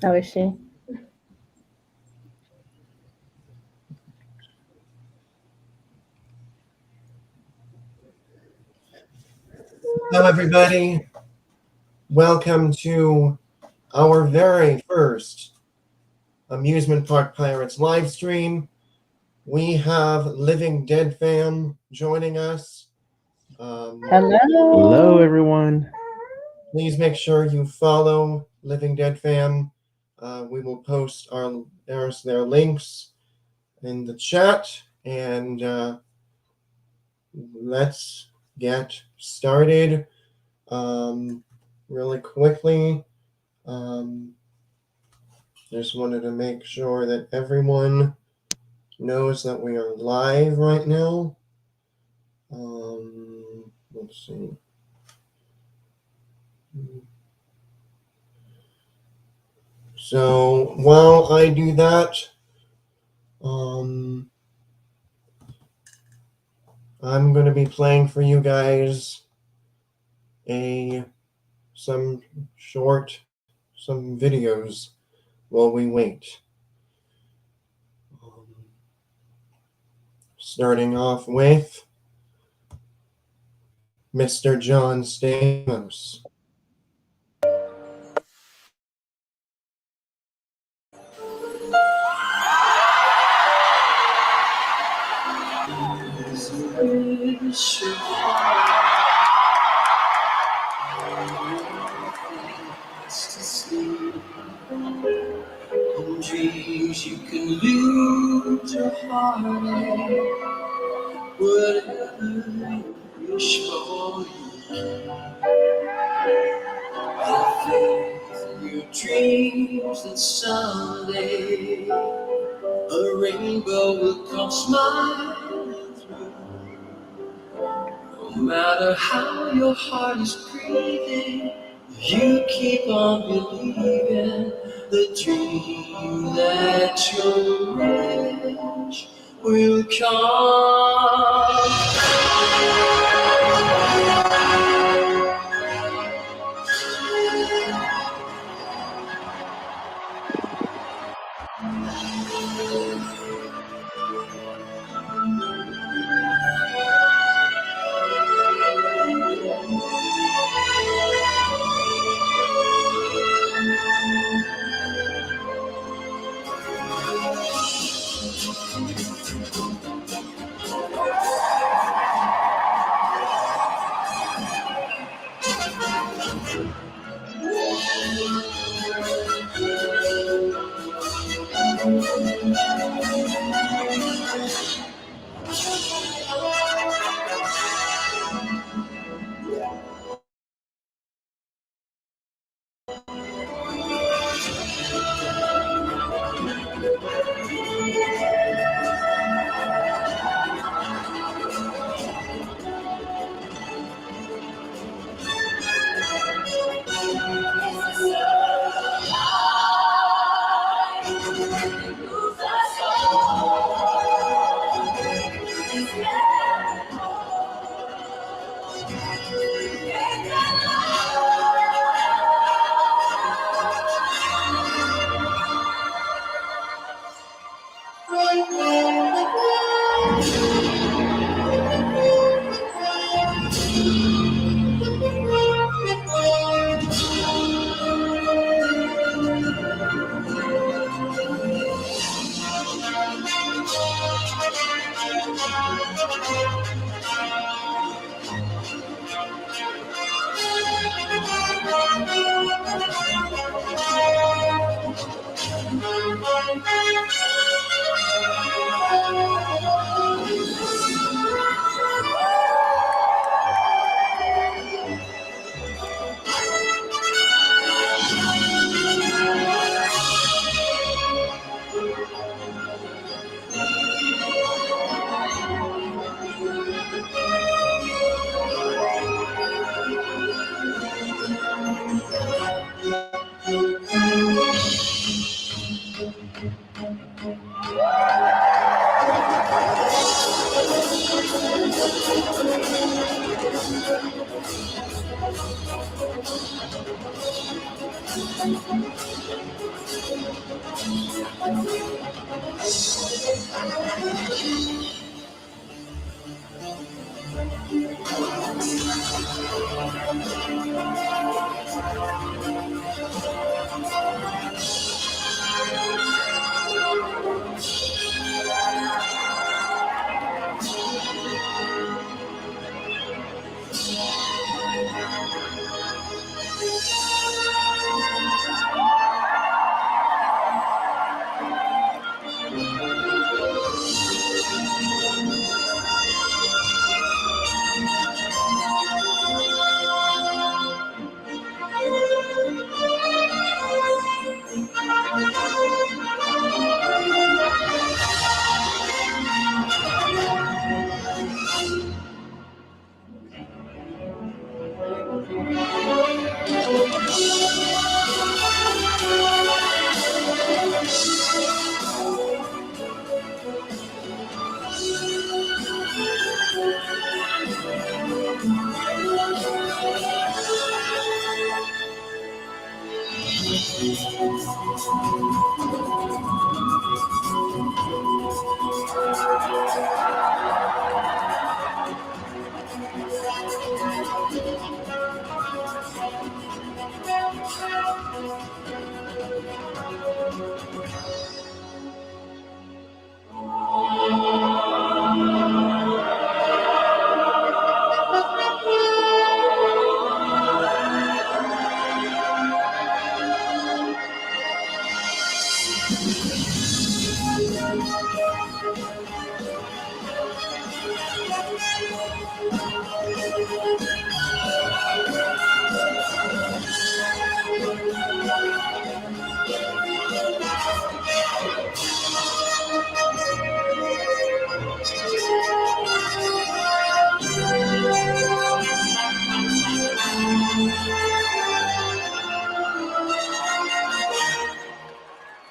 How is she? Hello, everybody. Welcome to our very first Amusement Park Pirates live stream. We have Living Dead fam joining us. Hello. Hello, everyone. Please make sure you follow Living Dead fam. We will post their links in the chat, and let's get started really quickly. Just wanted to make sure that everyone knows that we are live right now. Let's see. So while I do that, I'm going to be playing for you guys some videos while we wait. Starting off with Mr. John Stamos. Dreams you can lose your heartache. Whatever you wish for, have faith in your dreams that someday a rainbow will come smiling through. No matter how your heart is grieving, you keep on believing the dream that you wish will come.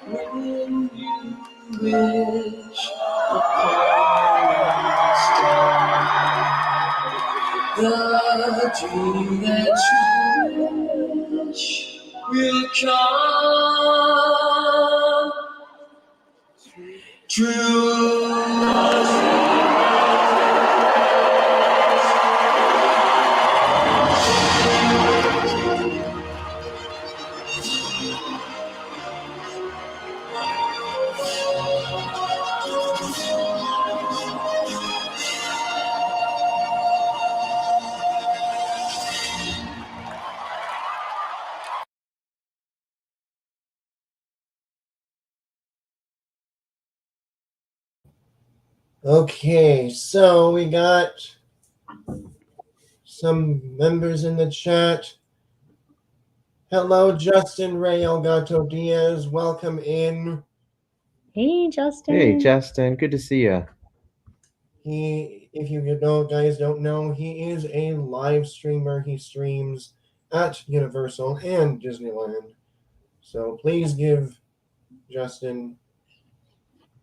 When you wish upon a star, the dream that you wish will come true. Okay, so we got some members in the chat. Hello, Justin Ray Elgato Diaz. Welcome in. Hey, Justin. Hey, Justin. Good to see you. If you guys don't know, he is a live streamer. He streams at Universal and Disneyland. So please give Justin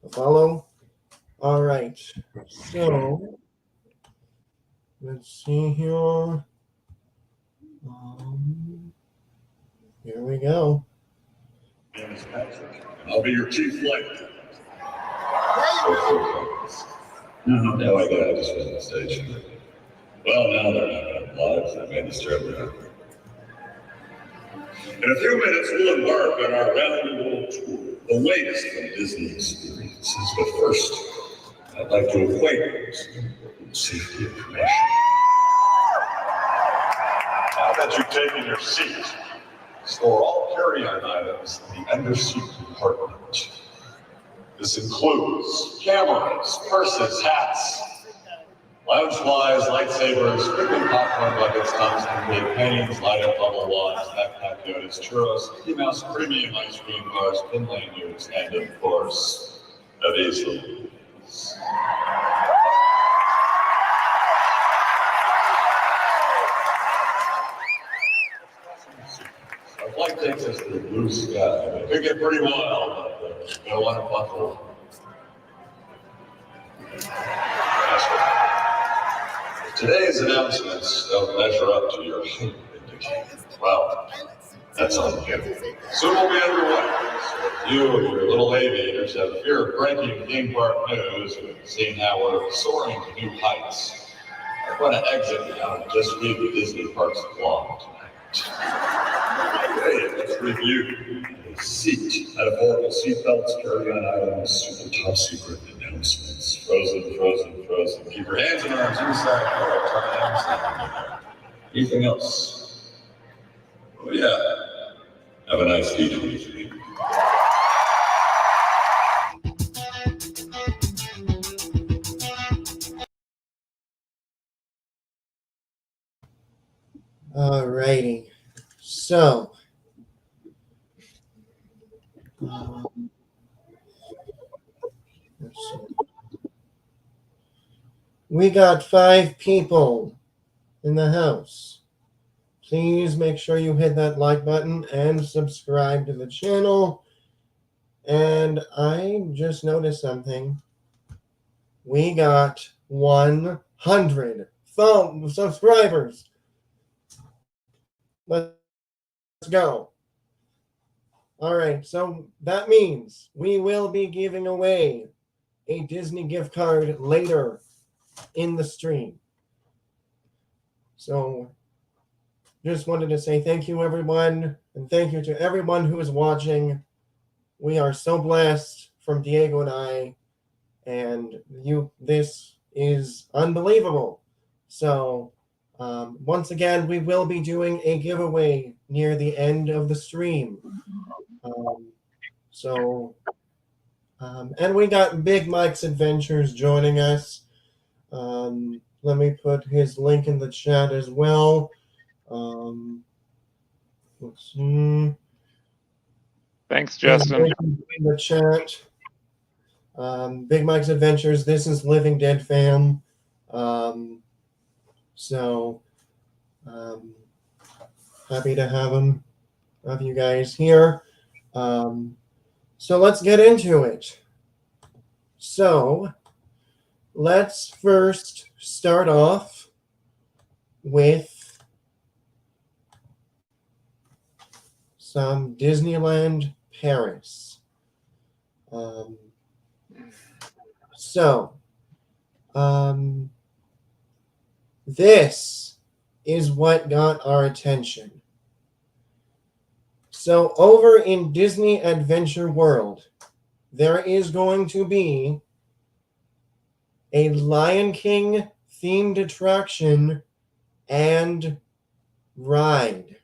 a follow. All right. So let's see here. Here we go. I'll be your chief flight. No, I got just from the station. Well, now they're not live. That made us terribly happy. In a few minutes, we'll embark on our round-the-world tour, the latest from Disney experiences. But first, I'd like to acquaint you with some safety information. Now that you've taken your seat, store all carry-on items in the underseat compartment. This includes cameras, purses, hats, lounge flies, lightsabers, cooking popcorn buckets, tungsten plate paintings, light-up bubble wands, backpack notice, churros, Mickey Mouse premium ice cream bars, pin lanyards, and of course, a Vaseline. Our flight takes us to the blue sky. It could get pretty wild, but you're gonna want to buckle. Today's announcements don't measure up to your height indicator. Well, That's on you. Soon we'll be underway. So if you and your little aviators have fear of breaking theme park news and seeing how we're soaring to new heights, I'm going to exit now and just read the Disney Parks blog tonight. Okay, let's review. Seat. Metaphorical seatbelts, carry-on items, super top secret announcements. Frozen, frozen, frozen. Keep your hands and arms inside at all times. Anything else? Oh yeah. Have a nice D23. Alrighty. So, let's see. We got 5 people in the house. Please make sure you hit that like button and subscribe to the channel. And I just noticed something. We got 100 subscribers. Let's go. All right, so that means we will be giving away a Disney gift card later in the stream. So just wanted to say thank you, everyone, and thank you to everyone who is watching. We are so blessed from Diego and I, and this is unbelievable. So once again, we will be doing a giveaway near the end of the stream. And we got Big Mike's Adventures joining us. Let me put his link in the chat as well. Let's see. Thanks, Justin. In the chat. Big Mike's Adventures. This is Living Dead fam. Happy to have you guys here. So let's get into it. So let's first start off with some Disneyland Paris. This is what got our attention. So over in Disney Adventure World, there is going to be a Lion King themed attraction and ride.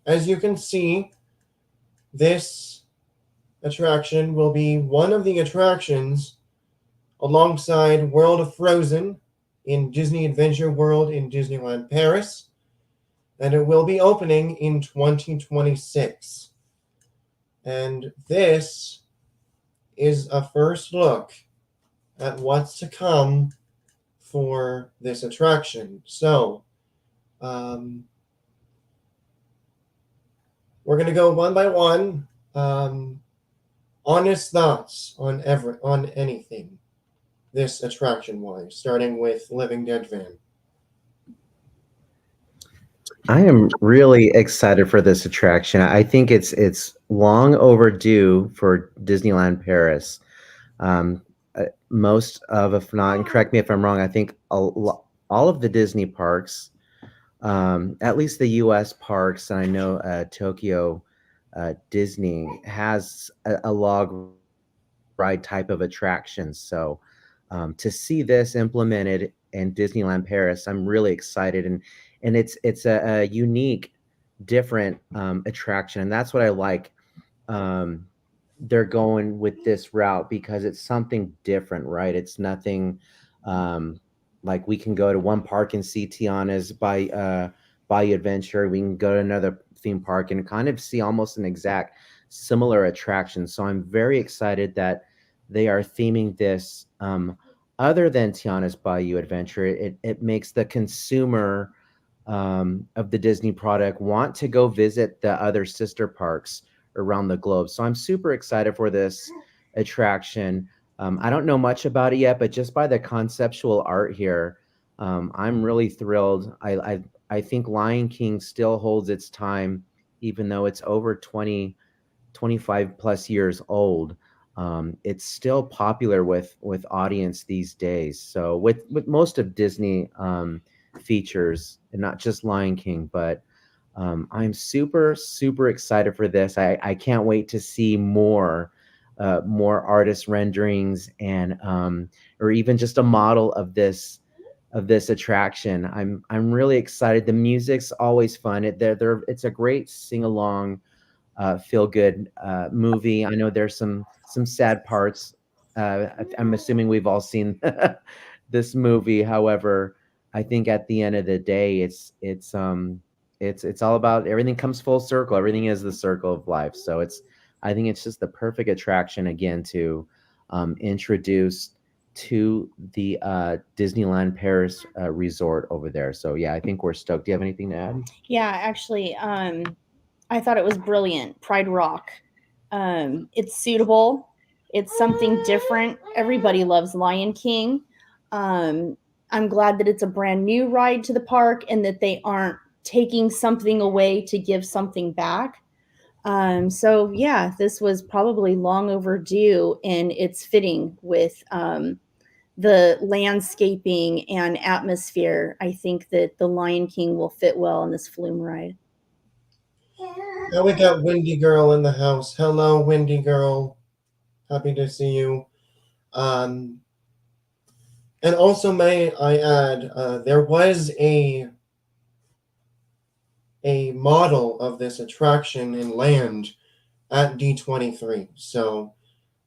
As you can see, this attraction will be one of the attractions alongside World of Frozen in Disney Adventure World in Disneyland Paris, and it will be opening in 2026. And this is a first look at what's to come for this attraction. So, we're going to go one by one. Honest thoughts on anything this attraction wise, starting with Living Dead fan. I am really excited for this attraction. I think it's long overdue for Disneyland Paris. Most of, if not, and correct me if I'm wrong, I think all of the Disney parks, at least the U.S. parks, and I know Tokyo Disney has a log ride type of attraction. So to see this implemented in Disneyland Paris, I'm really excited, and it's a unique, different attraction, and that's what I like. They're going with this route because it's something different, right? It's nothing like we can go to one park and see Tiana's Bayou Adventure. We can go to another theme park and kind of see almost an exact similar attraction. So I'm very excited that they are theming this other than Tiana's Bayou Adventure. It makes the consumer of the Disney product want to go visit the other sister parks around the globe. So I'm super excited for this attraction. I don't know much about it yet, but just by the conceptual art here, I'm really thrilled. I think Lion King still holds its time, even though it's over 25 plus years old. It's still popular with audience these days. So with most of Disney features, and not just Lion King, but I'm super excited for this. I can't wait to see more artist renderings and or even just a model of this attraction. I'm really excited. The music's always fun. It's a great sing along, feel good movie. I know there's some sad parts. I'm assuming we've all seen this movie. However, I think at the end of the day, it's all about everything comes full circle. Everything is the circle of life. So I think it's just the perfect attraction again to introduce to the Disneyland Paris resort over there. So yeah, I think we're stoked. Do you have anything to add? Yeah, actually, I thought it was brilliant. Pride Rock. It's suitable. It's something different. Everybody loves Lion King. Um, I'm glad that it's a brand new ride to the park and that they aren't taking something away to give something back. So yeah, this was probably long overdue, and it's fitting with the landscaping and atmosphere. I think that the Lion King will fit well in this flume ride. Now we got Windy Girl in the house. Hello, Windy Girl. Happy to see you. Um, and also, may I add, there was a model of this attraction in land at D23. So,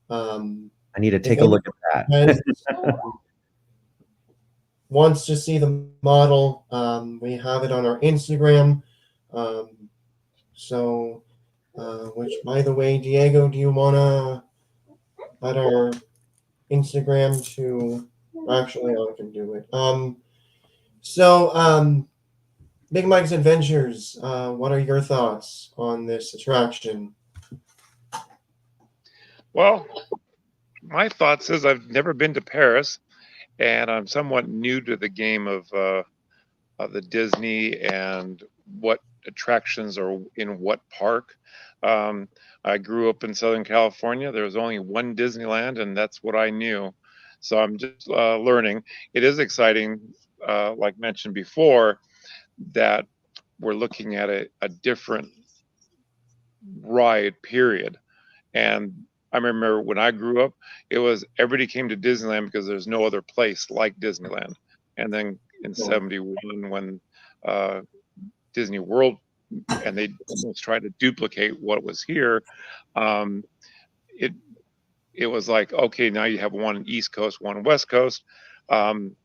I need to if take a look at anyone that. wants to see the model, we have it on our Instagram. Um, so, which, by the way, Diego, do you want to add our Instagram to? Actually, I can do it. Big Mike's Adventures. What are your thoughts on this attraction? Well, my thoughts is I've never been to Paris, and I'm somewhat new to the game of the Disney and what attractions are in what park. Um, I grew up in Southern California. There was only one Disneyland, and that's what I knew. So I'm just learning. It is exciting, like mentioned before, that we're looking at a different ride period. And I remember when I grew up, it was everybody came to Disneyland because there's no other place like Disneyland. And then in '71, when uh, Disney World and they almost tried to duplicate what was here, um, it it was like, okay, now you have one East Coast, one West Coast. Um,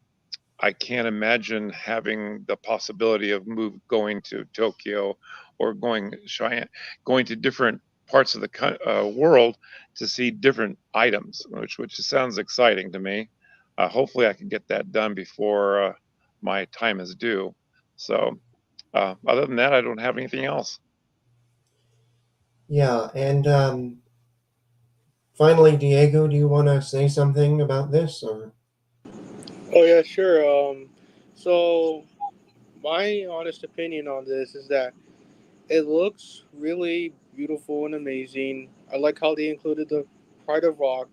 I can't imagine having the possibility of going to Tokyo or going to different parts of the world to see different items, which sounds exciting to me. Hopefully, I can get that done before my time is due. So, other than that, I don't have anything else. Yeah, and finally, Diego, do you want to say something about this? Or Oh yeah, sure. So my honest opinion on this is that it looks really beautiful and amazing. I like how they included the Pride of Rock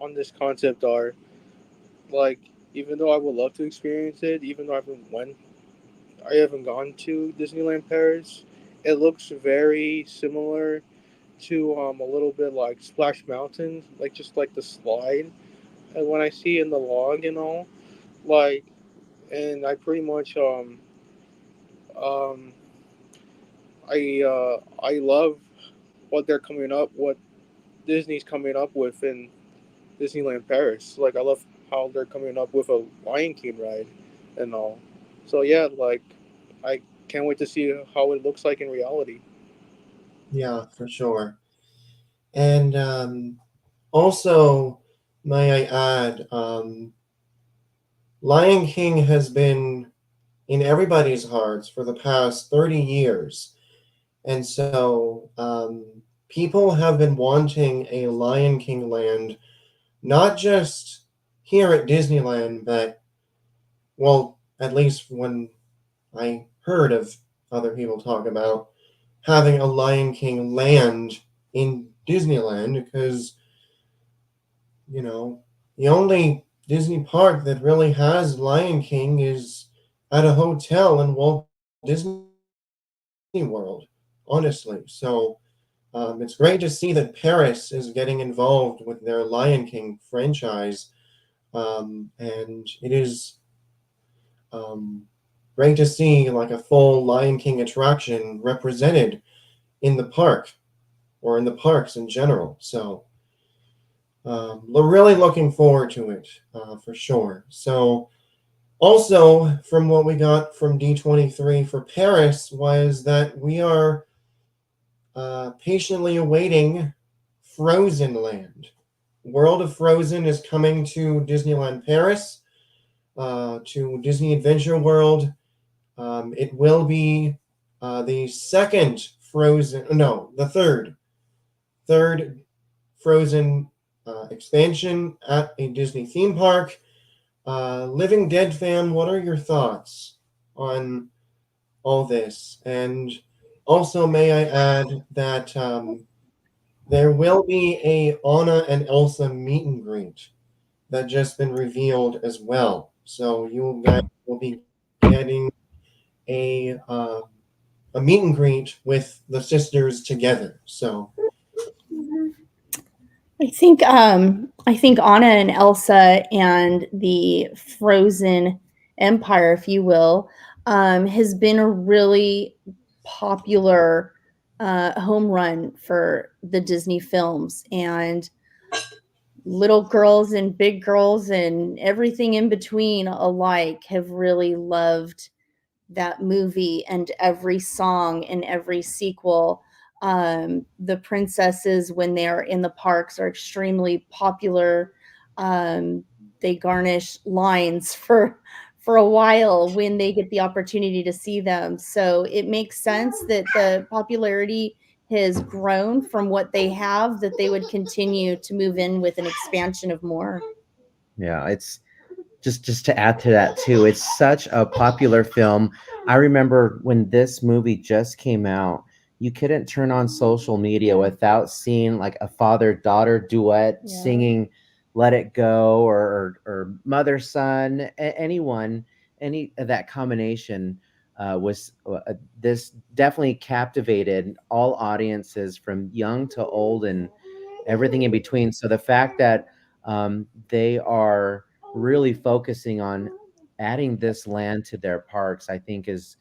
on this concept art. Like, even though I would love to experience it, even though I haven't gone to Disneyland Paris, it looks very similar to a little bit like Splash Mountain, like just like the slide. And when I see in the log and all, like, and I pretty much um I love what Disney's coming up with in Disneyland Paris. Like, I love how they're coming up with a Lion King ride and all. So yeah, like, I can't wait to see how it looks like in reality. yeah, for sure. And also, may I add, Lion King has been in everybody's hearts for the past 30 years. And so people have been wanting a Lion King land, not just here at Disneyland, but, well, at least when I heard of other people talk about having a Lion King land in Disneyland, because, you know, the only Disney park that really has Lion King is at a hotel in Walt Disney World, honestly. So it's great to see that Paris is getting involved with their Lion King franchise. And it is um, great to see like a full Lion King attraction represented in the park or in the parks in general. So we're really looking forward to it for sure. So also from what we got from D23 for Paris was that we are patiently awaiting Frozen Land. World of Frozen is coming to Disneyland Paris, to Disney Adventure World. It will be the second Frozen, no, the third Frozen expansion at a Disney theme park. Living Dead fan, what are your thoughts on all this? And also, may I add that there will be a Anna and Elsa meet and greet that just been revealed as well. So you guys will be getting a uh, a meet and greet with the sisters together. So I think Anna and Elsa and the Frozen Empire, if you will, has been a really popular home run for the Disney films, and little girls and big girls and everything in between alike have really loved that movie and every song and every sequel. The princesses, when they're in the parks, are extremely popular. They garnish lines for a while when they get the opportunity to see them. So it makes sense that the popularity has grown from what they have, that they would continue to move in with an expansion of more. Yeah, it's just to add to that too, it's such a popular film. I remember when this movie just came out, you couldn't turn on social media without seeing like a father-daughter duet Yeah. singing Let It Go, or mother-son, anyone, any of that combination was this definitely captivated all audiences from young to old and everything in between. So the fact that they are really focusing on adding this land to their parks, I think is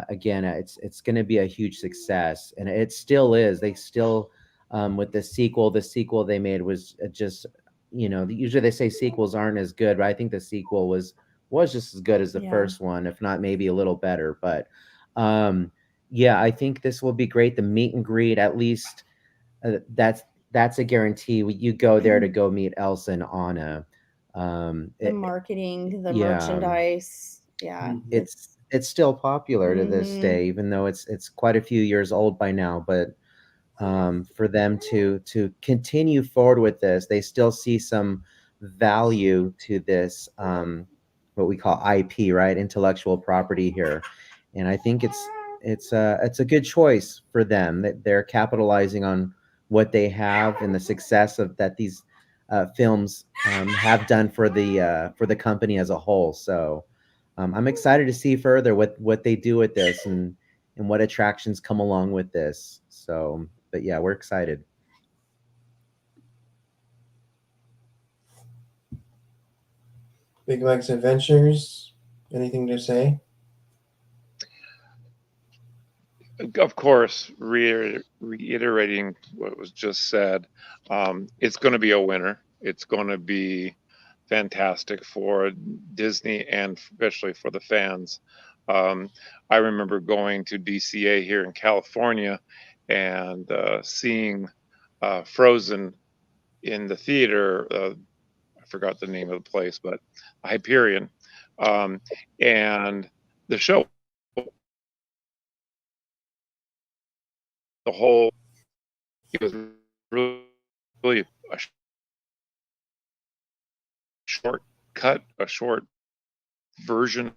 again, it's going to be a huge success, and it still is. They still with the sequel they made was just, usually they say sequels aren't as good, but I think the sequel was just as good as the Yeah. first one, if not maybe a little better. But um, yeah, I think this will be great. The meet and greet, at least that's a guarantee. You go there to go meet Elsa and Anna. The marketing, the Yeah, merchandise. Yeah. it's still popular to this Mhm. day, even though it's quite a few years old by now. But for them to continue forward with this, they still see some value to this, what we call IP, right? Intellectual property here, and I think it's a good choice for them that they're capitalizing on what they have and the success of that these films have done for the company as a whole. So I'm excited to see further what they do with this, and what attractions come along with this. So, but yeah, we're excited. Big Mike's Adventures, anything to say? Of course, reiterating what was just said, it's going to be a winner. It's going to be fantastic for Disney and especially for the fans. Um, I remember going to DCA here in California and seeing Frozen in the theater. I forgot the name of the place, but Hyperion. Um, and the show, the whole it was really a shortcut, a short version.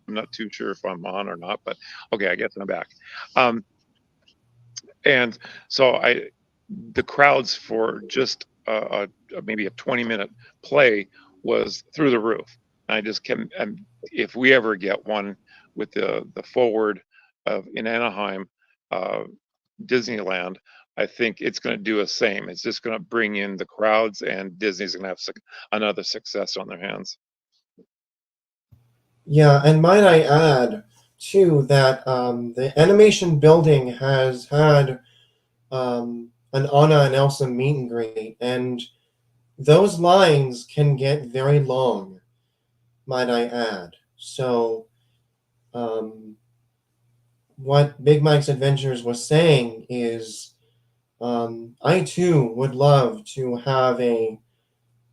I'm not too sure if I'm on or not, but okay, I guess I'm back. Um, and so the crowds for just maybe a 20-minute play was through the roof. I just can, and if we ever get one with the forward of in Anaheim, uh, Disneyland, I think it's going to do the same. It's just going to bring in the crowds, and Disney's going to have another success on their hands. Yeah, and might I add too that the animation building has had an Anna and Elsa meet and greet, and those lines can get very long, might I add. So, um, what Big Mike's Adventures was saying is, I too would love to have a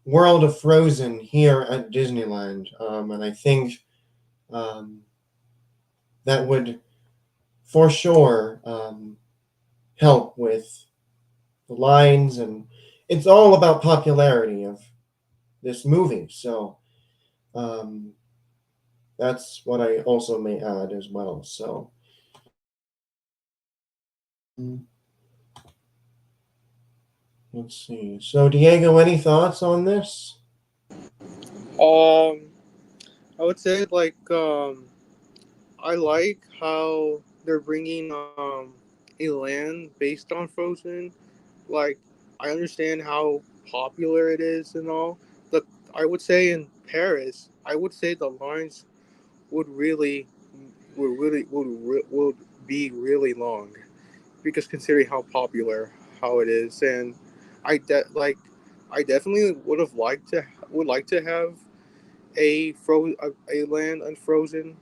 World of Frozen here at Disneyland, and I think um, that would for sure help with the lines, and it's all about popularity of this movie. So um, that's what I also may add as well. So let's see. So Diego, any thoughts on this? Um, I would say I like how they're bringing a land based on Frozen. Like I understand how popular it is and all. The I would say in Paris, I would say the lines would really would be really long because considering how popular how it is, and like I definitely would like to have a land unfrozen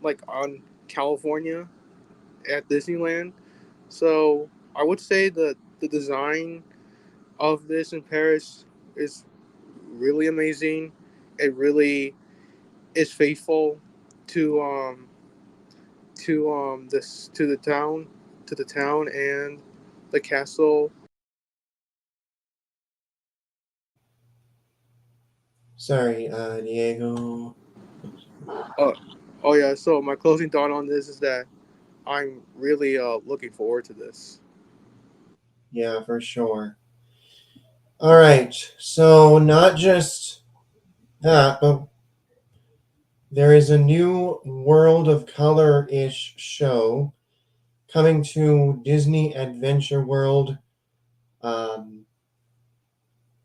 like on California at Disneyland. So I would say that the design of this in Paris is really amazing. It really is faithful to this to the town and the castle. Sorry, Diego. Uh, oh yeah. So my closing thought on this is that I'm really looking forward to this. Yeah, for sure. All right. So not just that, but there is a new World of Color ish show coming to Disney Adventure World. Um,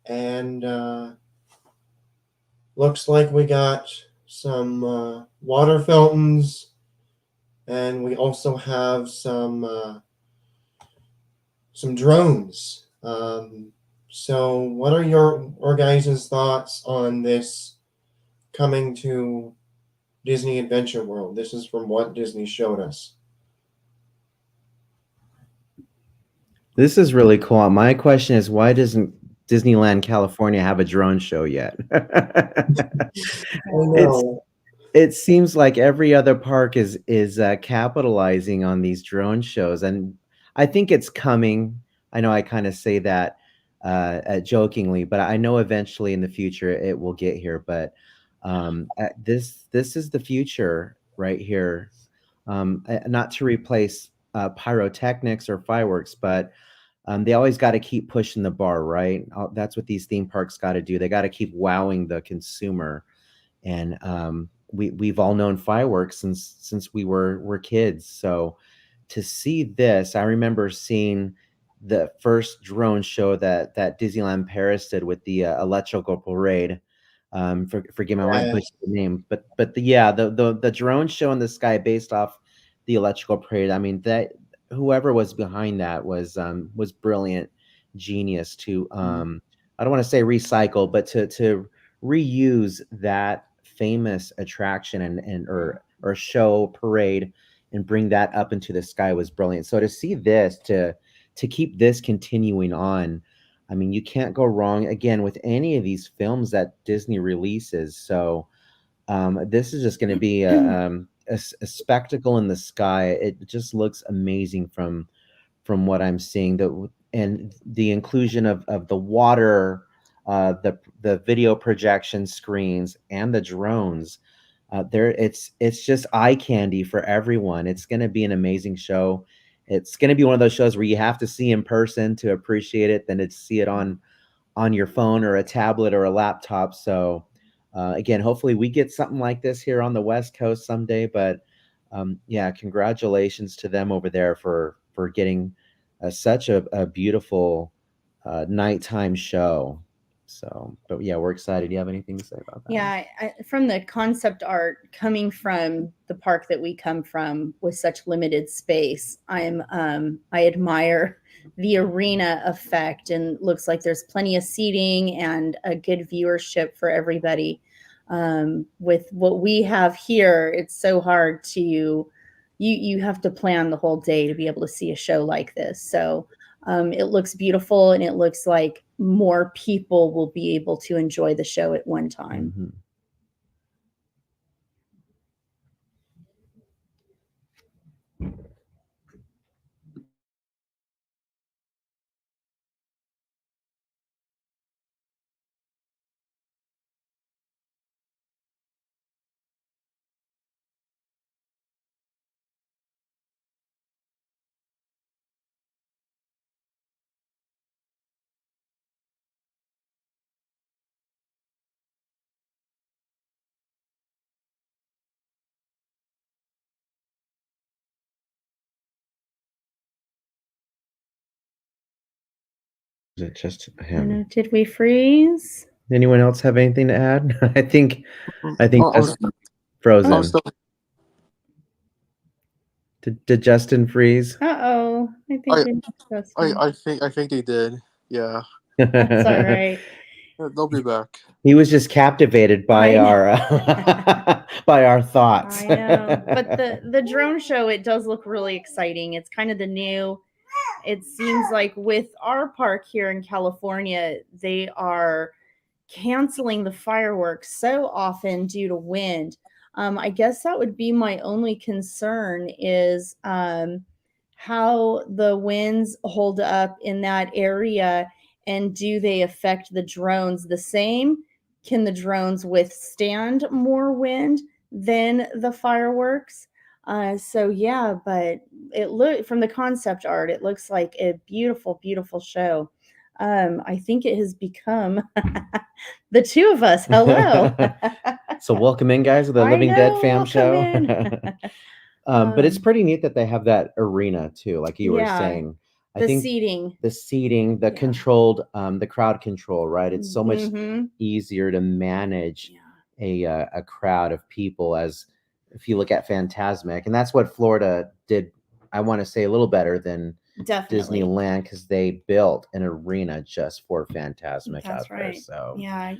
and looks like we got some water fountains, and we also have some drones. So, what are your guys' thoughts on this coming to Disney Adventure World? This is from what Disney showed us. This is really cool. My question is, why doesn't Disneyland California have a drone show yet? I it's know. it seems like every other park is capitalizing on these drone shows, and I think it's coming. I know I kind of say that jokingly, but I know eventually in the future it will get here. But this is the future right here. Not to replace pyrotechnics or fireworks, but they always got to keep pushing the bar, right? That's what these theme parks got to do. They got to keep wowing the consumer, and we've all known fireworks since we were kids. So to see this, I remember seeing the first drone show that Disneyland Paris did with the electrical parade. Forgive me, I might butcher Yes. the name, but the drone show in the sky based off the electrical parade. I mean, that whoever was behind that was brilliant, genius to I don't want to say recycle, but to reuse that famous attraction and or show parade and bring that up into the sky was brilliant. So to see this to keep this continuing on, I mean, you can't go wrong again with any of these films that Disney releases. So this is just going to be a spectacle in the sky. It just looks amazing from what I'm seeing. and the inclusion of the water, the video projection screens, and the drones. There, it's just eye candy for everyone. It's going to be an amazing show. It's going to be one of those shows where you have to see in person to appreciate it than to see it on your phone or a tablet or a laptop. So again, hopefully we get something like this here on the West Coast someday. But yeah, congratulations to them over there for getting such a beautiful nighttime show. So, but yeah, we're excited. Do you have anything to say about that? Yeah, from the concept art coming from the park that we come from with such limited space, I admire the arena effect, and looks like there's plenty of seating and a good viewership for everybody. With what we have here, it's so hard to you have to plan the whole day to be able to see a show like this. So it looks beautiful, and it looks like more people will be able to enjoy the show at one time. Mhm. Is it just him? Did we freeze? Anyone else have anything to add? I think I was, Justin I frozen. was still, Did Justin freeze? Uh-oh. I think I, we lost Justin. I think they did. Yeah, That's all right. they'll be back. He was just captivated by our by our thoughts. I know. But the drone show, it does look really exciting. It's kind of the new, it seems like with our park here in California, they are canceling the fireworks so often due to wind. I guess that would be my only concern is how the winds hold up in that area, and do they affect the drones the same? Can the drones withstand more wind than the fireworks? So yeah, but it look from the concept art, it looks like a beautiful, beautiful show. I think it has become the two of us. Hello. So welcome in, guys, to the I Living Dead know, Fam welcome Show. in. But it's pretty neat that they have that arena too, like you were Yeah, saying. I the think seating. the seating, the Yeah. controlled, the crowd control, right? It's so much Mhm. easier to manage Yeah. a crowd of people as if you look at Fantasmic, and that's what Florida did. I want to say a little better than Definitely. Disneyland because they built an arena just for Fantasmic That's out there. right. So Yeah,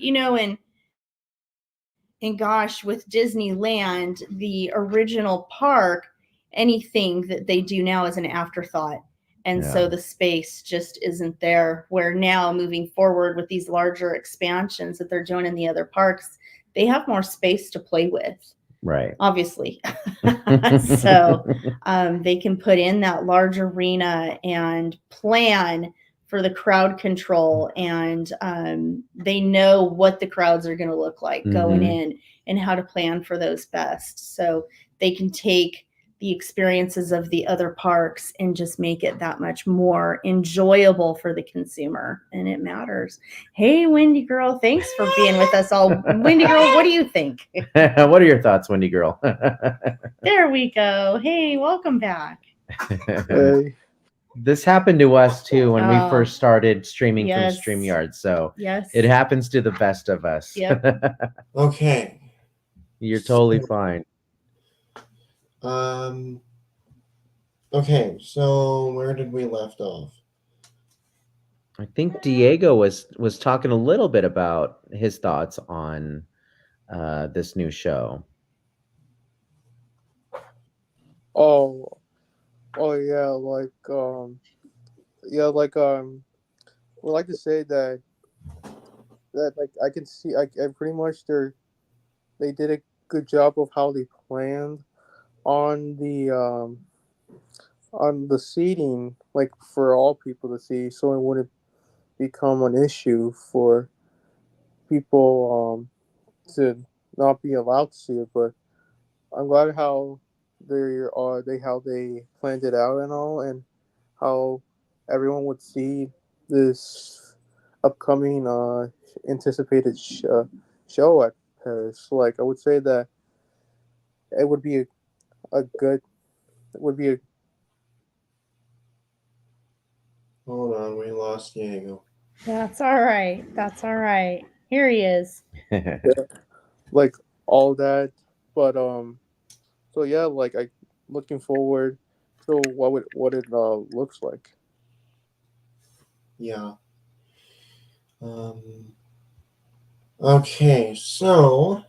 and gosh, with Disneyland, the original park, anything that they do now is an afterthought. And so Yeah. the space just isn't there. Where now, moving forward with these larger expansions that they're doing in the other parks, they have more space to play with, right. obviously. So they can put in that large arena and plan for the crowd control, and they know what the crowds are going to look like going Mhm. in, and how to plan for those best, so they can take the experiences of the other parks and just make it that much more enjoyable for the consumer, and it matters. Hey, Wendy girl, thanks for being with us all. Wendy girl, what do you think? What are your thoughts, Wendy girl? There we go. Hey, welcome back. Hey. This happened to us too when we Oh, first started streaming yes. from StreamYard. So Yes. it happens to the best of us. Yep. Okay. You're totally fine. Okay, so where did we left off? I think Diego was talking a little bit about his thoughts on this new show. Oh, yeah, would like to say that like I can see I pretty much they did a good job of how they planned on the on the seating, like for all people to see, so it wouldn't become an issue for people to not be allowed to see it. But I'm glad how they planned it out and all, and how everyone would see this upcoming anticipated show at Paris. Like I would say that it would be a good it would be a Hold on, we lost Diego. That's all right. That's all right. Here he is. like all that. But so yeah, like I looking forward to what it looks like. Yeah. Okay, so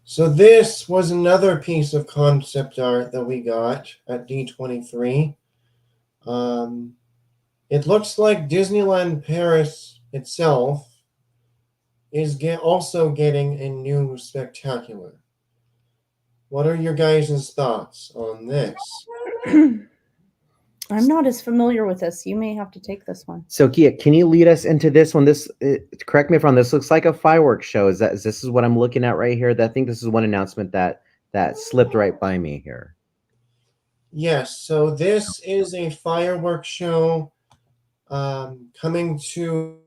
this was another piece of concept art that we got at D23. It looks like Disneyland Paris itself is also getting a new spectacular. What are your guys' thoughts on this? I'm not as familiar with this. You may have to take this one. So Kia, can you lead us into this one? Correct me if I'm wrong. This looks like a fireworks show. Is this is what I'm looking at right here? I think this is one announcement that slipped right by me here. Yes, so this is a fireworks show coming to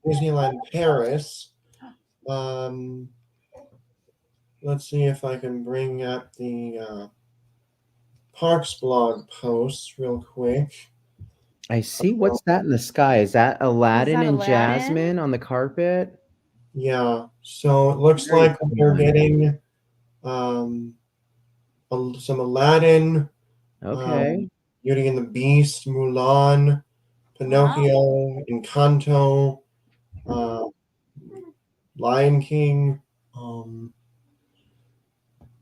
Disneyland Paris. Let's see if I can bring up the Parks blog post real quick. I see. What's that in the sky? Is that Aladdin and Aladdin? Jasmine on the carpet? Yeah, so it looks Very like cool. we're getting some Aladdin, Okay. Beauty and the Beast, Mulan, Pinocchio, Encanto, Lion King.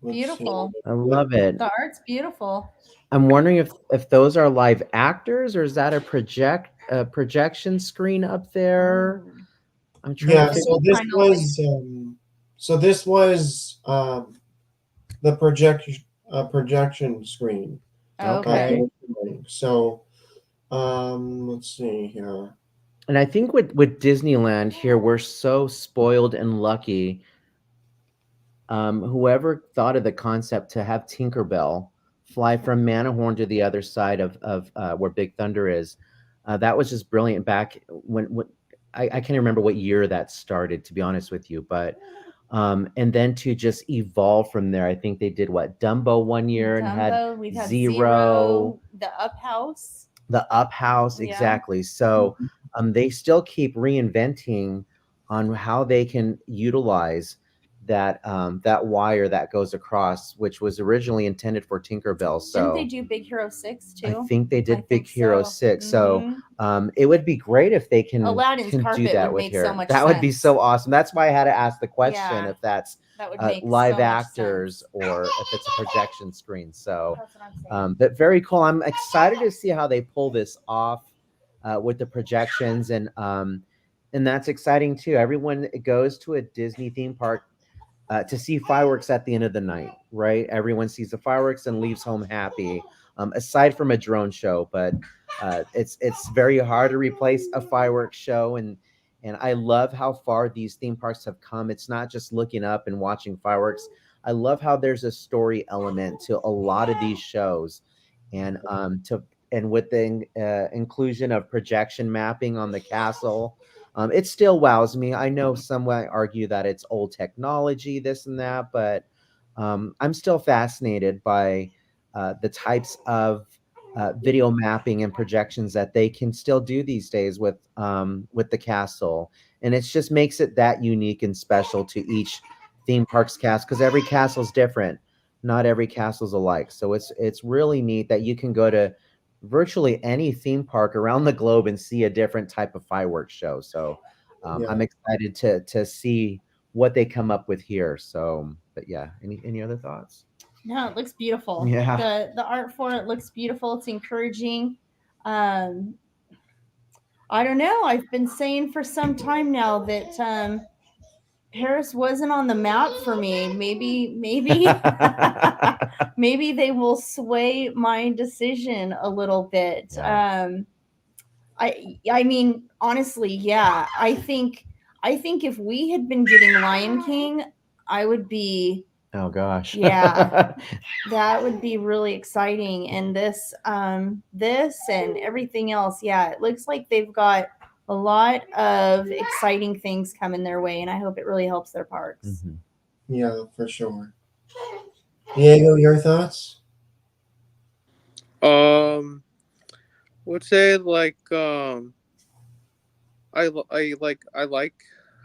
Let's Beautiful. see. I love it. The art's beautiful. I'm wondering if those are live actors or is that a projection screen up there? I'm trying Yeah, to figure. so this was the projection screen. Okay. So let's see here. And I think with Disneyland here, we're so spoiled and lucky. Whoever thought of the concept to have Tinkerbell fly from Manahorn to the other side of where Big Thunder is, that was just brilliant. Back when I can't remember what year that started, to be honest with you, but and then to just evolve from there. I think they did what Dumbo one year and had We've had Zero, the Up House. the Up House, Yeah. exactly. So they still keep reinventing on how they can utilize that that wire that goes across, which was originally intended for Tinkerbell. So Didn't they do Big Hero 6 too? I think they did I Big think Hero so. 6. So it would be great if they can, Aladdin's can carpet do that would with make here. so much That would be sense. so awesome. That's why I had to ask the question Yeah, if that's that would make live so much actors sense. or if it's a projection screen. So That's what I'm saying. but very cool. I'm excited to see how they pull this off with the projections, and that's exciting too. Everyone goes to a Disney theme park to see fireworks at the end of the night, right? Everyone sees the fireworks and leaves home happy, aside from a drone show. But it's very hard to replace a fireworks show, and I love how far these theme parks have come. It's not just looking up and watching fireworks. I love how there's a story element to a lot of these shows, and with the inclusion of projection mapping on the castle. It still wows me. I know some might argue that it's old technology, this and that, but I'm still fascinated by the types of video mapping and projections that they can still do these days with the castle, and it just makes it that unique and special to each theme park's cast, because every castle's different. Not every castle's alike, so it's really neat that you can go to virtually any theme park around the globe and see a different type of fireworks show. So Yeah. I'm excited to see what they come up with here. So, but yeah, any other thoughts? No, it looks beautiful. Yeah. The art for it looks beautiful. It's encouraging. I don't know. I've been saying for some time now that Paris wasn't on the map for me. Maybe maybe they will sway my decision a little bit. Yeah. I mean, honestly, yeah. I think if we had been getting Lion King, I would be, Oh gosh. yeah, that would be really exciting. And this and everything else, yeah, it looks like they've got a lot of exciting things coming their way, and I hope it really helps their parks. Mhm. Yeah, for sure. Diego, your thoughts? Would say like I like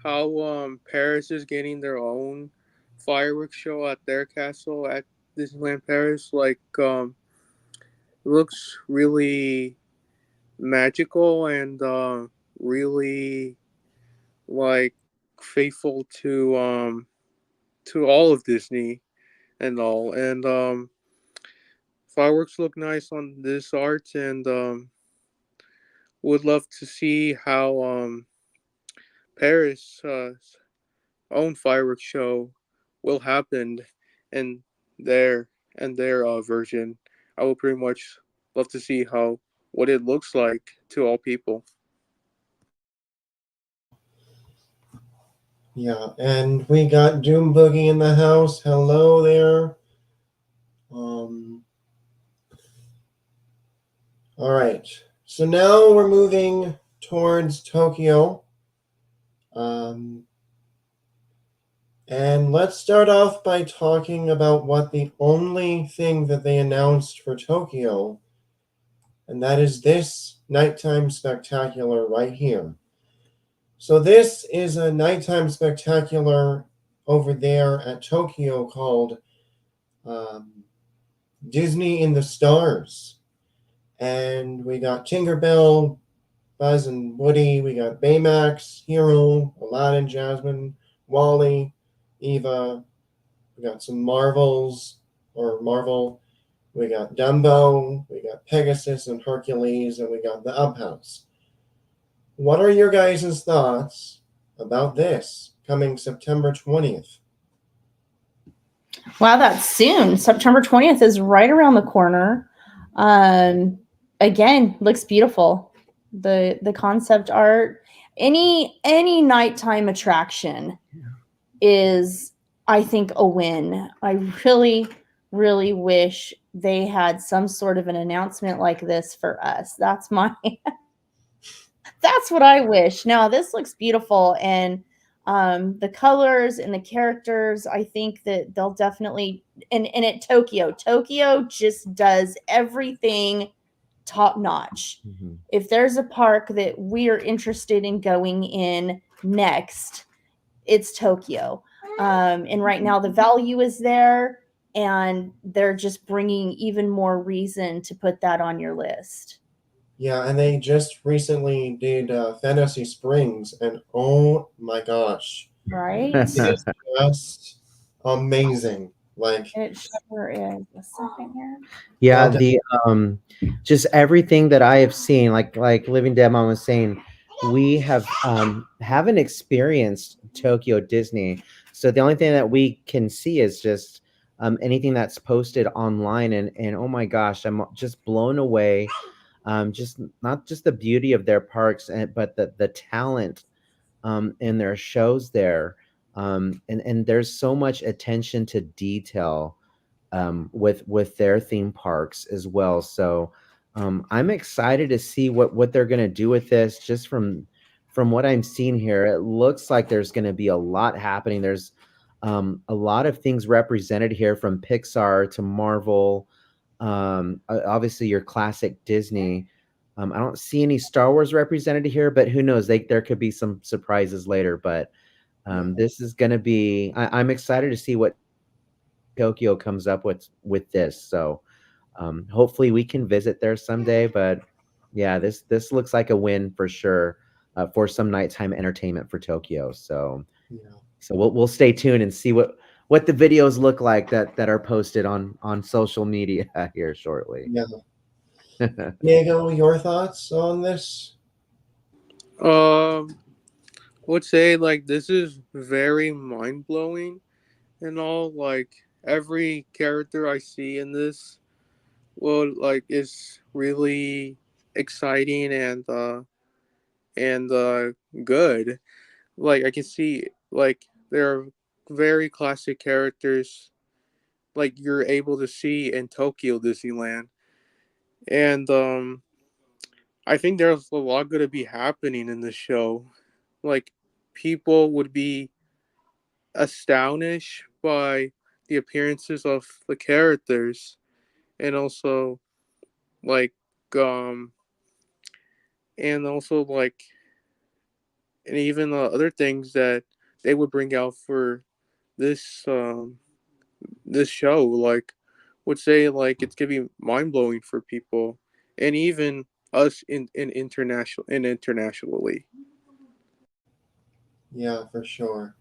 how Paris is getting their own fireworks show at their castle at Disneyland Paris. Like it looks really magical and really like faithful to all of Disney and all. And fireworks look nice on this art, and would love to see how Paris own fireworks show will happen in their version. I will pretty much love to see how what it looks like to all people. Yeah, and we got Doom Boogie in the house. Hello there. Um, all right. So now we're moving towards Tokyo. Um, and let's start off by talking about what the only thing that they announced for Tokyo, and that is this nighttime spectacular right here. So this is a nighttime spectacular over there at Tokyo called um, Disney in the Stars. And we got Tinkerbell, Buzz and Woody. We got Baymax, Hero, Aladdin, Jasmine, Wally, Eva. We got some Marvels or Marvel. We got Dumbo. We got Pegasus and Hercules, and we got the Up House. What are your guys' thoughts about this coming September 20th? Wow, that's soon. September 20th is right around the corner. Um, Again, looks beautiful. The concept art, any nighttime attraction is, I think, a win. I really wish they had some sort of an announcement like this for us. That's my that's what I wish. Now, this looks beautiful, and the colors and the characters, I think that they'll definitely, and at Tokyo just does everything top notch. Mhm. If there's a park that we're interested in going in next, it's Tokyo. And right now the value is there, and they're just bringing even more reason to put that on your list. Yeah, and they just recently did Fantasy Springs, and oh my gosh, Right? it is just amazing. Like, It sure is. A second here. Yeah, I'll the just everything that I have seen, like Living Dead Mom was saying, we haven't experienced Tokyo Disney. So the only thing that we can see is just anything that's posted online, and oh my gosh, I'm just blown away. Just not just the beauty of their parks, but the talent in their shows there. And there's so much attention to detail with their theme parks as well. So I'm excited to see what they're going to do with this. Just from what I'm seeing here, it looks like there's going to be a lot happening. There's a lot of things represented here, from Pixar to Marvel. Obviously, your classic Disney. I don't see any Star Wars represented here, but who knows? There could be some surprises later. But yeah, this is going to be. I'm excited to see what Tokyo comes up with this. So hopefully we can visit there someday. But yeah, this looks like a win for sure for some nighttime entertainment for Tokyo. So yeah, we'll stay tuned and see what the videos look like that are posted on social media here shortly. yeah. Diego, your thoughts on this? Um, would say like this is very mind blowing and all. Like every character I see in this, well, like, is really exciting and good. Like, I can see, like, there are very classic characters like you're able to see in Tokyo Disneyland, and I think there's a lot going to be happening in the show. Like, people would be astonished by the appearances of the characters, and also like um and also like and even other things that they would bring out for this this show, like, would say like it's gonna be mind blowing for people, and even us in internationally. Yeah, for sure.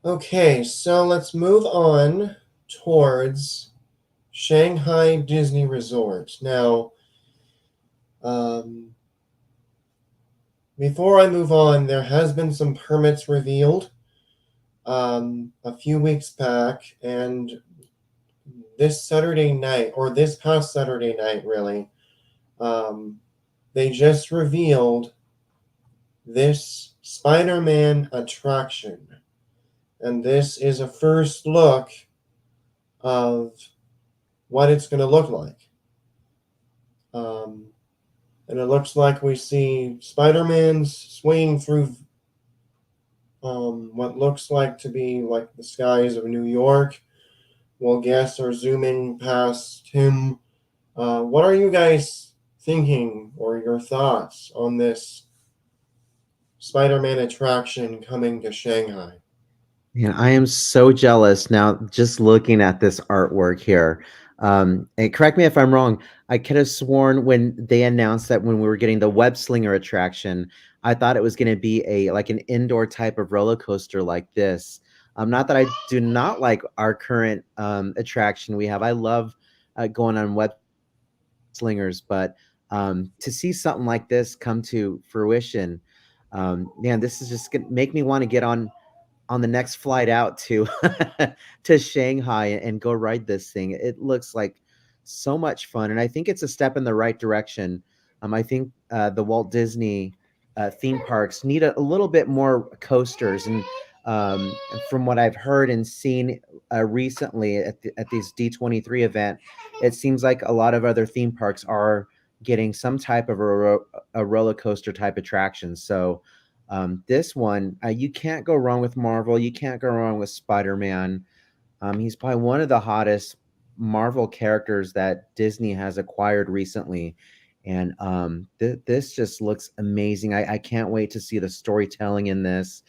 Okay, so let's move on towards Shanghai Disney Resort. Now, um, before I move on, there has been some permits revealed a few weeks back, and this Saturday night, or this past Saturday night, really, um, they just revealed this Spider-Man attraction, and this is a first look of what it's going to look like. Um, and it looks like we see Spider-Man swinging through what looks like to be like the skies of New York, while guests are zooming past him. What are you guys thinking, or your thoughts on this Spider-Man attraction coming to Shanghai? Yeah, I am so jealous now just looking at this artwork here. And correct me if I'm wrong. I could have sworn when they announced that when we were getting the web slinger attraction, I thought it was going to be a like an indoor type of roller coaster like this. Not that I do not like our current attraction we have. I love going on web slingers, but to see something like this come to fruition, man, this is just gonna make me want to get on the next flight out to to Shanghai and go ride this thing. It looks like so much fun, and I think it's a step in the right direction. I think the Walt Disney theme parks need a little bit more coasters, and from what I've heard and seen recently at these D23 event, it seems like a lot of other theme parks are getting some type of a roller coaster type attraction. So this one, you can't go wrong with Marvel. You can't go wrong with Spider-Man. He's probably one of the hottest Marvel characters that Disney has acquired recently. And this just looks amazing. I can't wait to see the storytelling in this,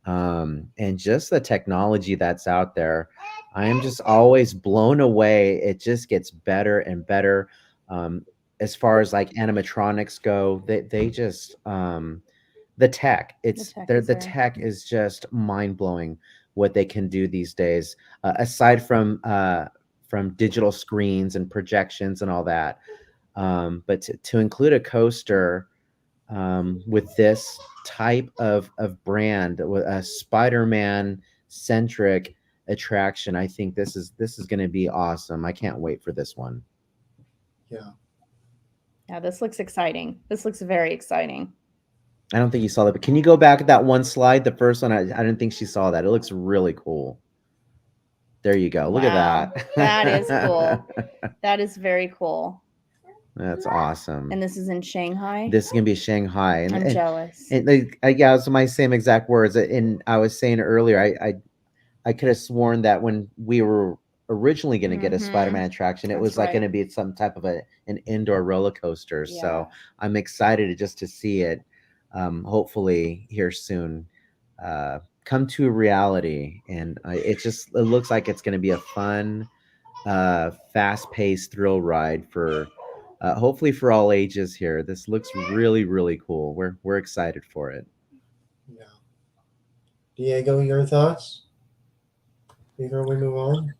and just the technology that's out there. I am just always blown away. It just gets better and better. Um, as far as like animatronics go, they just the tech, the tech is just mind blowing what they can do these days. Aside from digital screens and projections and all that, but to include a coaster with this type of brand, with a Spider-Man centric attraction, I think this is going to be awesome. I can't wait for this one. Yeah. Yeah, this looks exciting. This looks very exciting. I don't think you saw that, but can you go back at that one slide? The first one, I didn't think she saw that. It looks really cool. There you go. Look Wow. at that. That is cool. That is very cool. That's awesome. And this is in Shanghai. This is gonna be Shanghai, I'm jealous. And yeah, it's my same exact words. And I was saying earlier, I could have sworn that when we were originally going to get a Spider-Man attraction, it was like going to be some type of an indoor roller coaster. Yeah. So I'm excited just to see it, hopefully here soon, come to reality. And it looks like it's going to be a fun, fast-paced thrill ride for hopefully for all ages here. This looks really, really cool. We're excited for it. Yeah. Diego, your thoughts before we move on?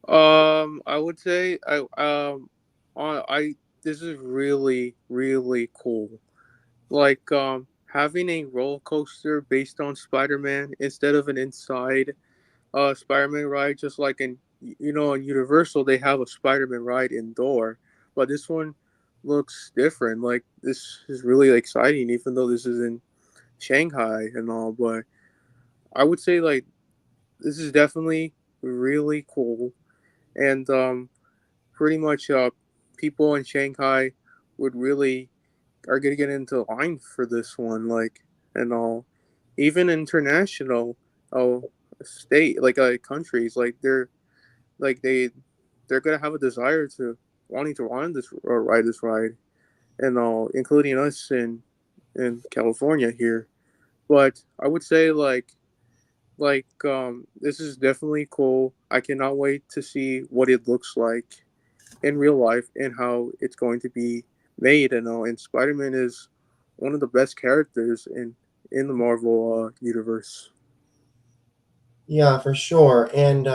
I would say I this is really really cool. Like having a roller coaster based on Spider-Man instead of an inside Spider-Man ride, just like in Universal they have a Spider-Man ride indoor, but this one looks different. Like this is really exciting, even though this is in Shanghai and all. But I would say like this is definitely really cool, and pretty much people in Shanghai would really are gonna get into line for this one, like and all, even international, oh, state like countries like like they're gonna have a desire to wanting to ride this or ride this ride and all, including us in California here. But I would say this is definitely cool. I cannot wait to see what it looks like in real life and how it's going to be made and all. And Spider-Man is one of the best characters in the Marvel universe. Yeah, for sure. And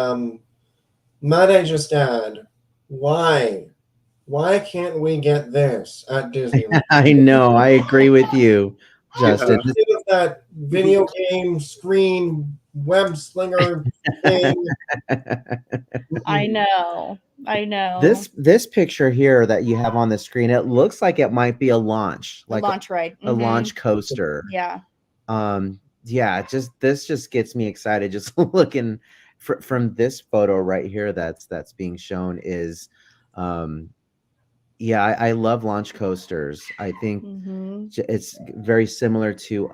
might I just add, why? Why can't we get this at Disneyland? I know. I agree with you, Justin. Yeah. Instead of that video game screen web slinger thing. I know. I know. This picture here that you have on the screen, it looks like it might be a launch, The like launch ride. a launch coaster. Yeah. Yeah, this just gets me excited just looking from this photo right here that's being shown is yeah, I love launch coasters. I think it's very similar to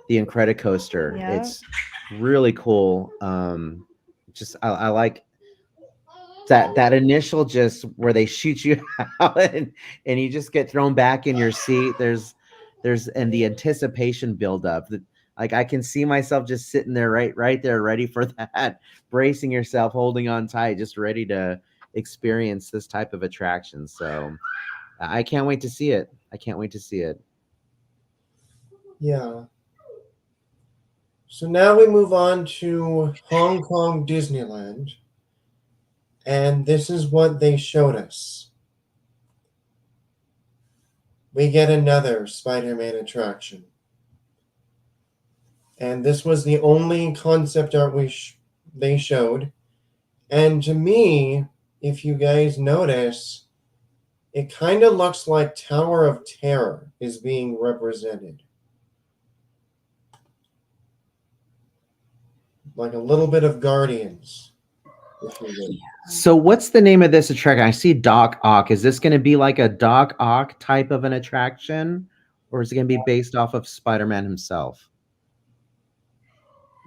the Incredicoaster. Yeah. It's really cool. Just I like that initial just where they shoot you out and you just get thrown back in your seat. There's and the anticipation buildup. Like I can see myself just sitting there right there, ready for that, bracing yourself, holding on tight, just ready to experience this type of attraction. So I can't wait to see it. I can't wait to see it. Yeah. So now we move on to Hong Kong Disneyland. And this is what they showed us. We get another Spider-Man attraction. And this was the only concept art they showed. And to me, if you guys notice, it kind of looks like Tower of Terror is being represented. Like a little bit of Guardians, if you will. So what's the name of this attraction? I see Doc Ock. Is this going to be like a Doc Ock type of an attraction? Or is it going to be based off of Spider-Man himself?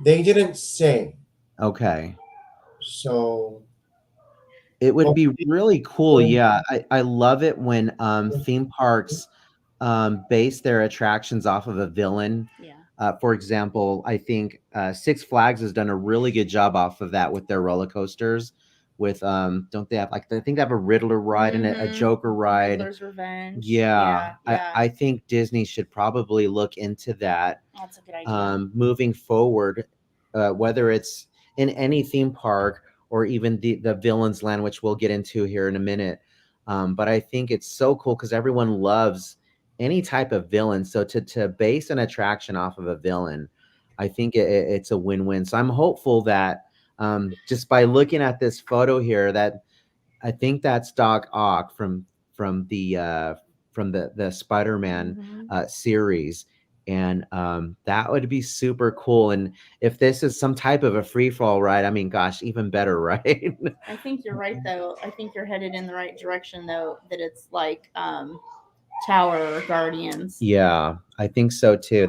They didn't say. Okay. So it would be really cool. Yeah, I love it when theme parks base their attractions off of a villain. Yeah. For example, I think Six Flags has done a really good job off of that with their roller coasters. With don't they have like I think they have a Riddler ride and a Joker ride. Riddler's Revenge. Yeah, Yeah. I think Disney should probably look into that. That's a good idea. Moving forward, whether it's in any theme park or even the Villains Land, which we'll get into here in a minute. But I think it's so cool because everyone loves any type of villain. So to base an attraction off of a villain, I think it's a win-win. So I'm hopeful that just by looking at this photo here, that I think that's Doc Ock from the Spider-Man series. And that would be super cool. And if this is some type of a free fall ride, I mean, gosh, even better, right? I think you're right, though. I think you're headed in the right direction, though, that it's like Tower or Guardians. Yeah, I think so too.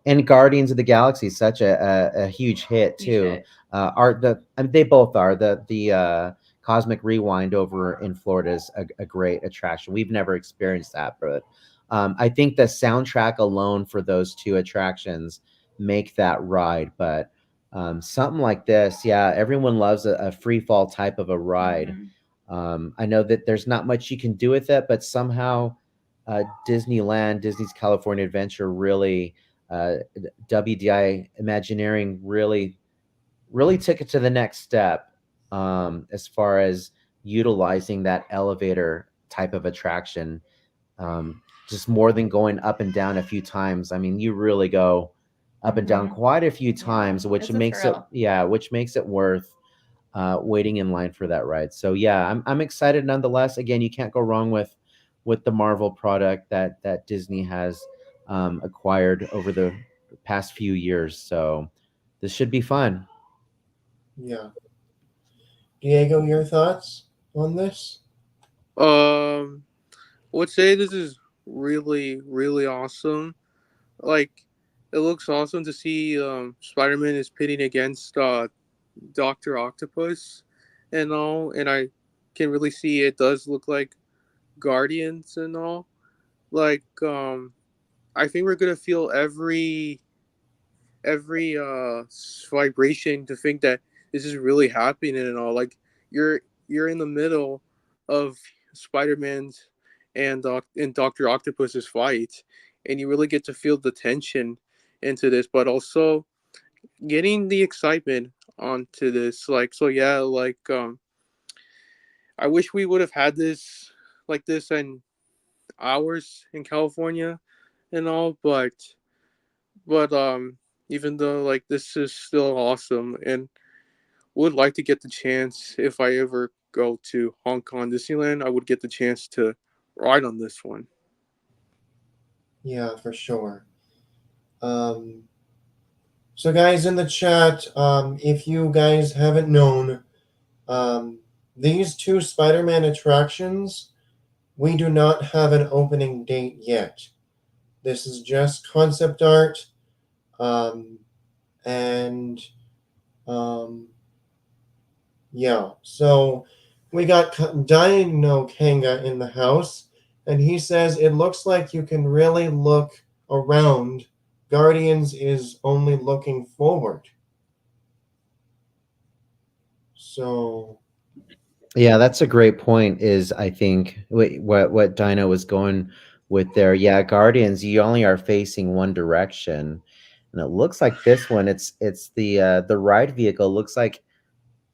And Guardians of the Galaxy is such a huge hit too. They both are. The Cosmic Rewind over in Florida is a great attraction. We've never experienced that, but I think the soundtrack alone for those two attractions make that ride. But something like this, yeah, everyone loves a free fall type of a ride. I know that there's not much you can do with it, but somehow Disneyland, Disney's California Adventure, really WDI Imagineering really took it to the next step as far as utilizing that elevator type of attraction. Just more than going up and down a few times. I mean, you really go up and down Mhm. quite a few Yeah, times, which it's a makes it, thrill. yeah, which makes it worth waiting in line for that ride. So yeah, I'm excited nonetheless. Again, you can't go wrong with the Marvel product that Disney has acquired over the past few years. So this should be fun. Yeah. Diego, your thoughts on this? Um, I would say this is really awesome. Like, it looks awesome to see Spider-Man is pitting against Doctor Octopus and all, and I can really see it does look like Guardians and all. Like, I think we're gonna feel every vibration to think that this is really happening and all. Like, you're in the middle of Spider-Man's and Doctor Octopus's fight, and you really get to feel the tension into this, but also getting the excitement onto this. Like, so yeah, like I wish we would have had this like this in hours in California and all, but even though like this is still awesome and would like to get the chance if I ever go to Hong Kong Disneyland, I would get the chance to ride on this one. Yeah, for sure. Um, so, guys in the chat, if you guys haven't known, um, these two Spider Man attractions, we do not have an opening date yet. This is just concept art. Um, and um, yeah, so we got Dino Kanga in the house, and he says it looks like you can really look around. Guardians is only looking forward. So, Yeah, that's a great point. Is I think what Dino was going with there. Yeah, Guardians, you only are facing one direction, and it looks like this one. It's the ride vehicle. Looks like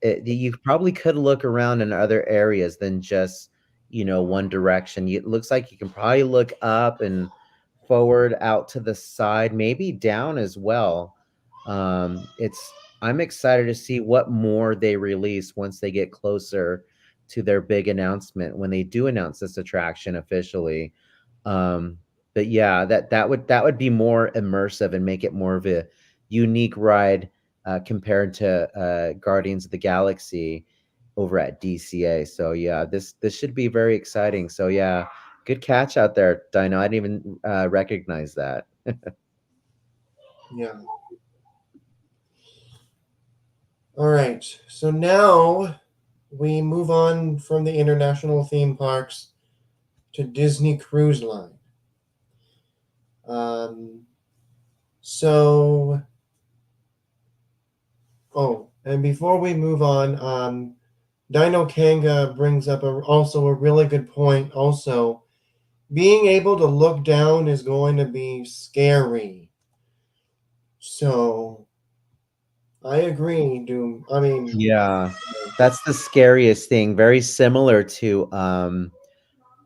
you probably could look around in other areas than just one direction. It looks like you can probably look up and forward, out to the side, maybe down as well. It's I'm excited to see what more they release once they get closer to their big announcement when they do announce this attraction officially. Um, but yeah, that would be more immersive and make it more of a unique ride compared to Guardians of the Galaxy over at DCA. So yeah, this should be very exciting. So yeah, good catch out there, Dino. I didn't even recognize that. yeah. All right. So now we move on from the international theme parks to Disney Cruise Line. Um, so, oh, and before we move on, Dino Kanga brings up also a really good point. Also, being able to look down is going to be scary. So, I agree, Doom. I mean, Yeah, that's the scariest thing. Very similar to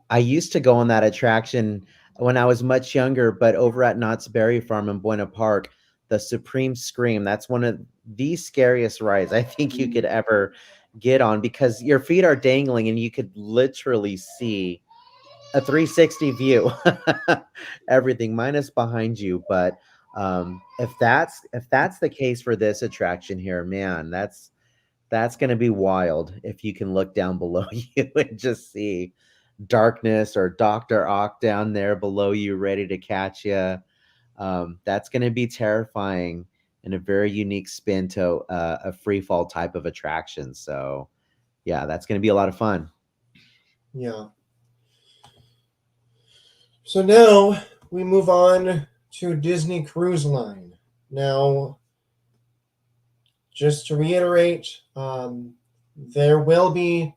I used to go on that attraction when I was much younger, but over at Knott's Berry Farm in Buena Park, the Supreme Scream, that's one of the scariest rides I think you could ever get on because your feet are dangling and you could literally see a 360 view. Everything minus behind you, but if that's the case for this attraction here, man, that's going to be wild if you can look down below you and just see darkness or Dr. Ock down there below you ready to catch you. That's going to be terrifying and a very unique spin to a free fall type of attraction. So, yeah, that's going to be a lot of fun. yeah. So now we move on to Disney Cruise Line. Now, just to reiterate, there will be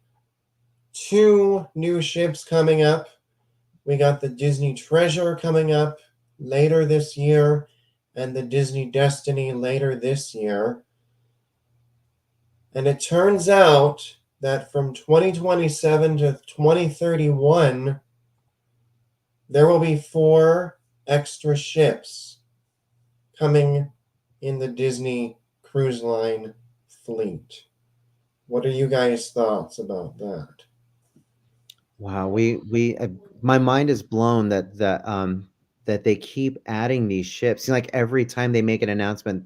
two new ships coming up. We got the Disney Treasure coming up later this year, and the Disney Destiny later this year. And it turns out that from 2027 to 2031, there will be 4 extra ships. coming in the Disney Cruise Line fleet. What are you guys' thoughts about that? Wow, my mind is blown that they keep adding these ships. Seems like every time they make an announcement,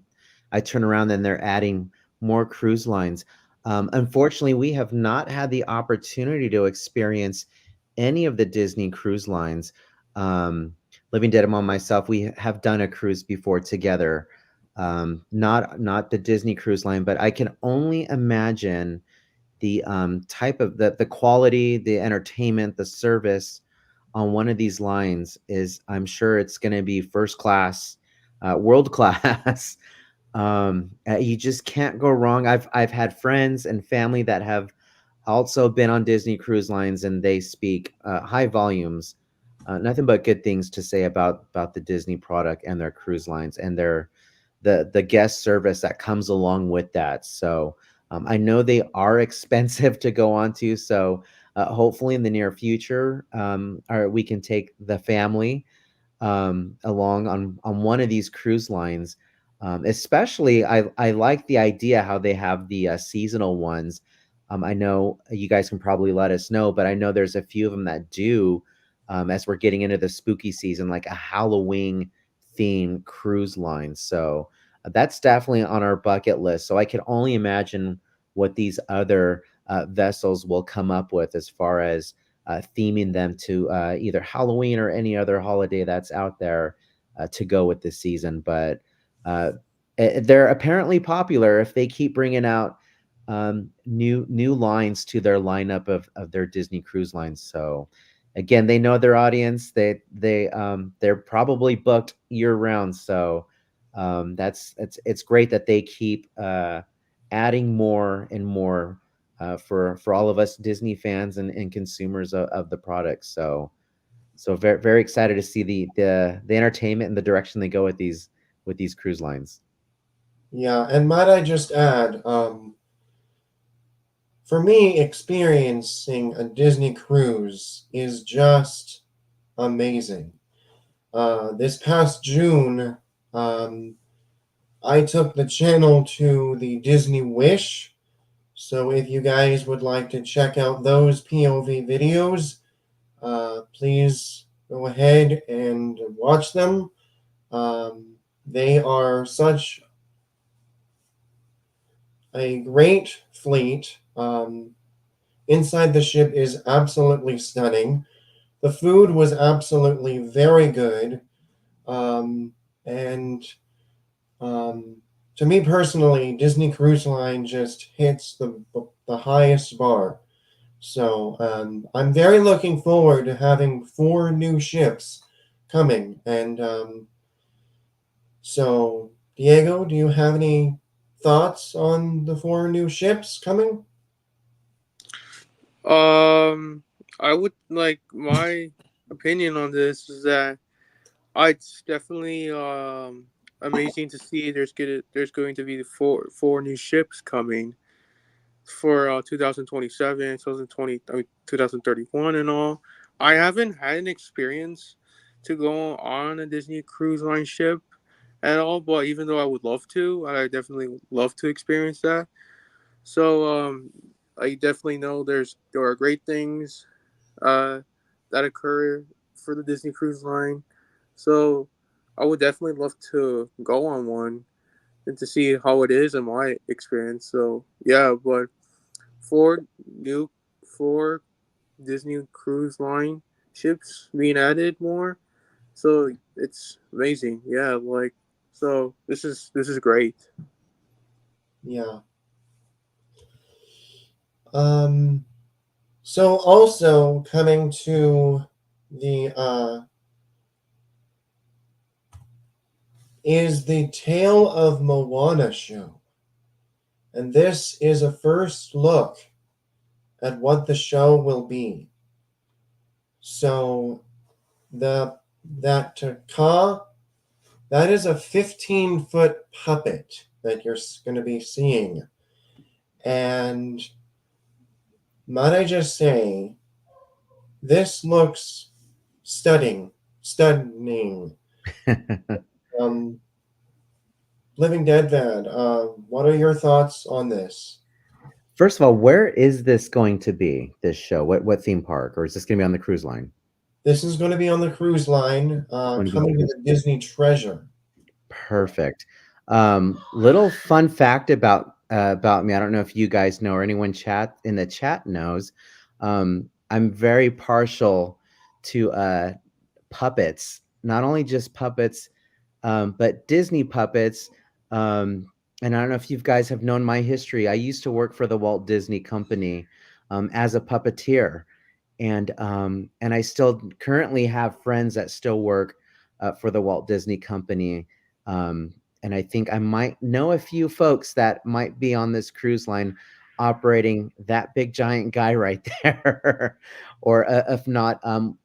I turn around and they're adding more cruise lines. Unfortunately, we have not had the opportunity to experience any of the Disney cruise lines. Living Dead Mom myself, we have done a cruise before together. Not the Disney cruise line, but I can only imagine the type of the quality, the entertainment, the service on one of these lines is, I'm sure it's going to be first class, world class. You just can't go wrong. I've had friends and family that have also been on Disney cruise lines, and they speak high volumes, nothing but good things to say about the Disney product and their cruise lines and their the guest service that comes along with that. So I know they are expensive to go on to. So hopefully in the near future, or we can take the family along on one of these cruise lines. Especially, I like the idea how they have the seasonal ones. I know you guys can probably let us know, but I know there's a few of them that do, as we're getting into the spooky season, like a Halloween themed cruise line. So that's definitely on our bucket list. So I can only imagine what these other vessels will come up with as far as theming them to either Halloween or any other holiday that's out there to go with this season. But uh, they're apparently popular if they keep bringing out new lines to their lineup of their Disney cruise lines. So again, they know their audience. They're probably booked year round. So it's great that they keep adding more and more for all of us Disney fans and consumers of the product. So very very excited to see the entertainment and the direction they go with these cruise lines. Yeah, and might I just add, for me, experiencing a Disney cruise is just amazing. This past June, um, I took the channel to the Disney Wish. So if you guys would like to check out those POV videos, please go ahead and watch them. They are such a great fleet. Inside the ship is absolutely stunning. The food was absolutely very good. Um, and to me personally, Disney Cruise Line just hits the highest bar. So I'm very looking forward to having 4 new ships coming. And so, Diego, do you have any thoughts on the 4 new ships coming? Um, I would like my opinion on this is that it's definitely amazing to see there's going to be four new ships coming for 2027, 2020, I mean, 2031 and all. I haven't had an experience to go on a Disney cruise line ship at all, but even though I would love to, I definitely love to experience that. So I definitely know there are great things uh, that occur for the Disney Cruise Line. So I would definitely love to go on one and to see how it is in my experience. So yeah, but four new four Disney Cruise Line ships being added more. So it's amazing. Yeah, like so this is great. Yeah. Um, so also coming to the is the Tale of Moana show. And this is a first look at what the show will be. So the that Ka, that is a 15-foot puppet that you're going to be seeing. And might I just say, this looks stunning. Um, Living Dead Vad, what are your thoughts on this? First of all, where is this going to be? This show? What theme park, or is this going to be on the cruise line? This is going to be on the cruise line, Going to be coming to the Disney Treasure. Perfect. Little fun fact about me. I don't know if you guys know or anyone chat in the chat knows. I'm very partial to puppets. Not only just puppets, but Disney puppets. And I don't know if you guys have known my history. I used to work for the Walt Disney Company as a puppeteer, and I still currently have friends that still work for the Walt Disney Company. And I think I might know a few folks that might be on this cruise line operating that big giant guy right there, or if not,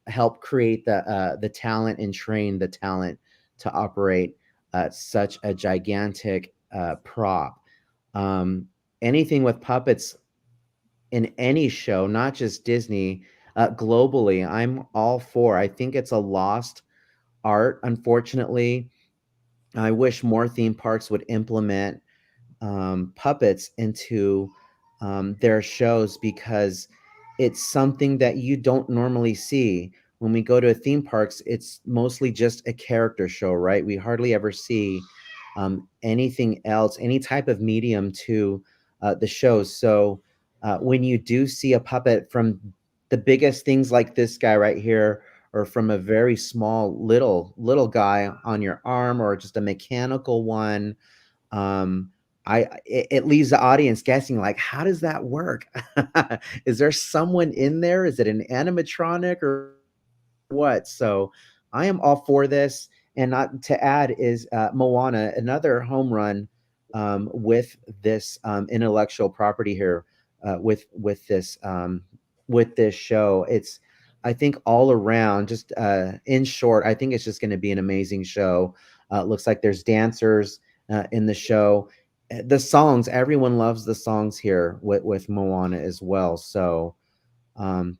help create the talent and train the talent to operate such a gigantic prop. Um, Anything with puppets in any show, not just Disney, globally, I'm all for. I think it's a lost art, unfortunately. I wish more theme parks would implement puppets into their shows, because it's something that you don't normally see. When we go to theme parks, it's mostly just a character show, right? We hardly ever see anything else, any type of medium to the shows. So when you do see a puppet, from the biggest things like this guy right here, or from a very small little guy on your arm, or just a mechanical one, um, it leaves the audience guessing, like, how does that work? Is there someone in there? Is it an animatronic or what? So I am all for this. And not to add is Moana, another home run with this intellectual property here, with this show. It's, I think, all around, just in short, I think it's just going to be an amazing show. Looks like there's dancers in the show. The songs, everyone loves the songs here with Moana as well. So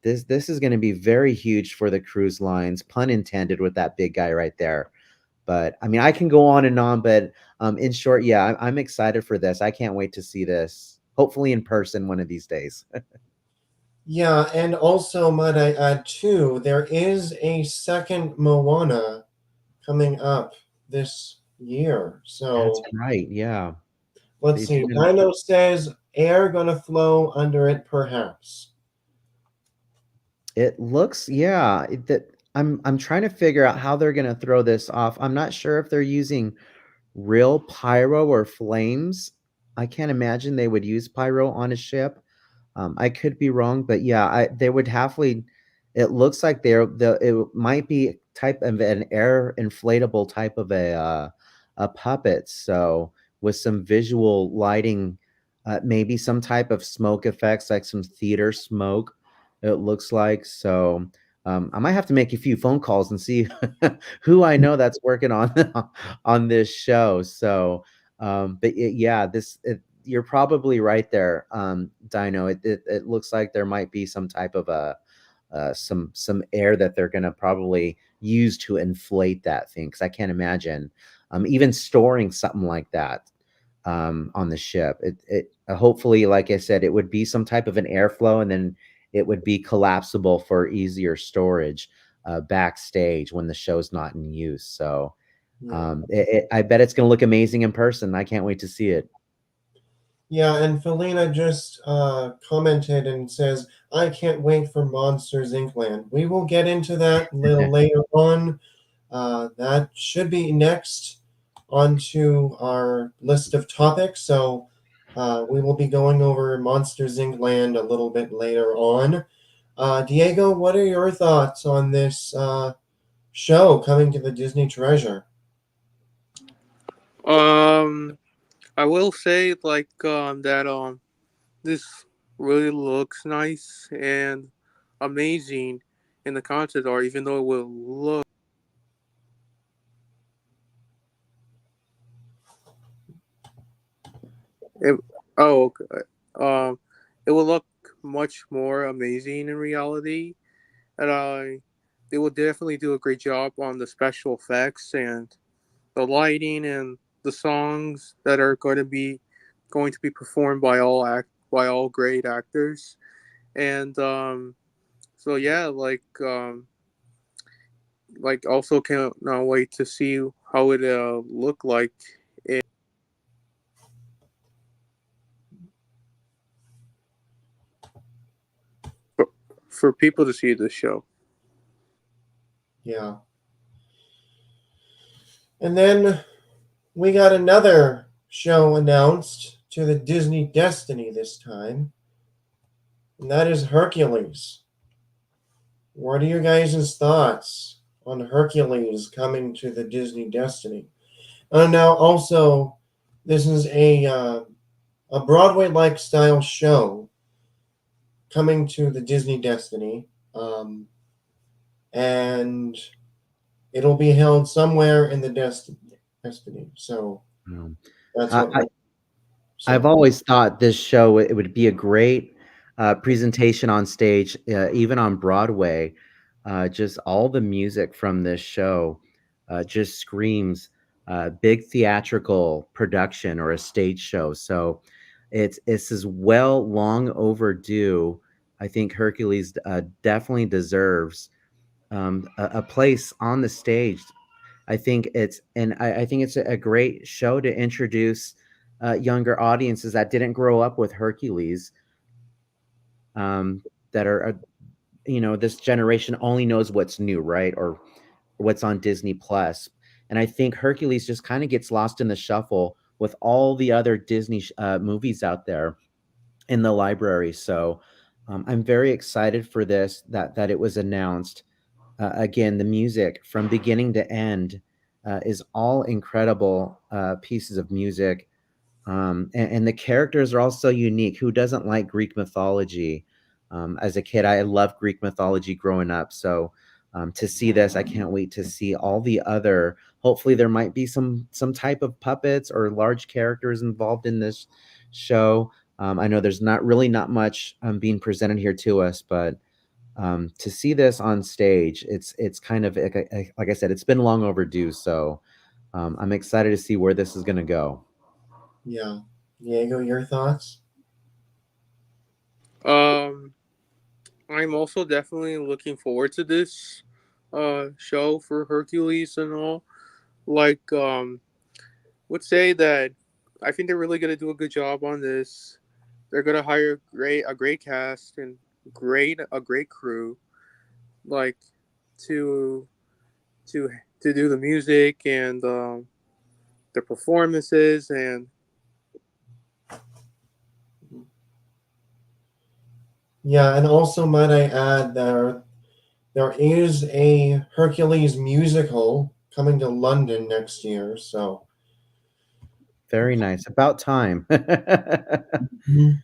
this is going to be very huge for the cruise lines, pun intended, with that big guy right there. But I mean, I can go on and on, but in short, yeah, I'm excited for this. I can't wait to see this, hopefully in person one of these days. Yeah, and also might I add too, there is a second Moana coming up this year. That's So right. Yeah. let's They see. did. Dino says air gonna flow under it, perhaps. It looks, yeah, that I'm trying to figure out how they're going to throw this off. I'm not sure if they're using real pyro or flames. I can't imagine they would use pyro on a ship. I could be wrong, but yeah, they would happily. It looks like it might be type of an air inflatable type of a puppet. So with some visual lighting, maybe some type of smoke effects, like some theater smoke. It looks like so. I might have to make a few phone calls and see who I know that's working on on this show. So, yeah, you're probably right there, Dino. It looks like there might be some type of some air that they're gonna probably use to inflate that thing, because I can't imagine even storing something like that on the ship. It hopefully, like I said, it would be some type of an airflow, and then it would be collapsible for easier storage backstage when the show's not in use. So Yeah. I bet it's going to look amazing in person. I can't wait to see it. Yeah, and Felina just commented and says, I can't wait for Monsters Inc. Land. We will get into that a little later on. That should be next onto our list of topics. So we will be going over Monsters Inc. Land a little bit later on. Diego, what are your thoughts on this show coming to the Disney Treasure? Um, I will say like that this really looks nice and amazing in the concept art, even though it will look it, oh okay. It will look much more amazing in reality, and they will definitely do a great job on the special effects and the lighting and the songs that are going to be performed by all great actors, and so yeah, like also can't wait to see how it look like for, for people to see this show. Yeah. And then we got another show announced to the Disney Destiny this time, and that is Hercules. What are your guys' thoughts on Hercules coming to the Disney Destiny? Now, also, this is a Broadway-like style show coming to the Disney Destiny, and it'll be held somewhere in the Destiny. So Um, that's I, what. I, I've So always thought this show it would be a great presentation on stage, even on Broadway. Just all the music from this show just screams big theatrical production or a stage show. So it's as well long overdue. I think Hercules definitely deserves a place on the stage. I think it's a great show to introduce younger audiences that didn't grow up with Hercules, um, that are this generation only knows what's new, right, or what's on Disney Plus. And I think Hercules just kind of gets lost in the shuffle with all the other Disney movies out there in the library. So I'm very excited for this, that it was announced. Again, the music from beginning to end is all incredible pieces of music. And the characters are all so unique. Who doesn't like Greek mythology? As a kid, I loved Greek mythology growing up. So to see this, I can't wait to see all the other. Hopefully, there might be some type of puppets or large characters involved in this show. I know there's not much being presented here to us, but to see this on stage, it's kind of like I said, it's been long overdue. So I'm excited to see where this is going to go. yeah, Diego, your thoughts? Um, I'm also definitely looking forward to this show for Hercules and all. Like would say that I think they're really gonna do a good job on this. They're gonna hire a great cast and a great crew, like to to to do the music and the performances and Yeah, and also might I add there is a Hercules musical coming to London next year. So Very nice. About time. Mhm.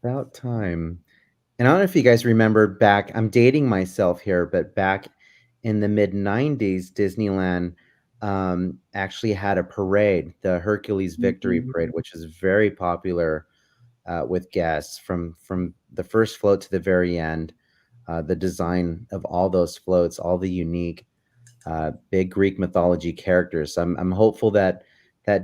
About time. And I don't know if you guys remember back, I'm dating myself here, but back in the mid 90s, Disneyland actually had a parade, the Hercules Victory Parade, which is very popular with guests from the first float to the very end. The design of all those floats, all the unique big Greek mythology characters. So I'm hopeful that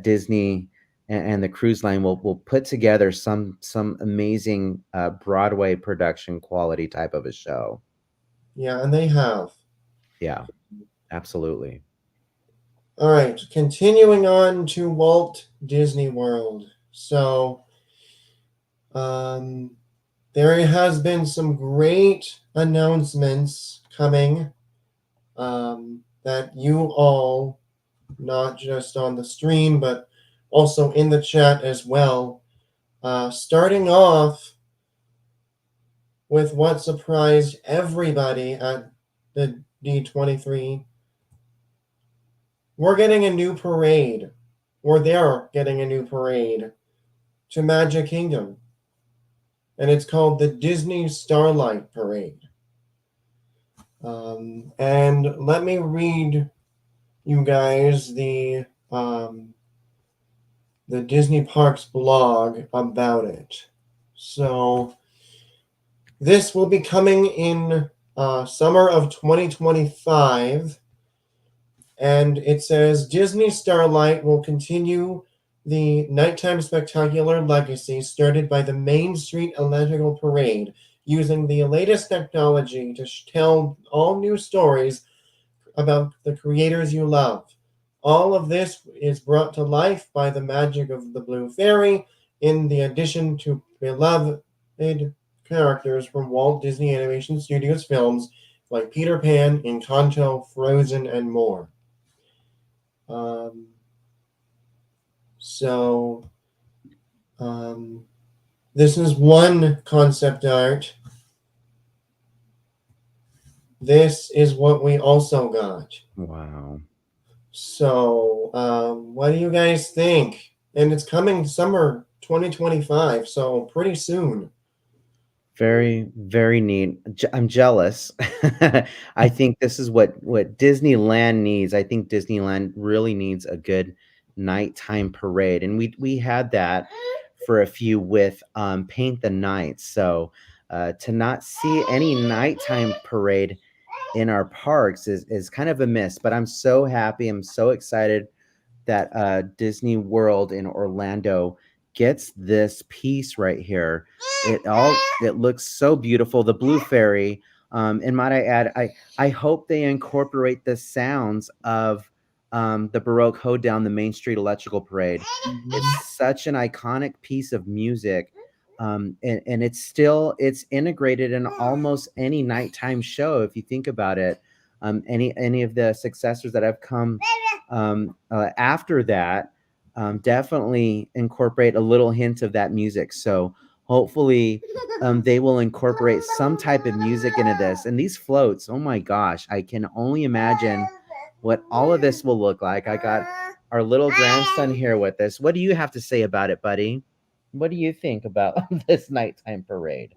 Disney and the cruise line will put together some amazing Broadway production quality type of a show. Yeah, and they have. Yeah, absolutely. All right, continuing on to Walt Disney World. So um, there has been some great announcements coming that you all, not just on the stream, but also in the chat as well. Starting off with what surprised everybody at the D23, we're getting a new parade, or they're getting a new parade to Magic Kingdom, and it's called the Disney Starlight Parade. And let me read you guys the Disney Parks blog about it. So this will be coming in summer of 2025. And it says Disney Starlight will continue the nighttime spectacular legacy started by the Main Street Electrical Parade, using the latest technology to tell all new stories about the creators you love. All of this is brought to life by the magic of the Blue Fairy, in the addition to beloved characters from Walt Disney Animation Studios films like Peter Pan, Encanto, Frozen, and more. Um, so, this is one concept art. This is what we also got. Wow. So, what do you guys think? And it's coming summer 2025, so pretty soon. Very, very neat. I'm jealous. I think this is what Disneyland needs. I think Disneyland really needs a good nighttime parade, and we had that for a few with Paint the Night. So to not see any nighttime parade in our parks is kind of a miss. But I'm so happy. I'm so excited that Disney World in Orlando gets this piece right here. It looks so beautiful. The Blue Fairy, and might I add, I hope they incorporate the sounds of the Baroque Hoedown, the Main Street Electrical Parade. It's such an iconic piece of music. And it's integrated in almost any nighttime show if you think about it. Any of the successors that have come after that definitely incorporate a little hint of that music. So hopefully they will incorporate some type of music into this. And these floats, oh my gosh, I can only imagine what all of this will look like. I got our little grandson here with us. What do you have to say about it, buddy? What do you think about this nighttime parade?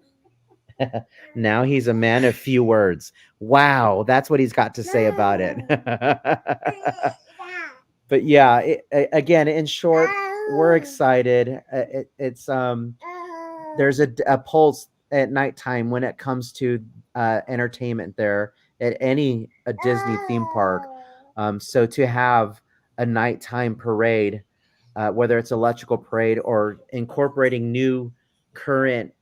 Now he's a man of few words. Wow, that's what he's got to say about it. But yeah, again, in short, we're excited. It's there's a pulse at nighttime when it comes to entertainment there at any a Disney theme park. So to have a nighttime parade, whether it's electrical parade or incorporating new current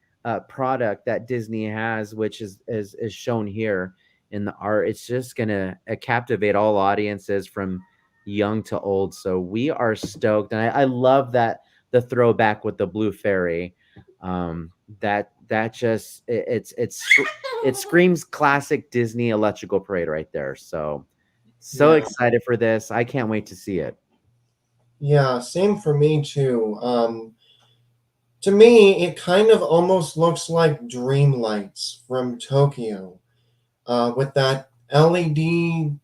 product that Disney has, which is shown here in the art, it's just gonna captivate all audiences from young to old. So we are stoked, and I love that the throwback with the Blue Fairy. That just it screams classic Disney electrical parade right there. So Yeah. excited for this. I can't wait to see it. Yeah, same for me too. To me, it kind of almost looks like Dream Lights from Tokyo, with that LED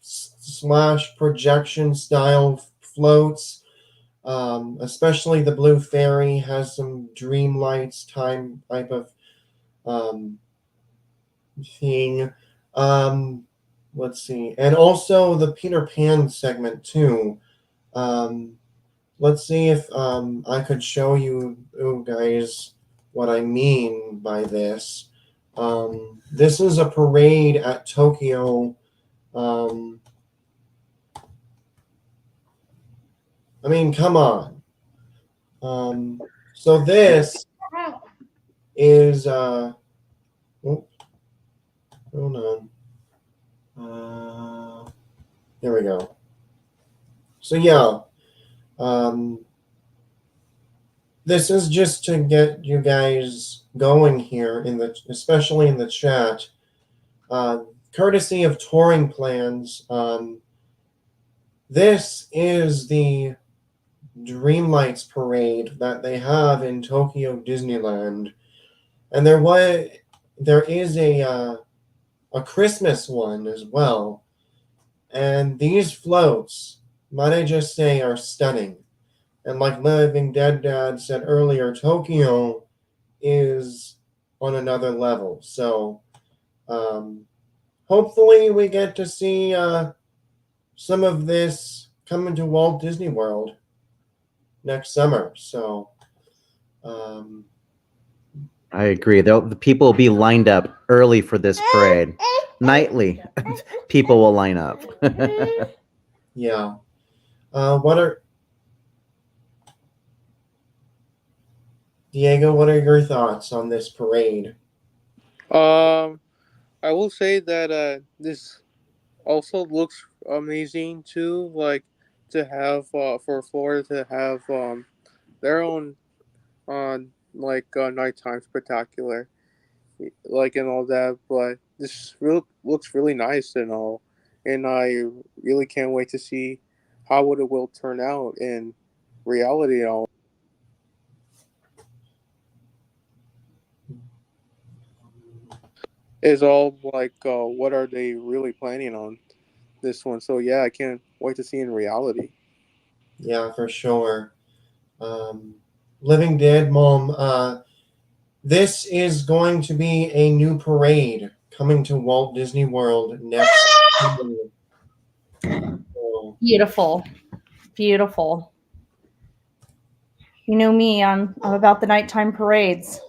slash projection style floats. Especially the Blue Fairy has some Dream Lights time type of thing. Let's see, and also the Peter Pan segment too. Let's see if I could show you guys what I mean by this. This is a parade at Tokyo. I mean, come on. So this is oh, hold on. Here we go. So yeah. This is just to get you guys going here especially in the chat. Courtesy of Touring Plans, this is the Dreamlights parade that they have in Tokyo Disneyland, and there is a Christmas one as well, and these floats, might I just say, are stunning. And like Living Dead Dad said earlier, Tokyo is on another level. So hopefully we get to see some of this come into Walt Disney World next summer. So I agree. The people will be lined up early for this parade. Nightly, people will line up. Yeah. What are Diego? What are your thoughts on this parade? Um, I will say that this also looks amazing too. Like to have for Florida to have their own nighttime spectacular, like and all that. But this looks really nice and all, and I really can't wait to see how it will turn out in reality and all. Is all like what are they really planning on this one? So yeah, I can't wait to see in reality. Yeah, for sure. Um, Living Dead, Mom. This is going to be a new parade coming to Walt Disney World next year. So, Beautiful, beautiful. You know me, I'm about the nighttime parades.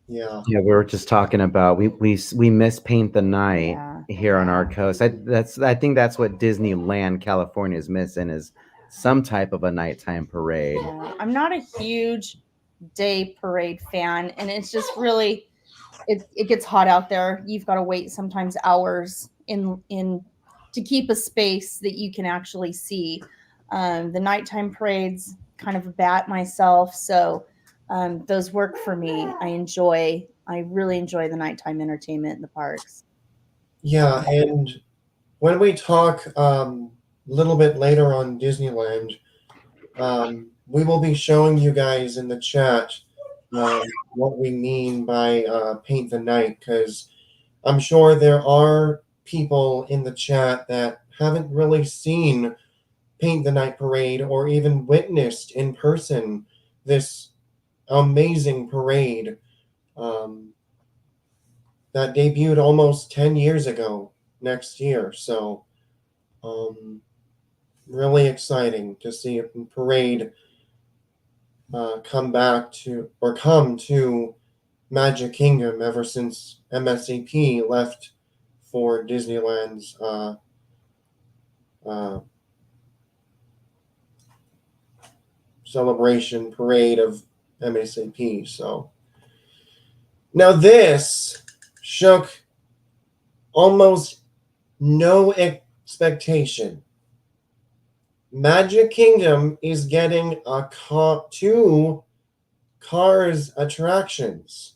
yeah, Yeah, we were just talking about we miss Paint the Night Yeah, here on our yeah. coast. I think that's what Disneyland California is missing is some type of a nighttime parade. Yeah. I'm not a huge day parade fan, and it's just really it gets hot out there. You've got to wait sometimes hours in to keep a space that you can actually see. The nighttime parades kind of bat myself, so those work for me. I really enjoy the nighttime entertainment in the parks. yeah. And when we talk a little bit later on Disneyland, we will be showing you guys in the chat what we mean by Paint the Night, because I'm sure there are people in the chat that haven't really seen Paint the Night Parade or even witnessed in person this amazing parade um, that debuted almost 10 years ago next year. So, really exciting to see a parade come to Magic Kingdom ever since MSAP left for Disneyland's uh, celebration parade of MSAP. So now this shook almost no expectation. Magic Kingdom is getting two Cars attractions.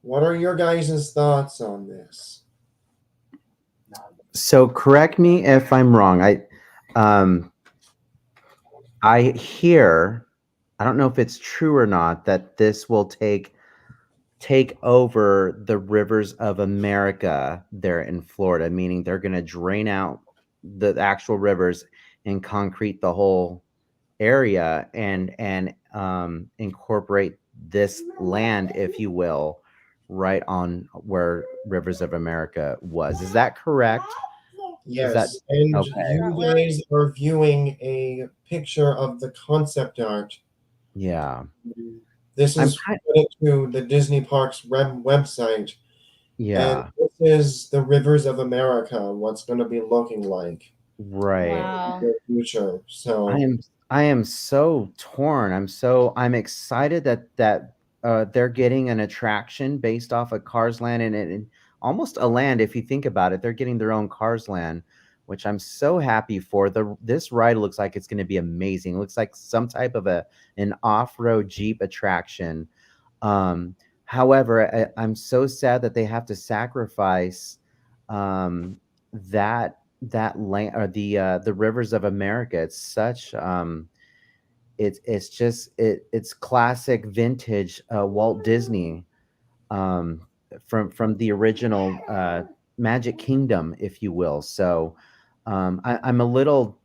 What are your guys' thoughts on this? So correct me if I'm wrong. Um I hear, I don't know if it's true or not, that this will take over the rivers of America there in Florida, meaning they're going to drain out the actual rivers and concrete the whole area and incorporate this land, if you will, right on where Rivers of America was. Is that correct? Is that Yes, and okay? you guys are viewing a picture of the concept art. Yeah. This I'm is put to the Disney Parks website, and yeah, this is the Rivers of America, what's going to be looking like right. Wow. in the future. I So, am I am so torn. I'm excited that they're getting an attraction based off of Cars Land and almost a land if you think about it. They're getting their own Cars Land, which I'm so happy for. This ride looks like it's going to be amazing. It looks like some type of an off-road Jeep attraction. Um, However, I'm so sad that they have to sacrifice that land or the rivers of America. It's such it's classic vintage Walt Disney um, from the original Magic Kingdom, if you will. So I'm a little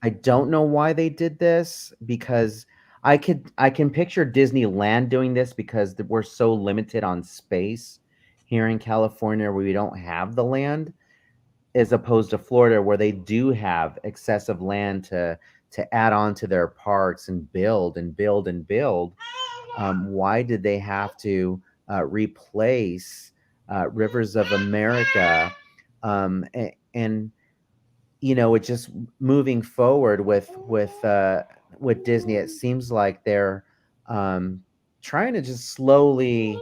I don't know why they did this because I can picture Disneyland doing this because we're so limited on space here in California where we don't have the land as opposed to Florida where they do have excessive land to add on to their parks and build and build and build. Why did they have to replace Rivers of America And with just moving forward with Disney, it seems like they're trying to just slowly,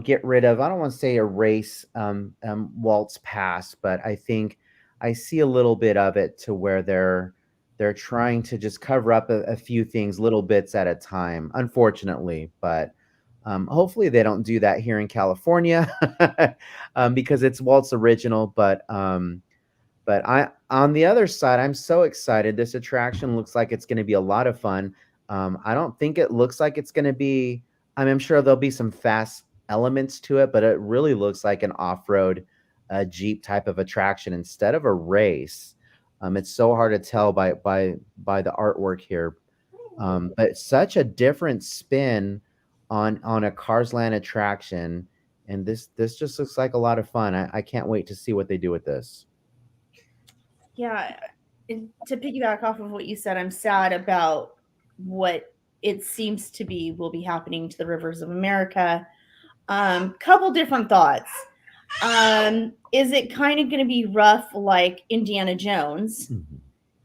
get rid of, I don't want to say erase Walt's past, but I think I see a little bit of it to where they're trying to just cover up a few things, little bits at a time, unfortunately. But hopefully they don't do that here in California, because it's Walt's original. But on the other side, I'm so excited. This attraction looks like it's going to be a lot of fun. I don't think it looks like it's going to be. I'm sure there'll be some fast elements to it, but it really looks like an off-road Jeep type of attraction instead of a race. It's so hard to tell by the artwork here, but such a different spin on a Cars Land attraction, and this just looks like a lot of fun. I can't wait to see what they do with this. Yeah, to piggyback off of what you said, I'm sad about what it seems to be will be happening to the rivers of America. Couple different thoughts. Is it kind of going to be rough like Indiana Jones? Mhm.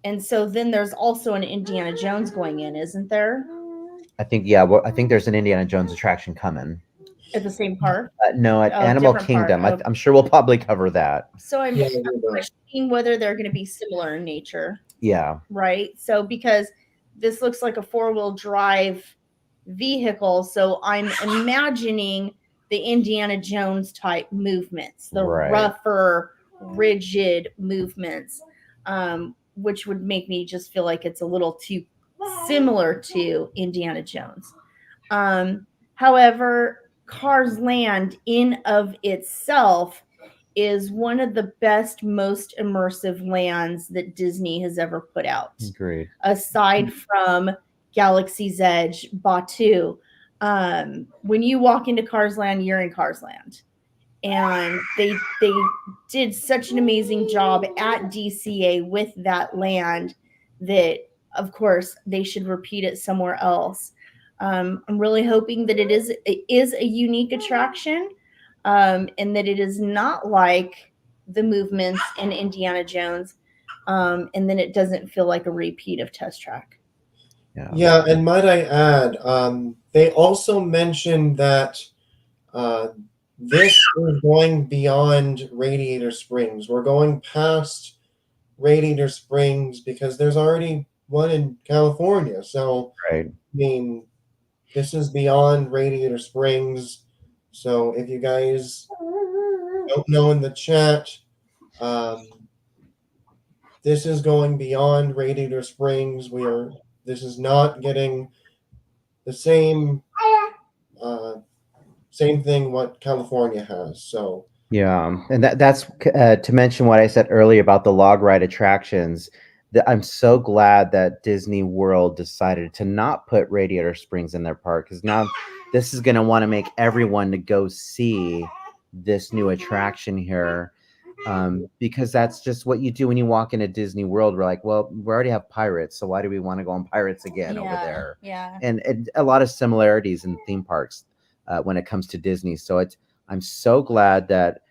And so then there's also an Indiana Jones going in, isn't there? I think, yeah. Well, I think there's an Indiana Jones attraction coming. At the same park? No, at Oh, Animal different park. Kingdom. Oh. I'm sure we'll probably cover that. So I'm Yeah, we will. questioning whether they're going to be similar in nature, Yeah, right? So because this looks like a four-wheel drive vehicle, so I'm imagining the Indiana Jones type movements, the right. rougher, rigid movements, which would make me just feel like it's a little too similar to Indiana Jones. However, Cars Land in of itself is one of the best, most immersive lands that Disney has ever put out, Agreed. aside from Galaxy's Edge, Batu. When you walk into Cars Land, you're in Cars Land, and they did such an amazing job at DCA with that land that, of course, they should repeat it somewhere else. I'm really hoping that it is a unique attraction, and that it is not like the movements in Indiana Jones, and then it doesn't feel like a repeat of Test Track. Yeah. Yeah, and might I add, they also mentioned that uh, this is going beyond Radiator Springs. We're going past Radiator Springs because there's already one in California. So, Right. I mean, this is beyond Radiator Springs. So, if you guys don't know in the chat, um, this is going beyond Radiator Springs. This is not getting the uh, same thing what California has. So Yeah, and that's to mention what I said earlier about the log ride attractions. That I'm so glad that Disney World decided to not put Radiator Springs in their park, because now this is going to want to make everyone to go see this new attraction here, because that's just what you do when you walk into Disney World. We're like, well, we already have pirates, so why do we want to go on pirates again over there? Yeah. And a lot of similarities in theme parks when it comes to Disney. So I'm so glad that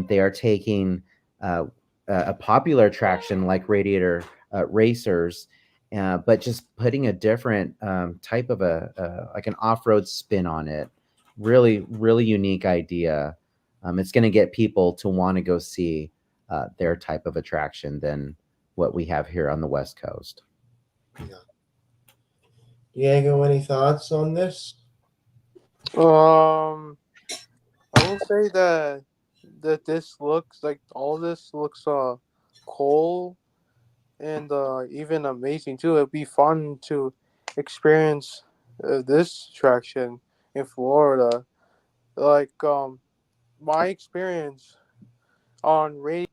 they are taking a popular attraction like Radiator Racers, but just putting a different type of like an off-road spin on it. Really, really unique idea. It's going to get people to want to go see their type of attraction than what we have here on the West Coast. Diego, any thoughts on this? I will say that this looks like all this looks cool and even amazing too. It'd be fun to experience this attraction in Florida. Like my experience on radio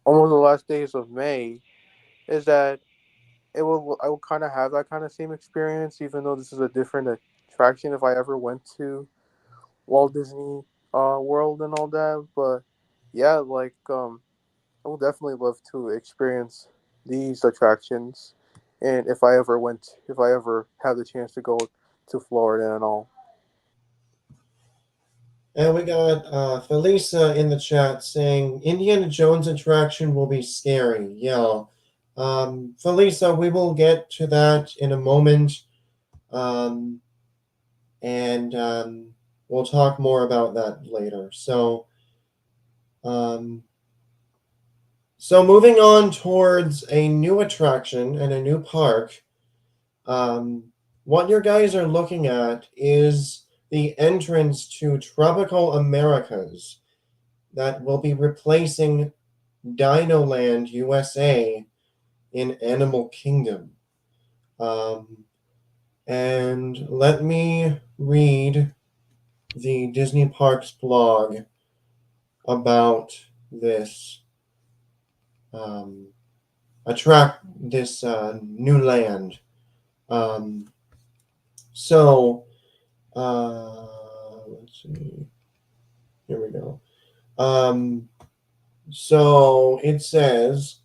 almost the last days of May is that I will kind of have that kind of same experience, even though this is a different attraction. If I ever went to Walt Disney World and all that, but yeah, like I would definitely love to experience these attractions, and if I ever have the chance to go to Florida and all. And we got Felisa in the chat saying Indiana Jones attraction will be scary. Yeah. Felisa, we will get to that in a moment. And we'll talk more about that later. So moving on towards a new attraction and a new park. What you guys are looking at is the entrance to Tropical Americas that will be replacing Dino Land USA in Animal Kingdom. And let me read the Disney Parks blog about this this new land. Let's see. Here we go. So it says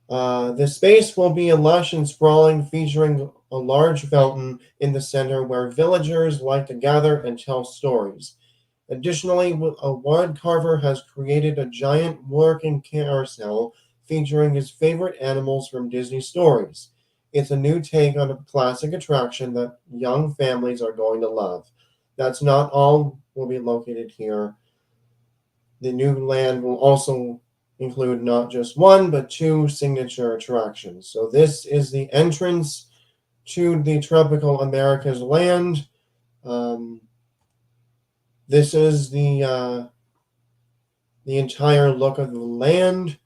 the space will be lush and sprawling, featuring a large fountain in the center where villagers like to gather and tell stories. Additionally, a wood carver has created a giant working carousel featuring his favorite animals from Disney stories. It's a new take on a classic attraction that young families are going to love. That's not all will be located here. The new land will also include not just one, but two signature attractions. So this is the entrance to the Tropical Americas land. This is the entire look of the land.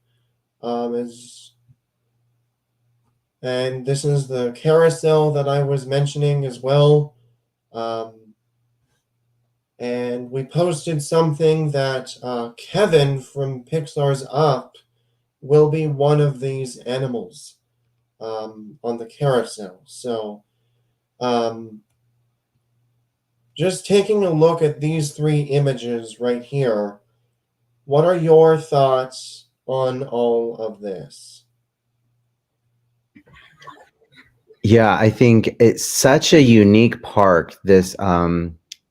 And this is the carousel that I was mentioning as well. And we posted something that Kevin from Pixar's Up will be one of these animals on the carousel. So just taking a look at these three images right here, what are your thoughts on all of this? Yeah, I think it's such a unique park, this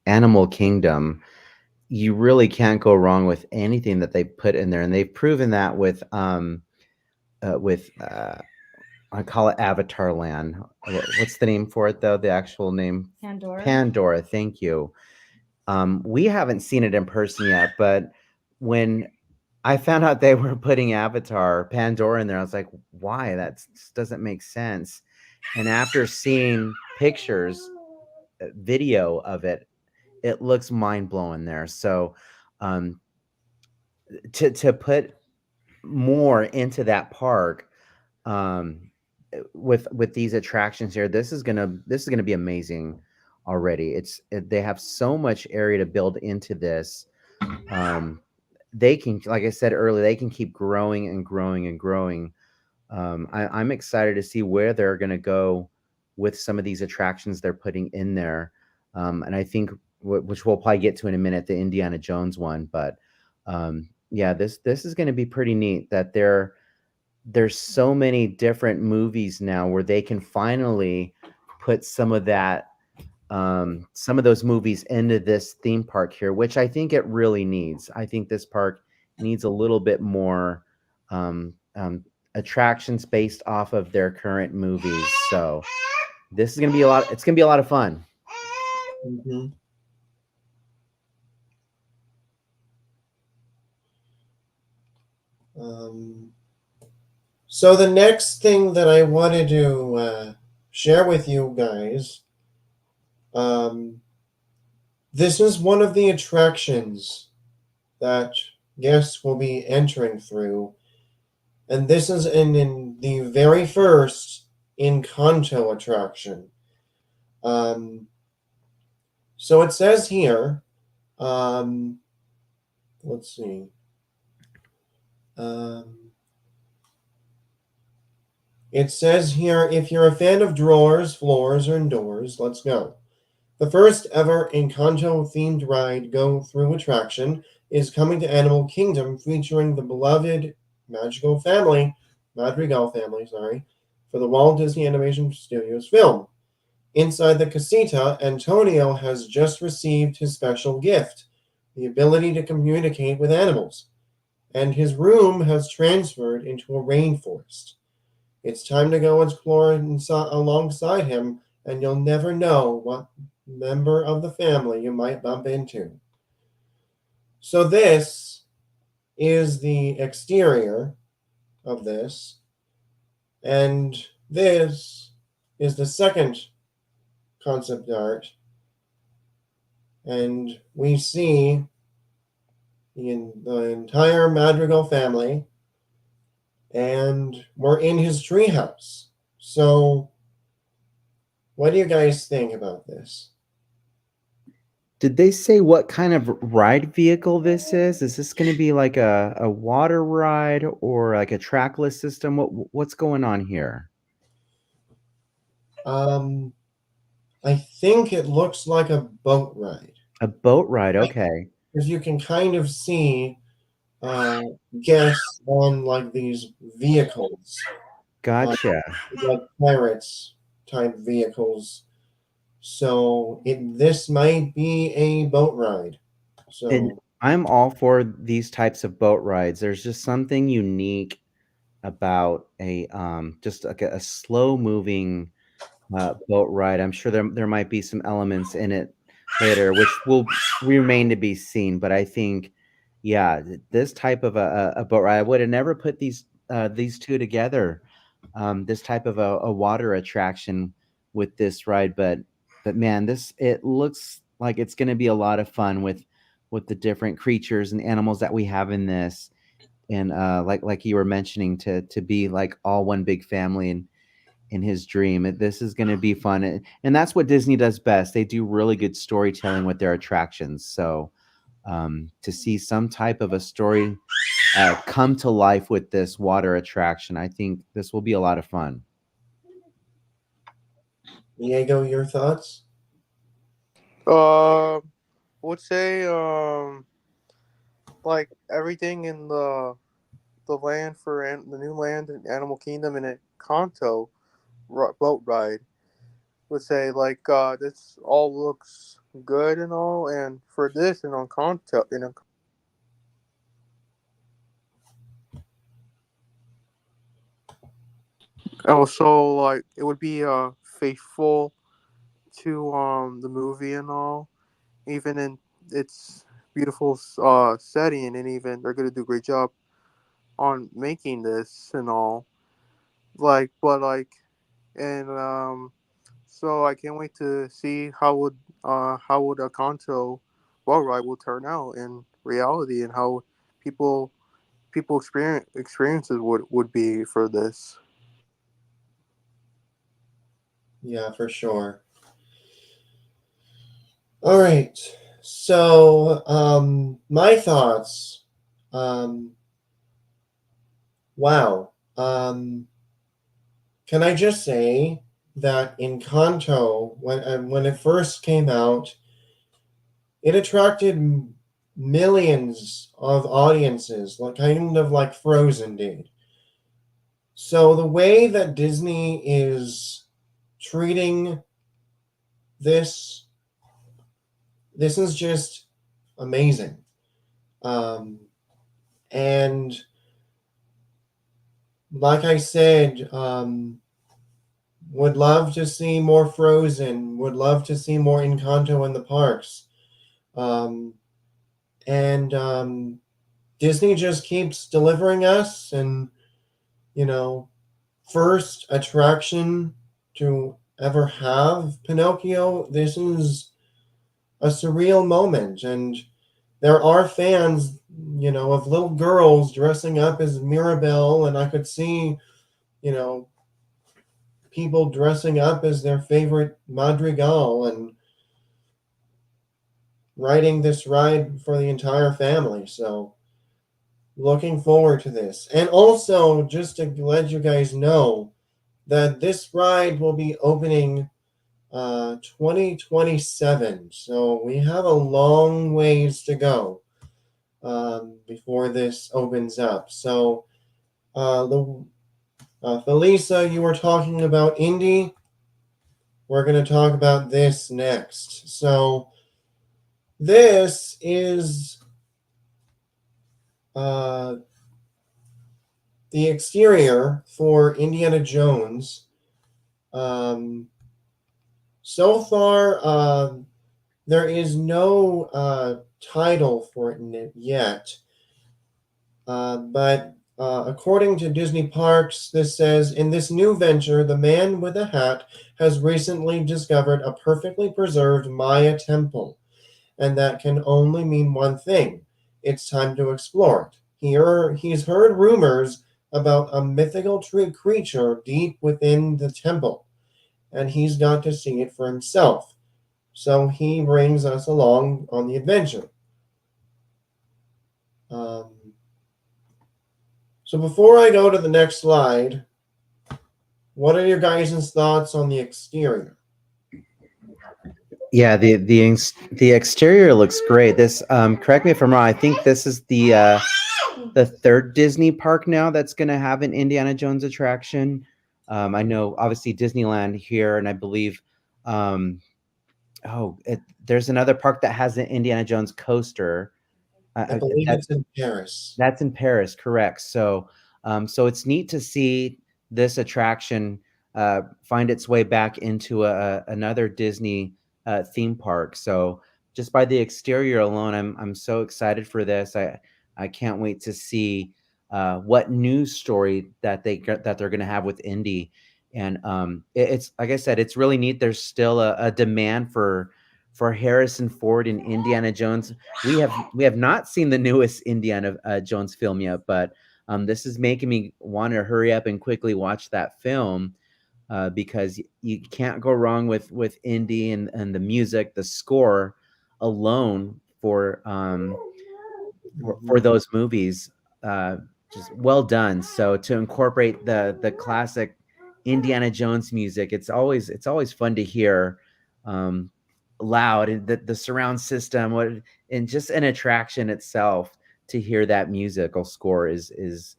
Animal Kingdom. You really can't go wrong with anything that they put in there, and they've proven that with I call it Avatar Land. What's the name for it though? The actual name? Pandora. Pandora. Thank you. We haven't seen it in person yet, but when I found out they were putting Avatar Pandora in there, I was like, why? That doesn't make sense. And after seeing pictures, video of it, it looks mind blowing there. So to put more into that park with these attractions here, this is gonna be amazing already. They have so much area to build into this. They can, like I said earlier, they can keep growing and growing and growing. I'm excited to see where they're going to go with some of these attractions they're putting in there. And I think, which we'll probably get to in a minute, the Indiana Jones one. But yeah, this is going to be pretty neat that there's so many different movies now where they can finally put some of those movies into this theme park here, which I think it really needs. I think this park needs a little bit more attractions based off of their current movies. So this is going to be it's going to be a lot of fun. Mm-hmm. So the next thing that I wanted to share with you guys, this is one of the attractions that guests will be entering through, and this is in the very first Encanto attraction. So it says here, let's see. It says here, if you're a fan of drawers, floors, or doors, let's go. The first ever Encanto themed ride go through attraction is coming to Animal Kingdom, featuring the beloved Madrigal family, for the Walt Disney Animation Studios film. Inside the casita, Antonio has just received his special gift, the ability to communicate with animals, and his room has transferred into a rainforest. It's time to go explore alongside him, and you'll never know what member of the family you might bump into. So, this is the exterior of this, and this is the second concept art. And we see the entire Madrigal family, and we're in his treehouse. So, what do you guys think about this? Did they say what kind of ride vehicle this is? Is this going to be like a water ride or like a trackless system? What's going on here? I think it looks like a boat ride. A boat ride, okay. Because you can kind of see guests on like these vehicles, Gotcha. like pirates type vehicles. So this might be a boat ride. So And I'm all for these types of boat rides. There's just something unique about a just like a slow moving boat ride. I'm sure there might be some elements in it later, which will remain to be seen. But I think, yeah, this type of a boat ride, I would have never put these two together. This type of a water attraction with this ride, but man, it looks like it's going to be a lot of fun with the different creatures and animals that we have in this, and like you were mentioning, to be like all one big family in his dream. This is going to be fun, and that's what Disney does best. They do really good storytelling with their attractions. So to see some type of a story come to life with this water attraction, I think this will be a lot of fun. Diego, your thoughts? Would say like everything in the land for the new land and Animal Kingdom and Kanto boat ride would say like this all looks good and all, and for this and on Kanto also like it would be faithful to the movie and all, even in its beautiful setting, and even they're gonna do a great job on making this and all. Like, but like, and so I can't wait to see how would a Kanto boat ride will turn out in reality, and how people experiences would be for this. Yeah, for sure. All right. So, my thoughts. Wow. Can I just say that Encanto, when it first came out, it attracted millions of audiences, like kind of like Frozen did. So the way that Disney is treating this, this is just amazing. And like I said, would love to see more Frozen, would love to see more Encanto in the parks. And Disney just keeps delivering us, and first attraction to ever have Pinocchio. This is a surreal moment, and there are fans, of little girls dressing up as Mirabelle, and I could see, you know, people dressing up as their favorite Madrigal and riding this ride for the entire family. So, looking forward to this. And also, just to let you guys know that this ride will be opening 2027. So, we have a long ways to go before this opens up. So, Felisa, you were talking about Indy. We're going to talk about this next. So, this is the exterior for Indiana Jones. So far, there is no title for it yet. But according to Disney Parks, this says, in this new venture, the man with a hat has recently discovered a perfectly preserved Maya temple. And that can only mean one thing. It's time to explore it. He's heard rumors about a mythical creature deep within the temple, and he's got to see it for himself. So he brings us along on the adventure. So before I go to the next slide, what are your guys' thoughts on the exterior? Yeah, the exterior looks great. This correct me if I'm wrong. I think this is the third Disney park now that's going to have an Indiana Jones attraction. I know obviously Disneyland here, and I believe there's another park that has an Indiana Jones coaster. I believe it's in Paris. That's in Paris, correct. So, so it's neat to see this attraction find its way back into another Disney theme park. So, just by the exterior alone, I'm so excited for this. I can't wait to see what news story that they're going to have with Indy. And it's like I said, it's really neat. There's still a demand for Harrison Ford and Indiana Jones. We have not seen the newest Indiana Jones film yet, but this is making me want to hurry up and quickly watch that film because you can't go wrong with Indy and the music, the score alone for those movies. Just well done. So to incorporate the classic Indiana Jones music, it's always fun to hear. Loud and the surround system, and just an attraction itself to hear that musical score is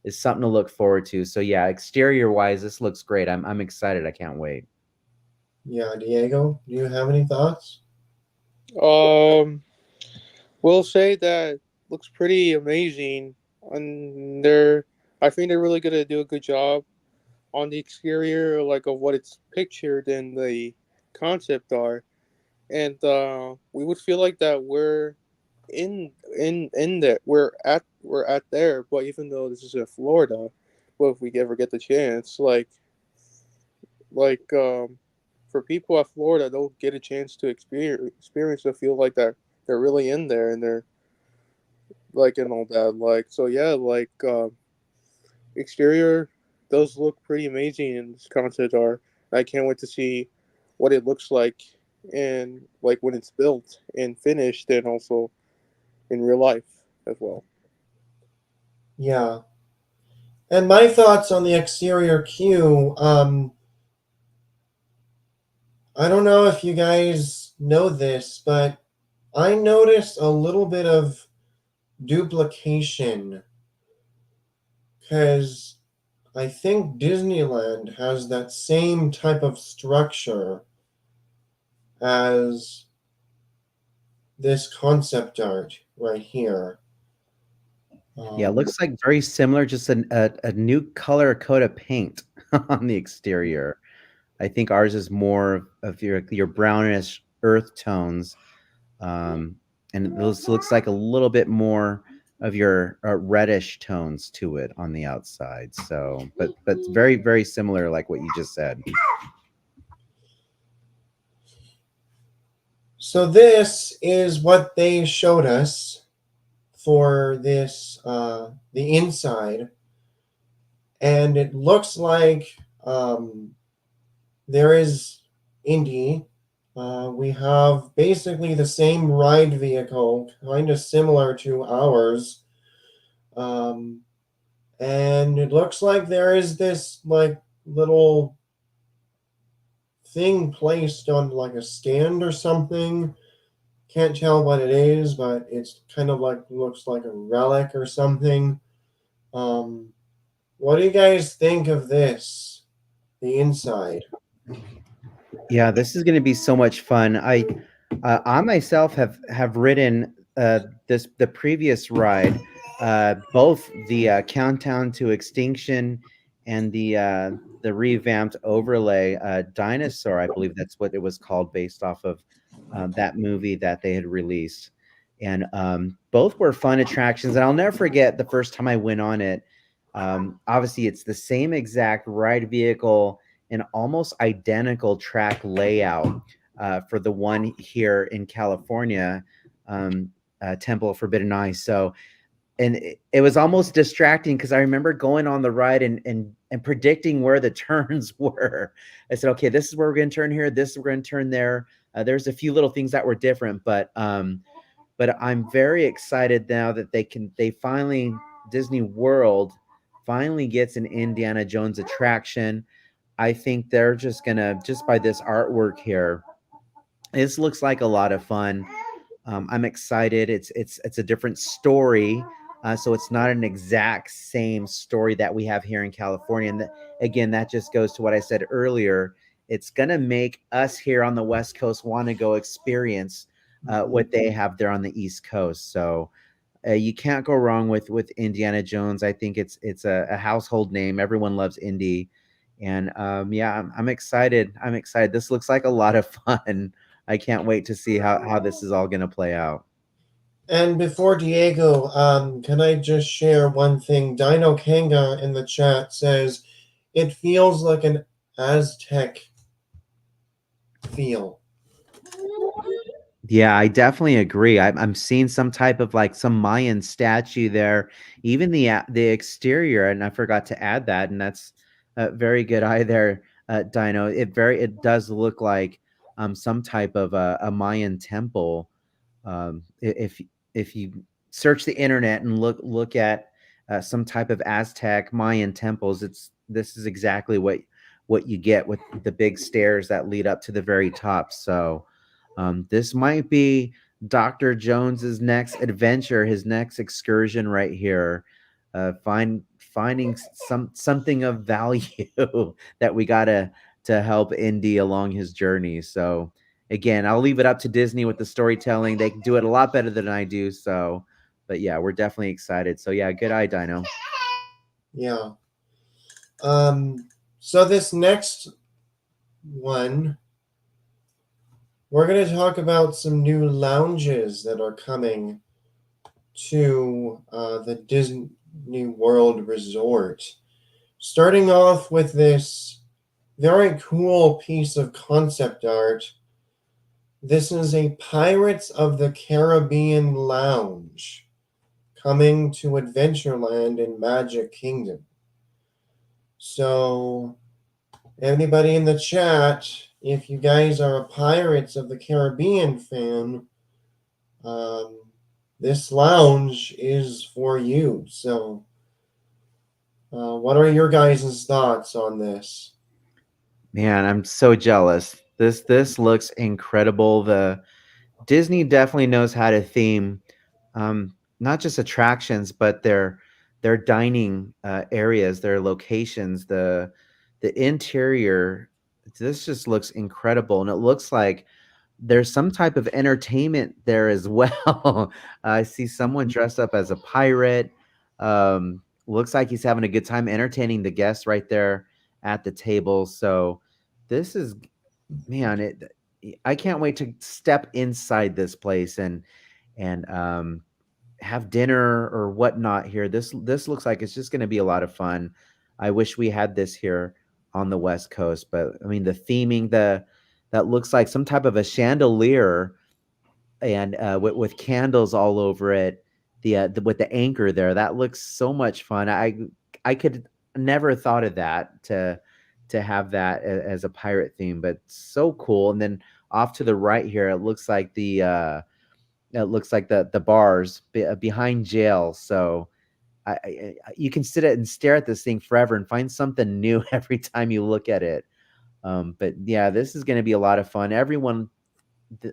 something to look forward to. So yeah, exterior wise, this looks great. I'm excited. I can't wait. Yeah, Diego, do you have any thoughts? We'll say that looks pretty amazing, and I think they're really gonna do a good job on the exterior, like of what it's pictured in the concept art, and we would feel like that we're in that we're at there. But even though this is in Florida, but if we ever get the chance, like for people at Florida, they'll get a chance to experience to feel like that they're really in there and they're like and all that. Like so, yeah. Exterior does look pretty amazing in this concept art. I can't wait to see what it looks like and like when it's built and finished, and also in real life as well. Yeah. And my thoughts on the exterior queue, I don't know if you guys know this, but I noticed a little bit of duplication because I think Disneyland has that same type of structure as this concept art right here. Yeah, it looks like very similar, just a new color coat of paint on the exterior. I think ours is more of your brownish earth tones, and this looks like a little bit more of your reddish tones to it on the outside. So, but very very similar, like what you just said. So this is what they showed us for this the inside, and it looks like there is Indy. We have basically the same ride vehicle, kind of similar to ours. And it looks like there is this like little thing placed on like a stand or something. Can't tell what it is, but it's kind of like looks like a relic or something. What do you guys think of this? The inside. Yeah, this is going to be so much fun. I myself have ridden the previous ride, both the Countdown to Extinction and the revamped overlay Dinosaur. I believe that's what it was called, based off of that movie that they had released. And both were fun attractions. And I'll never forget the first time I went on it. Obviously, it's the same exact ride vehicle and almost identical track layout for the one here in California, Temple of Forbidden Ice. So, and it was almost distracting because I remember going on the ride and predicting where the turns were. I said, okay, this is where we're going to turn here. This is where we're going to turn there. There's a few little things that were different, but I'm very excited now that they finally, Disney World finally gets an Indiana Jones attraction. I think they're just gonna, just by this artwork here, this looks like a lot of fun. I'm excited. It's a different story, so it's not an exact same story that we have here in California. And again, that just goes to what I said earlier. It's gonna make us here on the West Coast want to go experience what they have there on the East Coast. So you can't go wrong with Indiana Jones. I think it's a household name. Everyone loves Indy, and yeah, I'm excited. I'm excited. This looks like a lot of fun. I can't wait to see how this is all going to play out. And before Diego, can I just share one thing? Dino Kanga in the chat says it feels like an Aztec feel. Yeah, I definitely agree. I'm seeing some type of like some Mayan statue there, even the exterior, and I forgot to add that, and that's a very good eye there, Dino. It does look like some type of a Mayan temple. If you search the internet and look at some type of Aztec Mayan temples, this is exactly what you get with the big stairs that lead up to the very top. So this might be Dr. Jones's next adventure, his next excursion right here. Finding something of value that we gotta to help Indy along his journey. So again, I'll leave it up to Disney with the storytelling. They can do it a lot better than I do. So, but yeah, we're definitely excited. So yeah, good eye, Dino. Yeah. So this next one, we're going to talk about some new lounges that are coming to the Disney World Resort. Starting off with this very cool piece of concept art. This is a Pirates of the Caribbean lounge coming to Adventureland in Magic Kingdom. So, anybody in the chat, if you guys are a Pirates of the Caribbean fan, this lounge is for you. So, what are your guys' thoughts on this? Man, I'm so jealous. This looks incredible. The Disney definitely knows how to theme not just attractions, but their dining areas, their locations, the interior. This just looks incredible, and it looks like there's some type of entertainment there as well. I see someone dressed up as a pirate. Looks like he's having a good time entertaining the guests right there at the table. So this is, man, I can't wait to step inside this place and have dinner or whatnot here. This looks like it's just going to be a lot of fun. I wish we had this here on the West Coast, but I mean the theming, that looks like some type of a chandelier and with candles all over it. With the anchor there, that looks so much fun. I could never thought of that to have that as a pirate theme, but so cool. And then off to the right here, it looks like the bars behind jail. So you can sit and stare at this thing forever and find something new every time you look at it. But yeah, this is going to be a lot of fun. Everyone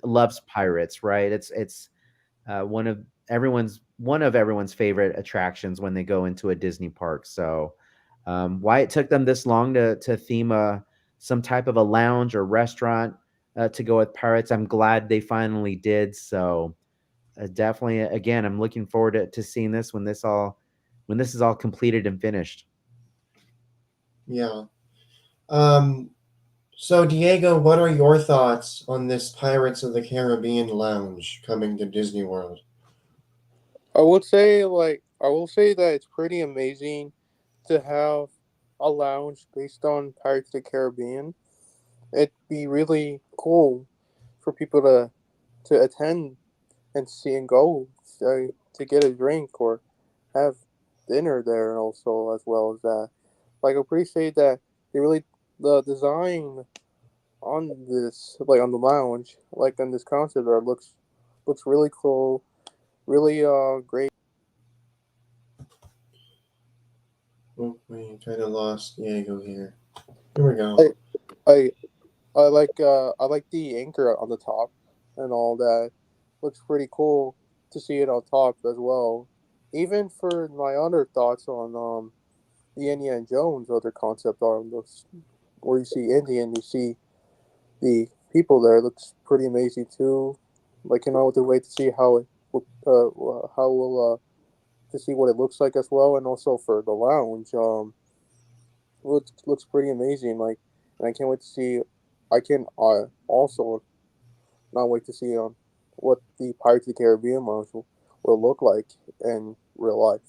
loves pirates, right? It's one of everyone's favorite attractions when they go into a Disney park. So why it took them this long to theme some type of a lounge or restaurant, to go with Pirates. I'm glad they finally did. So definitely, again, I'm looking forward to seeing this when this is all completed and finished. Yeah. So Diego, what are your thoughts on this Pirates of the Caribbean lounge coming to Disney World? I will say that it's pretty amazing to have a lounge based on Pirates of the Caribbean. It'd be really cool for people to attend and see and go to get a drink or have dinner there also as well as that. Like I appreciate that they really the design on this on the lounge on this concept art looks really cool, really great. Oh, we kind of lost Diego here. Here we go. I I I like the anchor on the top and all that. Looks pretty cool to see it on top as well. Even for my other thoughts on the Indiana Jones other concept art looks where you see Indian, you see the people there looks pretty amazing too. To wait to see how it how will to see what it looks like as well, and also for the lounge, looks pretty amazing. And I can't wait to see. I can also not wait to see what the Pirates of the Caribbean lounge will look like in real life.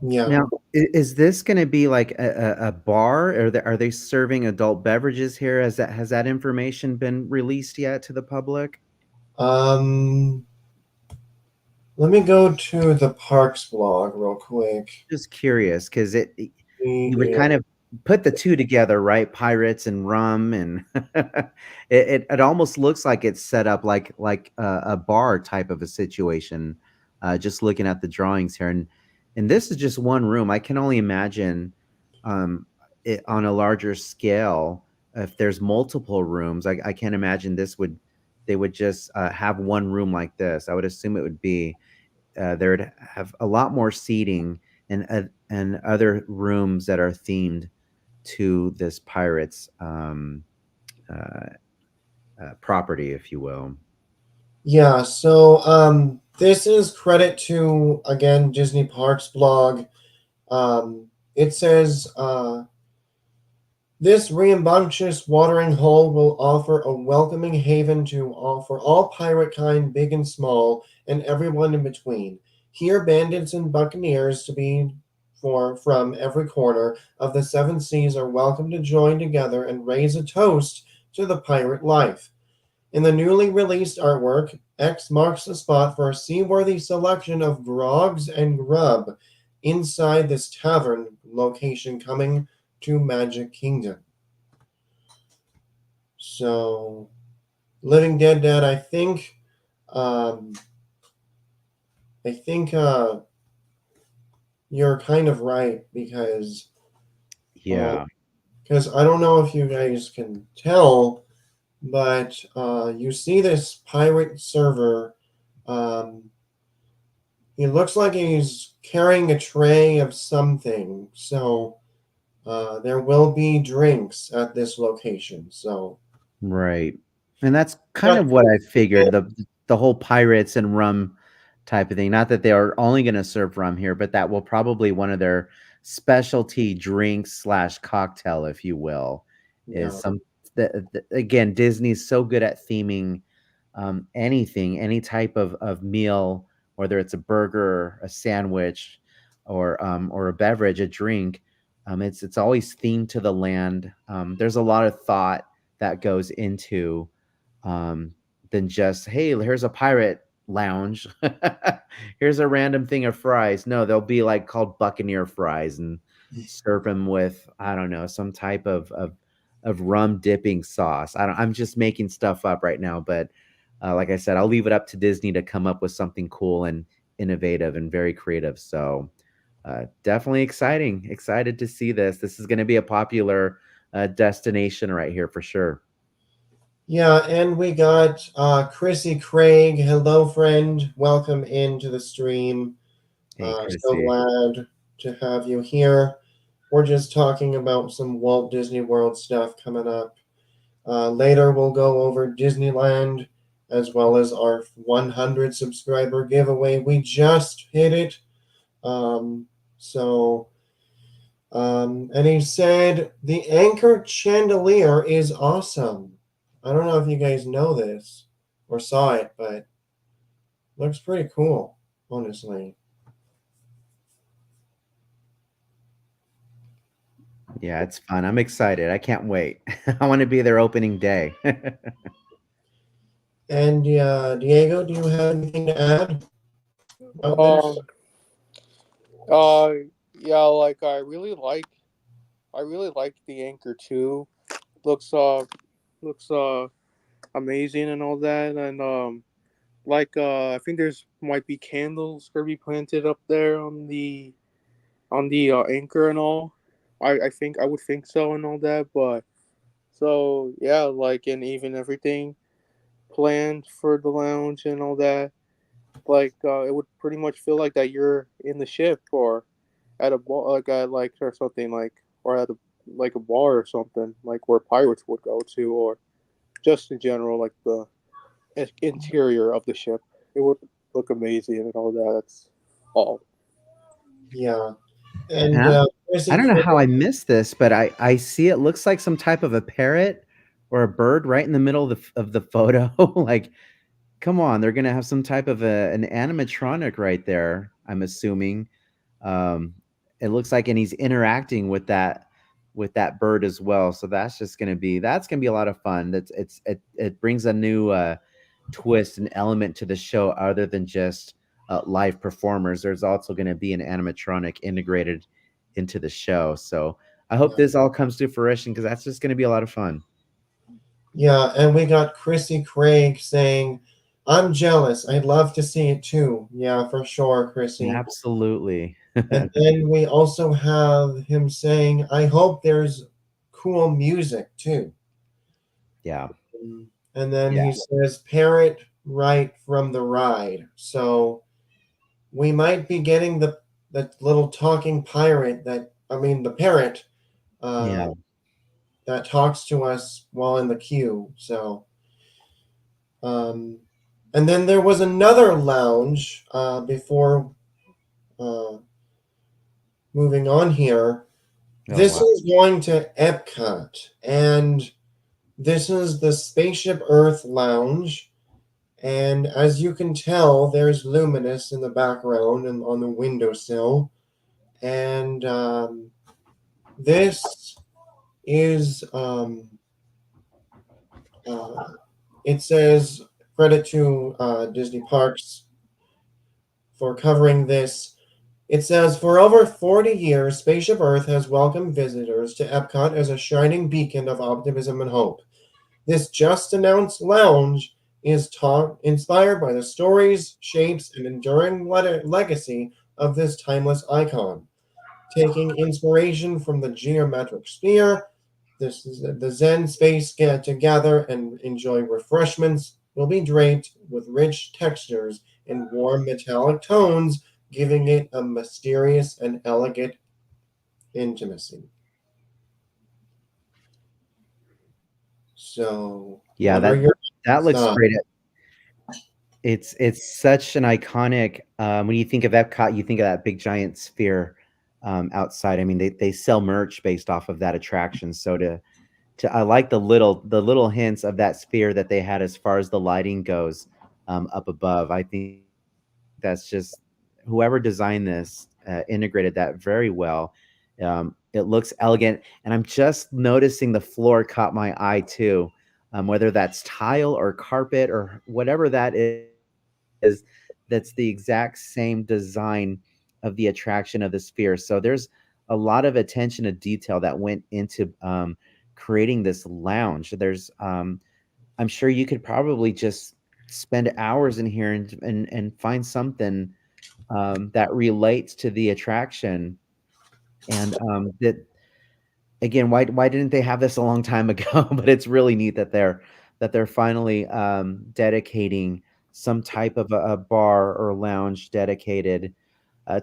Yeah. Now, is this going to be like a bar? Are they serving adult beverages here? Has that information been released yet to the public? Um, Let me go to the Parks blog real quick. Just curious, because you would Yeah. kind of put the two together, right? Pirates and rum, and it almost looks like it's set up like a bar type of a situation. Just looking at the drawings here, and this is just one room. I can only imagine it on a larger scale if there's multiple rooms. I can't imagine they would just have one room like this. I would assume it would be there'd have a lot more seating and other rooms that are themed to this pirates uh, property, if you will. Yeah, so this is credit to again Disney Parks blog. It says this rambunctious watering hole will offer a welcoming haven for all pirate kind, big and small, and everyone in between. Here, bandits and buccaneers from every corner of the seven seas are welcome to join together and raise a toast to the pirate life. In the newly released artwork, X marks the spot for a seaworthy selection of grogs and grub inside this tavern location coming to Magic Kingdom. So, Living Dead Dad, um, I think you're kind of right Yeah. because I don't know if you guys can tell, but you see this pirate server. Um, he looks like he's carrying a tray of something. So there will be drinks at this location. So Right. And that's kind not of what I figured, the whole pirates and rum type of thing. Not that they are only going to serve rum here, but that will probably one of their specialty drinks slash cocktail, if you will, is yeah, again, Disney's so good at theming anything, any type of meal, whether it's a burger, a sandwich, or a beverage, a drink. It's always themed to the land. There's a lot of thought that goes into um, than just, hey, here's a pirate lounge. Here's a random thing of fries. No, they'll be like called Buccaneer fries and serve them with, I don't know, some type of rum dipping sauce. I'm just making stuff up right now, but like I said, I'll leave it up to Disney to come up with something cool and innovative and very creative. So definitely exciting. Excited to see this. This is going to be a popular destination right here for sure. yeah, and we got Chrissy Craig. Hello, friend. Welcome into the stream. Hey, So Chrissy. glad to have you here. We're just talking about some Walt Disney World stuff coming up. Later, we'll go over Disneyland as well as our 100 subscriber giveaway. We just hit it. Um, so, and he said the anchor chandelier is awesome. I don't know if you guys know this or saw it, but looks pretty cool, honestly. Yeah, it's fun. I'm excited. I can't wait. I want to be there opening day. And Diego, do you have anything to add about this? Um, uh, yeah, like I really like the Anchor too. Looks looks amazing and all that, and I think there's might be candles gonna be planted up there on the anchor and all. I think I would think so and all that, but so yeah, like and even everything planned for the lounge and all that. It would pretty much feel like that you're in the ship or at a bar, like at like or something like or at a like a bar or something like where pirates would go to or just in general like the interior of the ship. It would look amazing and all that. That's all. Yeah. And And I Chrissy don't know Craig, how I missed this, but I see it looks like some type of a parrot or a bird right in the middle of the photo. Like, come on, they're gonna have some type of an animatronic right there. I'm assuming. Um, it looks like, and he's interacting with that bird as well. So that's gonna be a lot of fun. It brings a new twist and element to the show other than just live performers. There's also going to be an animatronic integrated into the show. So I hope this all comes to fruition because that's just going to be a lot of fun. yeah, and we got Chrissy Craig saying, "I'm jealous. I'd love to see it too." Yeah, for sure, Chrissy. Absolutely. And then we also have him saying, "I hope there's cool music too." Yeah. And then Yeah. he says, "Parrot right from the ride." So we might be getting the little talking pirate that I mean the parrot uh, Yeah. that talks to us while in the queue. So um, and then there was another lounge before uh, moving on here. Oh This wow. is going to Epcot, and this is the Spaceship Earth Lounge. And as you can tell, there's Luminous in the background and on the windowsill. And this is, uh, it says, credit to Disney Parks for covering this. It says, for over 40 years, Spaceship Earth has welcomed visitors to Epcot as a shining beacon of optimism and hope. This just announced lounge is inspired by the stories, shapes, and enduring legacy of this timeless icon. Taking inspiration from the geometric sphere, this is the Zen space get together and enjoy refreshments will be draped with rich textures and warm metallic tones, giving it a mysterious and elegant intimacy. So, Yeah, what are your that looks thoughts? great. It's such an iconic when you think of Epcot, you think of that big giant sphere outside. I mean, they sell merch based off of that attraction. So to I like the little hints of that sphere that they had as far as the lighting goes up above. I think that's just whoever designed this integrated that very well. It looks elegant, and I'm just noticing the floor caught my eye too. Whether that's tile or carpet or whatever that is, that's the exact same design of the attraction of the sphere. So there's a lot of attention to detail that went into creating this lounge. I'm sure you could probably just spend hours in here and find something that relates to the attraction. And that again, why didn't they have this a long time ago? But it's really neat that they're finally dedicating some type of a bar or lounge dedicated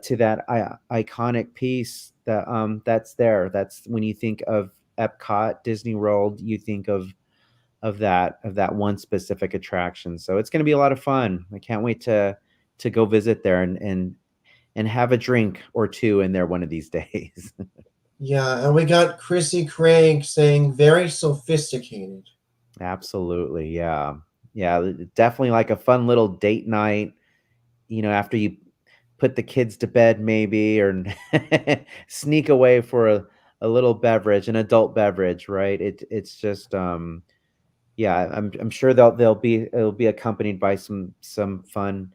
to that iconic piece that's there. That's when you think of Epcot, Disney World, you think of of that one specific attraction. So it's going to be a lot of fun. I can't wait to go visit there and have a drink or two in there one of these days. Yeah, and we got Chrissy Craig saying very sophisticated. Absolutely. Yeah. Yeah, definitely like a fun little date night, after you put the kids to bed maybe, or sneak away for a little beverage, an adult beverage, right? It's just yeah, I'm sure it'll be accompanied by some fun,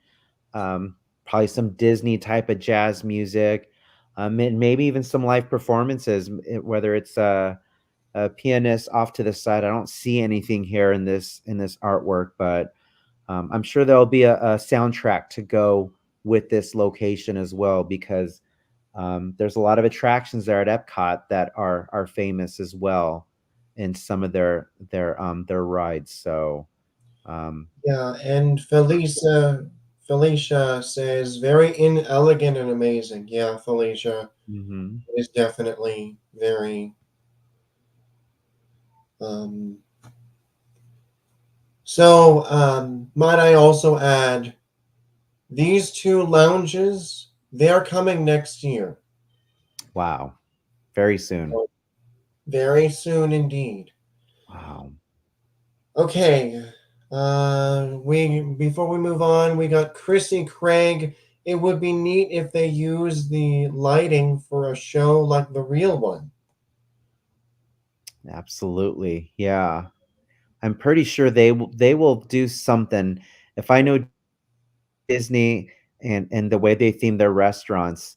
probably some Disney type of jazz music, and maybe even some live performances, whether it's a pianist off to the side. I don't see anything here in this artwork, but I'm sure there'll be a soundtrack to go with this location as well, because there's a lot of attractions there at Epcot that are famous as well in some of their rides. So um, Yeah, and Felicia says very inelegant and amazing. Yeah, Felicia mhm. is definitely very um might I also add these two lounges, they're coming next year. Wow, very soon. So very soon indeed. Wow. Okay. We before we move on, we got Chrissy Craig. It would be neat if they use the lighting for a show like the real one. Absolutely. Yeah. I'm pretty sure they will do something. If I know Disney and the way they theme their restaurants,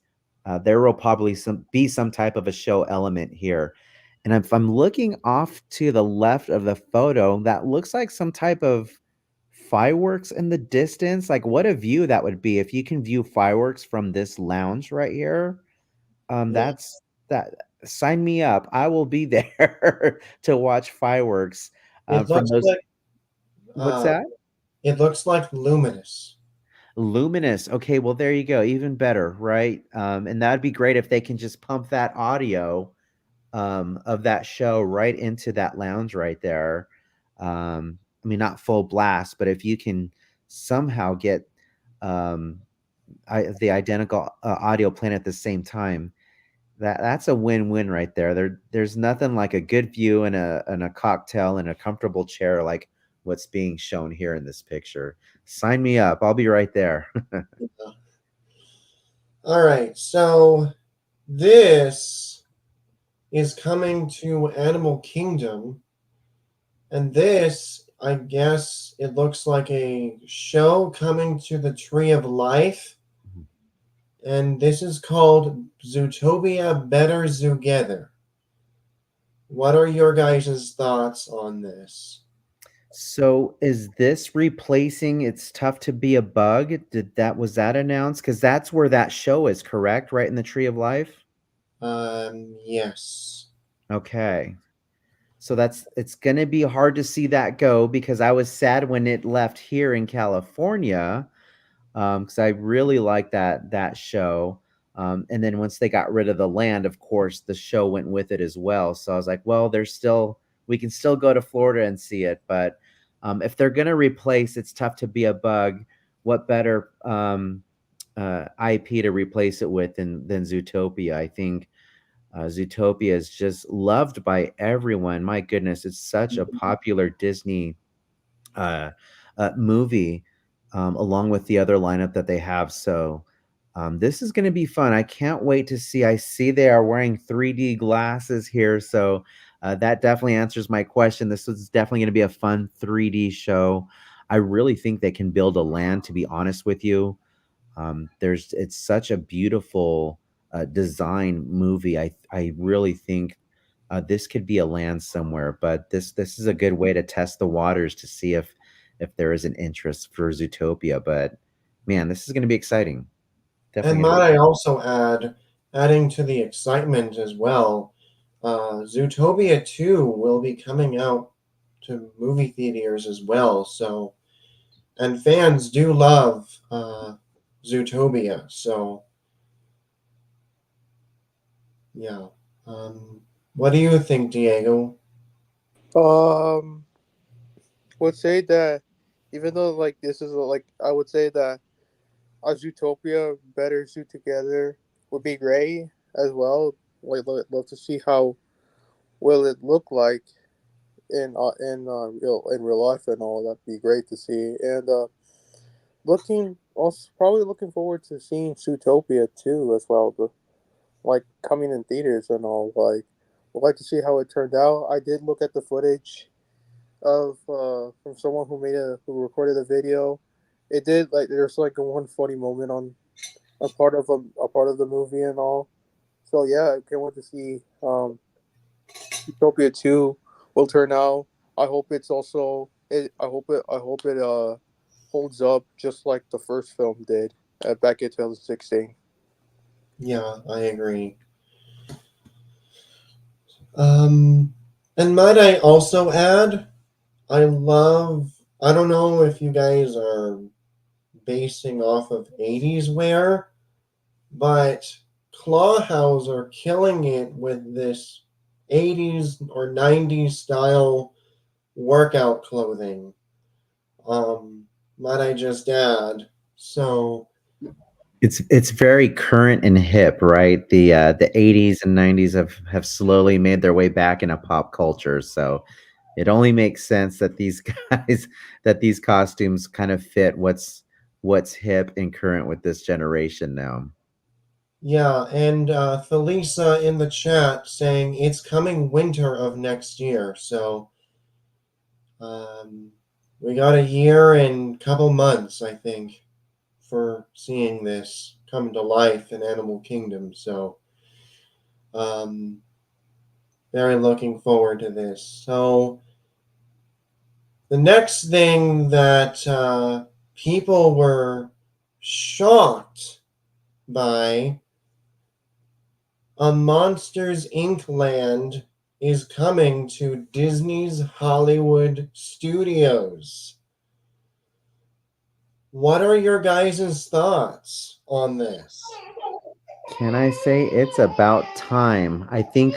there will probably be some type of a show element here. And if I'm looking off to the left of the photo, that looks like some type of fireworks in the distance. Like, what a view that would be if you can view fireworks from this lounge right here. Yeah, That's that. Sign me up. I will be there to watch fireworks it from looks those. like What's uh, that? it looks like luminous. Luminous. Okay, well, there you go. Even better, right? And that'd be great if they can just pump that audio of that show right into that lounge right there. I mean, not full blast, but if you can somehow get um, the identical audio playing at the same time, that's a win-win right there. There's nothing like a good view and a cocktail and a comfortable chair like what's being shown here in this picture. Sign me up. I'll be right there. All right, so this is coming to Animal Kingdom, and this, I guess, it looks like a show coming to the Tree of Life, and this is called Zootopia Better Together. What are your guys' thoughts on this? So is this replacing It's Tough to Be a Bug? Was that announced? Because that's where that show is, correct? Right in the Tree of Life? Yes. Okay. So it's gonna be hard to see that go, because I was sad when it left here in California, because I really liked that show. And then once they got rid of the land, of course, the show went with it as well. So I was like, well, we can still go to Florida and see it. But if they're gonna replace It's Tough to Be a Bug, what better IP to replace it with than Zootopia? I think Zootopia is just loved by everyone. My goodness, it's such a popular Disney uh, movie, along with the other lineup that they have. So this is going to be fun. I can't wait to see. I see they are wearing 3D glasses here, so that definitely answers my question. This is definitely going to be a fun 3D show. I really think they can build a land, to be honest with you. It's such a beautiful design movie. I really think this could be a land somewhere, but this is a good way to test the waters to see if there is an interest for Zootopia. But man, this is going to be exciting. And Definitely going to might be. I also add, adding to the excitement as well, Zootopia 2 will be coming out to movie theaters as well. So, and fans do love Zootopia. So, yeah. What do you think, Diego? Um, would say that even though like this is like I would say that a Zootopia better zoo together would be great as well. Like love to see how will it look like in real life and all. That'd be great to see. And looking also probably looking forward to seeing Zootopia too as well. Like coming in theaters and all. Like would like to see how it turned out. I did look at the footage of from someone who recorded a video. It did like there's like a one funny moment on a part of the movie and all. So yeah, I can't wait to see Utopia 2 will turn out. I hope it's also it. I hope it holds up just like the first film did back in 2016. Yeah, I agree. Um, and might I also add, I love. I don't know if you guys are basing off of 80s wear, but Clawhouse are killing it with this 80s or 90s style workout clothing. Might I just add? So It's very current and hip, right? The 80s and 90s have slowly made their way back into pop culture. So it only makes sense that these guys that these costumes kind of fit what's hip and current with this generation now. yeah, and Felisa in the chat saying it's coming winter of next year. So um, we got a year and couple months, I think, for seeing this come to life in Animal Kingdom. So um, very looking forward to this. So the next thing that people were shocked by, a Monsters Inc. land is coming to Disney's Hollywood Studios. What are your guys' thoughts on this? Can I say it's about time? I think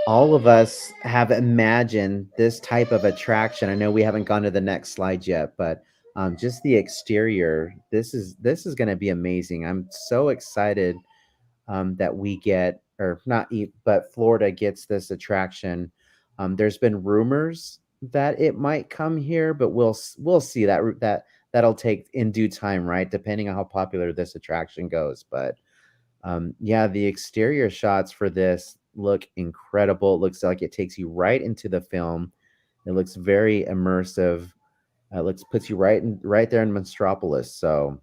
all of us have imagined this type of attraction. I know we haven't gone to the next slide yet, but just the exterior. This is going to be amazing. I'm so excited that we get, or not, but Florida gets this attraction. There's been rumors that it might come here, but we'll see that'll take in due time, right? Depending on how popular this attraction goes, but. Yeah, the exterior shots for this look incredible. It looks like it takes you right into the film. It looks very immersive. Looks puts you right there in Monstropolis. So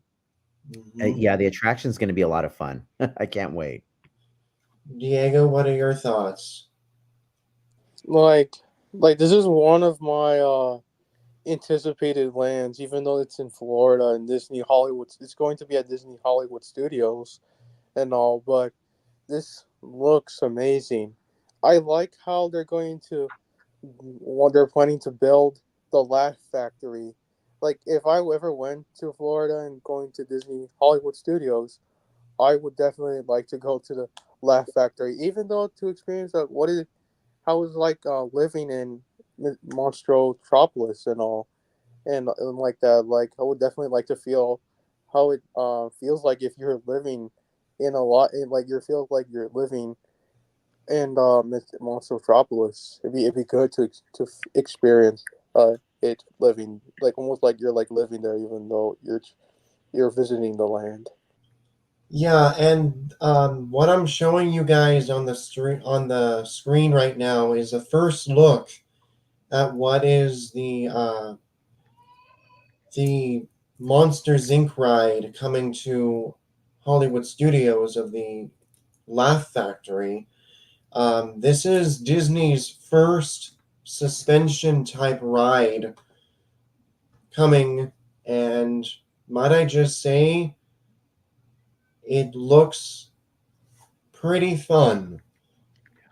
Mhm. yeah, the attraction is going to be a lot of fun. I can't wait. Diego, what are your thoughts? Like like this is one of my anticipated lands, even though it's in Florida and Disney Hollywood. It's going to be at Disney Hollywood Studios and all, but this looks amazing. I like how they're going to what they're planning to build the Laugh Factory. Like if I ever went to Florida and going to Disney Hollywood Studios, I would definitely like to go to the Laugh Factory, even though to experience how it's like living in Monstrotropolis and all, and like that. Like I would definitely like to feel how it feels like if you're living in a lot, in like you feel like you're living in Monstrotropolis. It'd be good experience it living like almost like you're like living there, even though you're visiting the land. Yeah, and what I'm showing you guys on the screen right now is a first look at what is the Monsters Inc. ride coming to Hollywood Studios of the Laugh Factory. This is Disney's first suspension type ride coming, and might I just say, it looks pretty fun,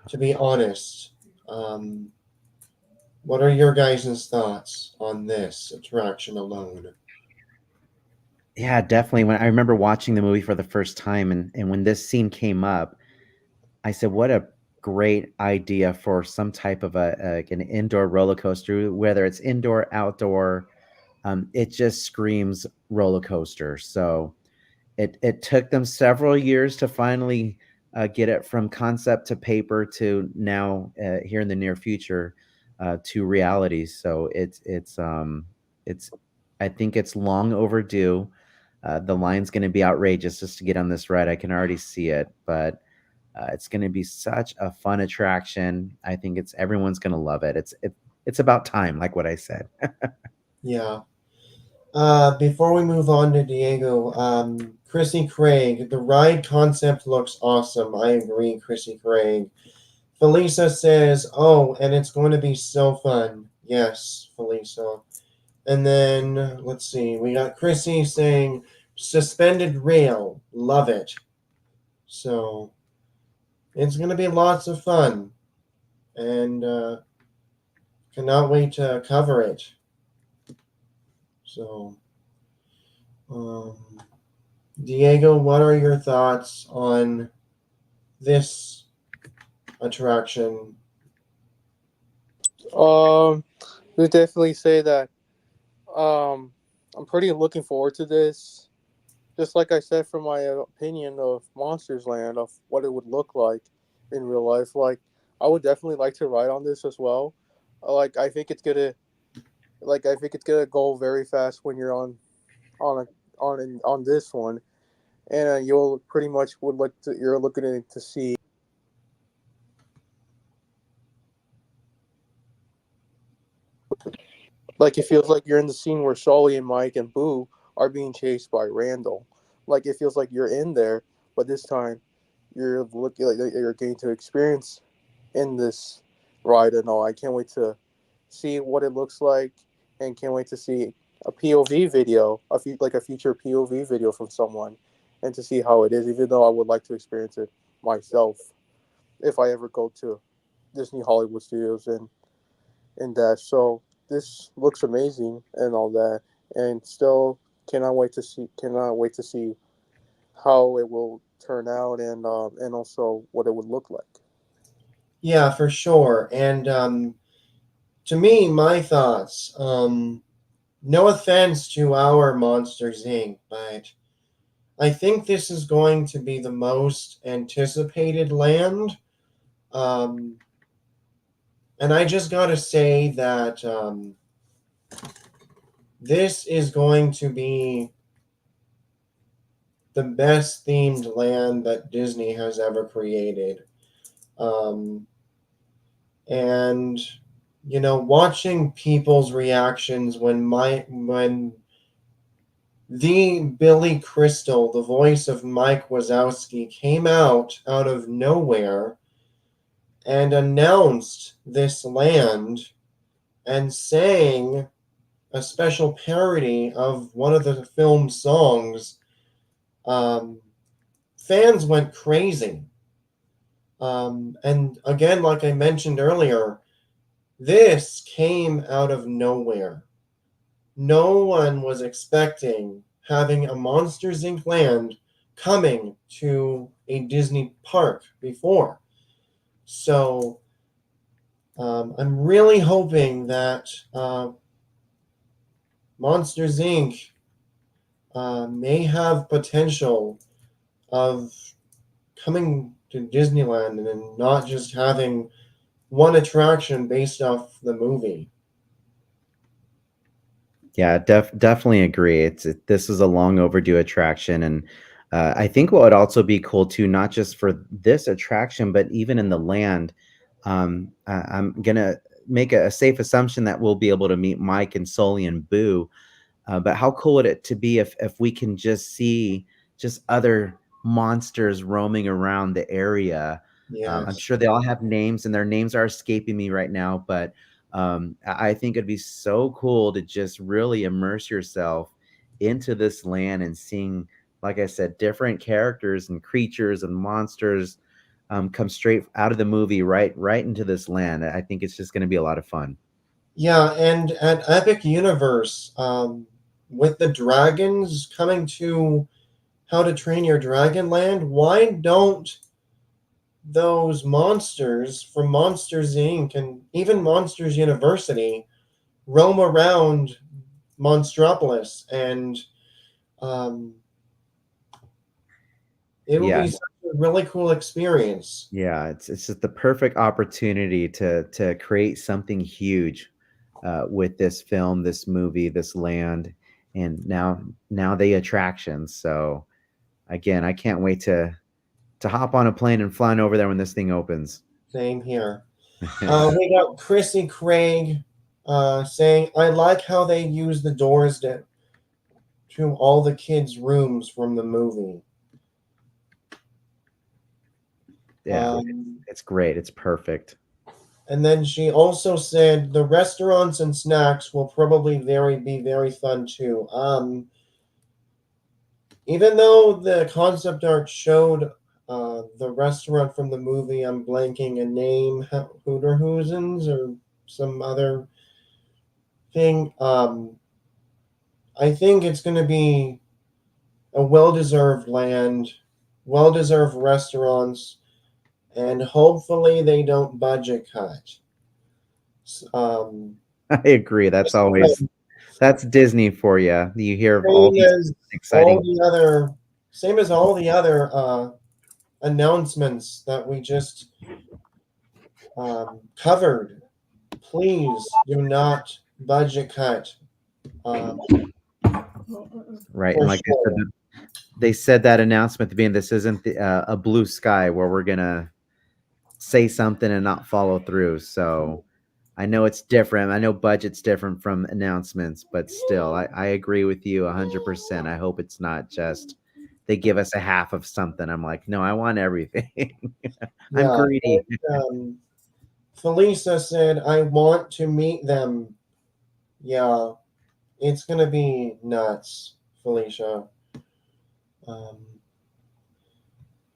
to be honest. Um, what are your guys' thoughts on this attraction alone? Yeah, definitely. When I remember watching the movie for the first time, and when this scene came up, I said, "What a great idea for some type of an indoor roller coaster, whether it's indoor, outdoor. It just screams roller coaster. So it took them several years to finally get it from concept to paper to now here in the near future to reality. So it's I think it's long overdue. The line's going to be outrageous just to get on this ride. I can already see it, but it's going to be such a fun attraction. I think everyone's going to love it. It's about time, like what I said. Yeah. Before we move on to Diego, Chrissy Craig, the ride concept looks awesome. I agree, Chrissy Craig. Felisa says, "Oh, and it's going to be so fun." Yes, Felisa. And then let's see, we got Chrissy saying, "Suspended rail, love it." So it's going to be lots of fun, and cannot wait to cover it. So, um, Diego, what are your thoughts on this attraction? We definitely say that I'm pretty looking forward to this. Just like I said, from my opinion of Monsters Land, of what it would look like in real life, like I would definitely like to ride on this as well. Like I think it's gonna go very fast when you're on this one, and you'll pretty much you're looking at to see. Like it feels like you're in the scene where Sully and Mike and Boo are being chased by Randall. Like it feels like you're in there, but this time you're looking like you're getting to experience in this ride and all. I can't wait to see what it looks like, and can't wait to see a POV video, like a future POV video from someone, and to see how it is. Even though I would like to experience it myself if I ever go to Disney Hollywood Studios and that. So this looks amazing and all that, and still cannot wait to see how it will turn out, and also what it would look like. Yeah, for sure. And to me, my thoughts. No offense to our Monsters Inc., but I think this is going to be the most anticipated land. Um, and I just got to say that this is going to be the best themed land that Disney has ever created. Um, and watching people's reactions when the Billy Crystal, the voice of Mike Wazowski, came out of nowhere and announced this land and sang a special parody of one of the film's songs. Fans went crazy. And again, like I mentioned earlier, this came out of nowhere. No one was expecting having a Monsters Inc. land coming to a Disney park before. So I'm really hoping that Monsters Inc. May have potential of coming to Disneyland and not just having one attraction based off the movie. Yeah, definitely agree. This is a long overdue attraction, and I think what would also be cool too, not just for this attraction, but even in the land. I'm gonna make a safe assumption that we'll be able to meet Mike and Sully and Boo. But how cool would it to be if we can just see just other monsters roaming around the area? I'm Yes. sure they all have names, and their names are escaping me right now. But I think it'd be so cool to just really immerse yourself into this land and seeing, like I said, different characters and creatures and monsters come straight out of the movie right into this land. I think it's just going to be a lot of fun. Yeah, and at Epic Universe, with the dragons coming to How to Train Your Dragon Land, why don't those monsters from Monsters Inc. and even Monsters University roam around Monstropolis, and um, it will Yeah, be such a really cool experience. yeah, it's just the perfect opportunity to create something huge with this film, this movie, this land, and now the attractions. So again, I can't wait to hop on a plane and flying over there when this thing opens. Same here. We got Chrissy Craig saying, "I like how they use the doors to all the kids' rooms from the movie." Yeah, Um, it's great. It's perfect. and then she also said, "The restaurants and snacks will probably be very fun too." Even though the concept art showed the restaurant from the movie, I'm blanking a name, Hooterhoosens or some other thing. I think it's going to be a well-deserved land, well-deserved restaurants, and hopefully they don't budget cut. Um, I agree. That's Disney for you. You hear of all same these as all exciting. the other, same as all the other announcements that we just covered. Please do not budget cut. Um, Right, and for like I said, sure. they said that announcement at the beginning. This isn't a blue sky where we're gonna say something and not follow through. So I know it's different. I know budget's different from announcements, but still, I agree with you 100%. I hope it's not just they give us a half of something. I'm like, no, I want everything. I'm Yeah. greedy. Felisa said, "I want to meet them." Yeah, it's gonna be nuts, Felicia. Um,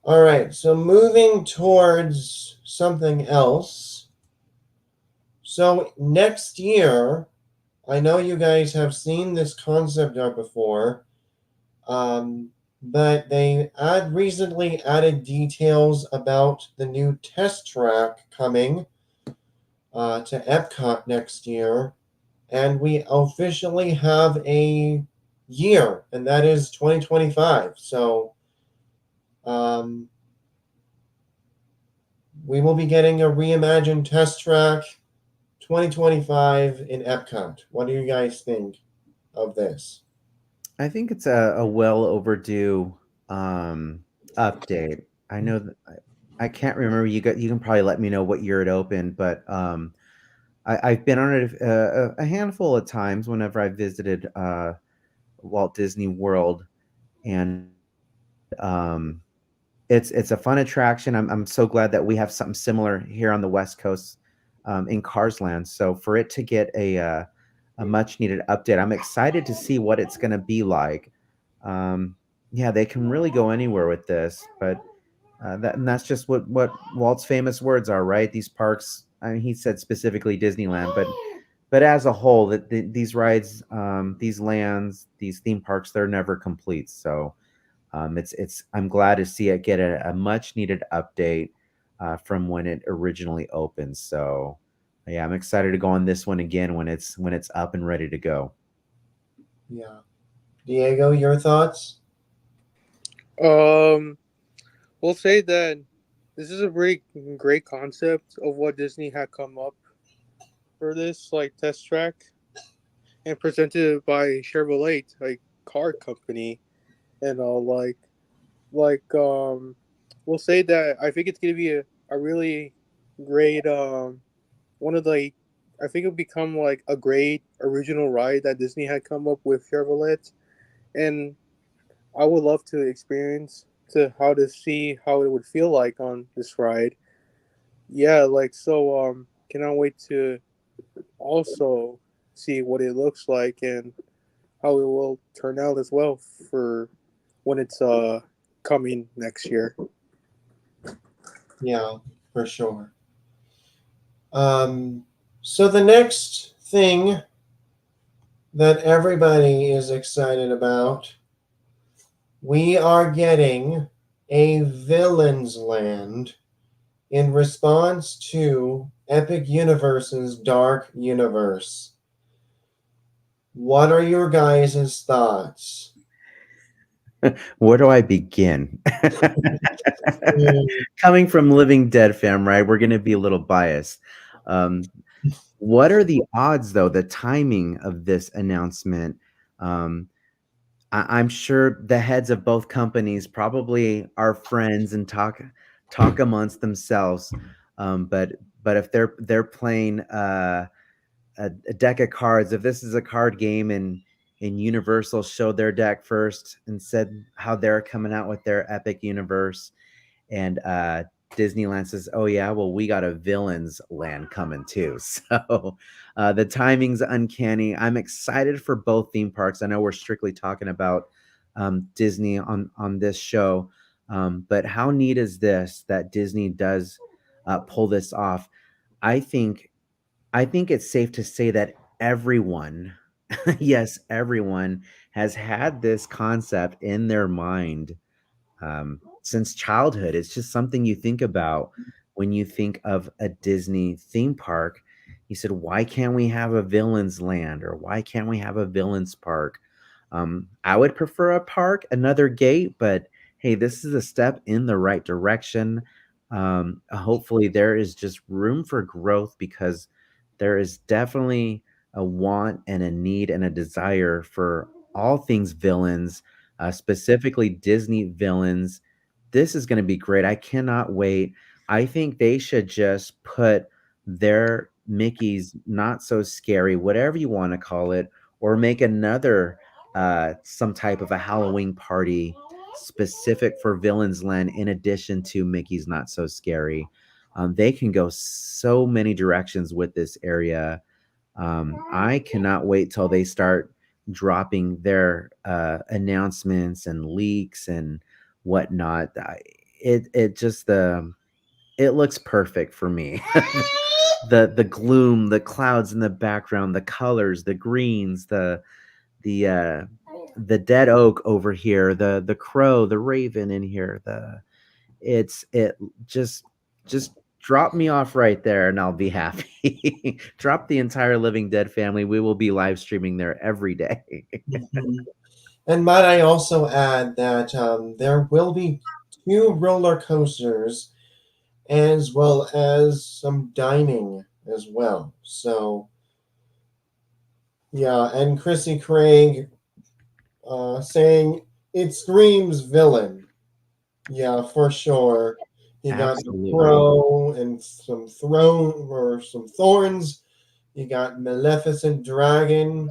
all right, so moving towards something else. So next year, I know you guys have seen this concept art before, but they recently added details about the new test track coming to Epcot next year, and we officially have a year, and that is 2025. So um, we will be getting a reimagined test track 2025 in Epcot. What do you guys think of this? I think it's a well overdue update. I know that I can't remember. You can probably let me know what year it opened, but I've been on it a handful of times whenever I visited Walt Disney World, and um, it's a fun attraction. I'm so glad that we have something similar here on the West Coast in Cars Land. So for it to get a much needed update, I'm excited to see what it's going to be like. Yeah, they can really go anywhere with this, but and that's just what Walt's famous words are, right? These parks. I mean, he said specifically Disneyland, but as a whole, that these rides, these lands, these theme parks, they're never complete. So it's I'm glad to see it get a much needed update from when it originally opened. So yeah, I'm excited to go on this one again when it's up and ready to go. Yeah. Diego, your thoughts? Um, we'll say that this is a very great concept of what Disney had come up for this like test track and presented by Chevrolet, like car company, and all like we'll say that I think it's gonna be a really great one of the I think it'll become like a great original ride that Disney had come up with Chevrolet, and I would love to experience to how to see how it would feel like on this ride. Yeah, like so cannot wait to also see what it looks like and how it will turn out as well for when it's coming next year. Yeah, for sure. Um, so the next thing that everybody is excited about, we are getting a Villains Land in response to Epic Universe's Dark Universe. What are your guys' thoughts? Where do I begin? Coming from Living Dead fam, right? We're going to be a little biased. What are the odds, though, the timing of this announcement? Um, I'm sure the heads of both companies probably are friends and talk amongst themselves. But if they're playing a deck of cards, if this is a card game and Universal showed their deck first and said how they're coming out with their Epic Universe, and Disneyland says, "Oh yeah, well we got a villains land coming too." So the timing's uncanny. I'm excited for both theme parks. I know we're strictly talking about Disney on this show, but how neat is this that Disney does pull this off? I think I think it's safe to say that everyone, yes, everyone has had this concept in their mind since childhood. It's just something you think about when you think of a Disney theme park. He said, "Why can't we have a villain's land, or why can't we have a villain's park?" I would prefer a park, another gate, but hey, this is a step in the right direction. Hopefully, there is just room for growth because there is definitely a want and a need and a desire for all things villains, specifically Disney villains. This is going to be great. I cannot wait. I think they should just put their Mickey's Not So Scary, whatever you want to call it, or make another some type of a Halloween party specific for Villains Land in addition to Mickey's Not So Scary. They can go so many directions with this area. I cannot wait till they start dropping their announcements and leaks and whatnot. It just it looks perfect for me. The gloom, the clouds in the background, the colors, the greens, the uh the dead oak over here, the crow, the raven in here, it just drop me off right there and I'll be happy. Drop the entire Living Dead family. We will be live streaming there every day. Mhm. And might I also add that there will be 2 roller coasters as well as some dining as well. So, yeah, and Chrissy Craig saying it screams villain. Yeah, for sure. You got the Absolutely. crow and some throne or some thorns. You got Maleficent dragon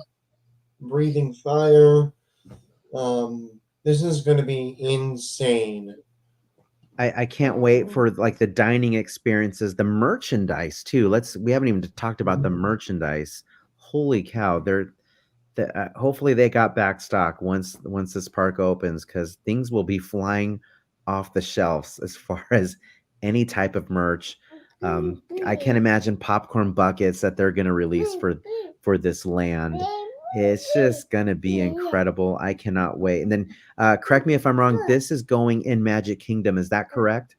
breathing fire. This is going to be insane. I can't wait for like the dining experiences, the merchandise too. We haven't even talked about the merchandise. Holy cow. Hopefully they got back stock once this park opens because things will be flying off the shelves as far as any type of merch. I can't imagine popcorn buckets that they're going to release for this land. It's just going to be incredible. I cannot wait. And then correct me if I'm wrong, this is going in Magic Kingdom, is that correct?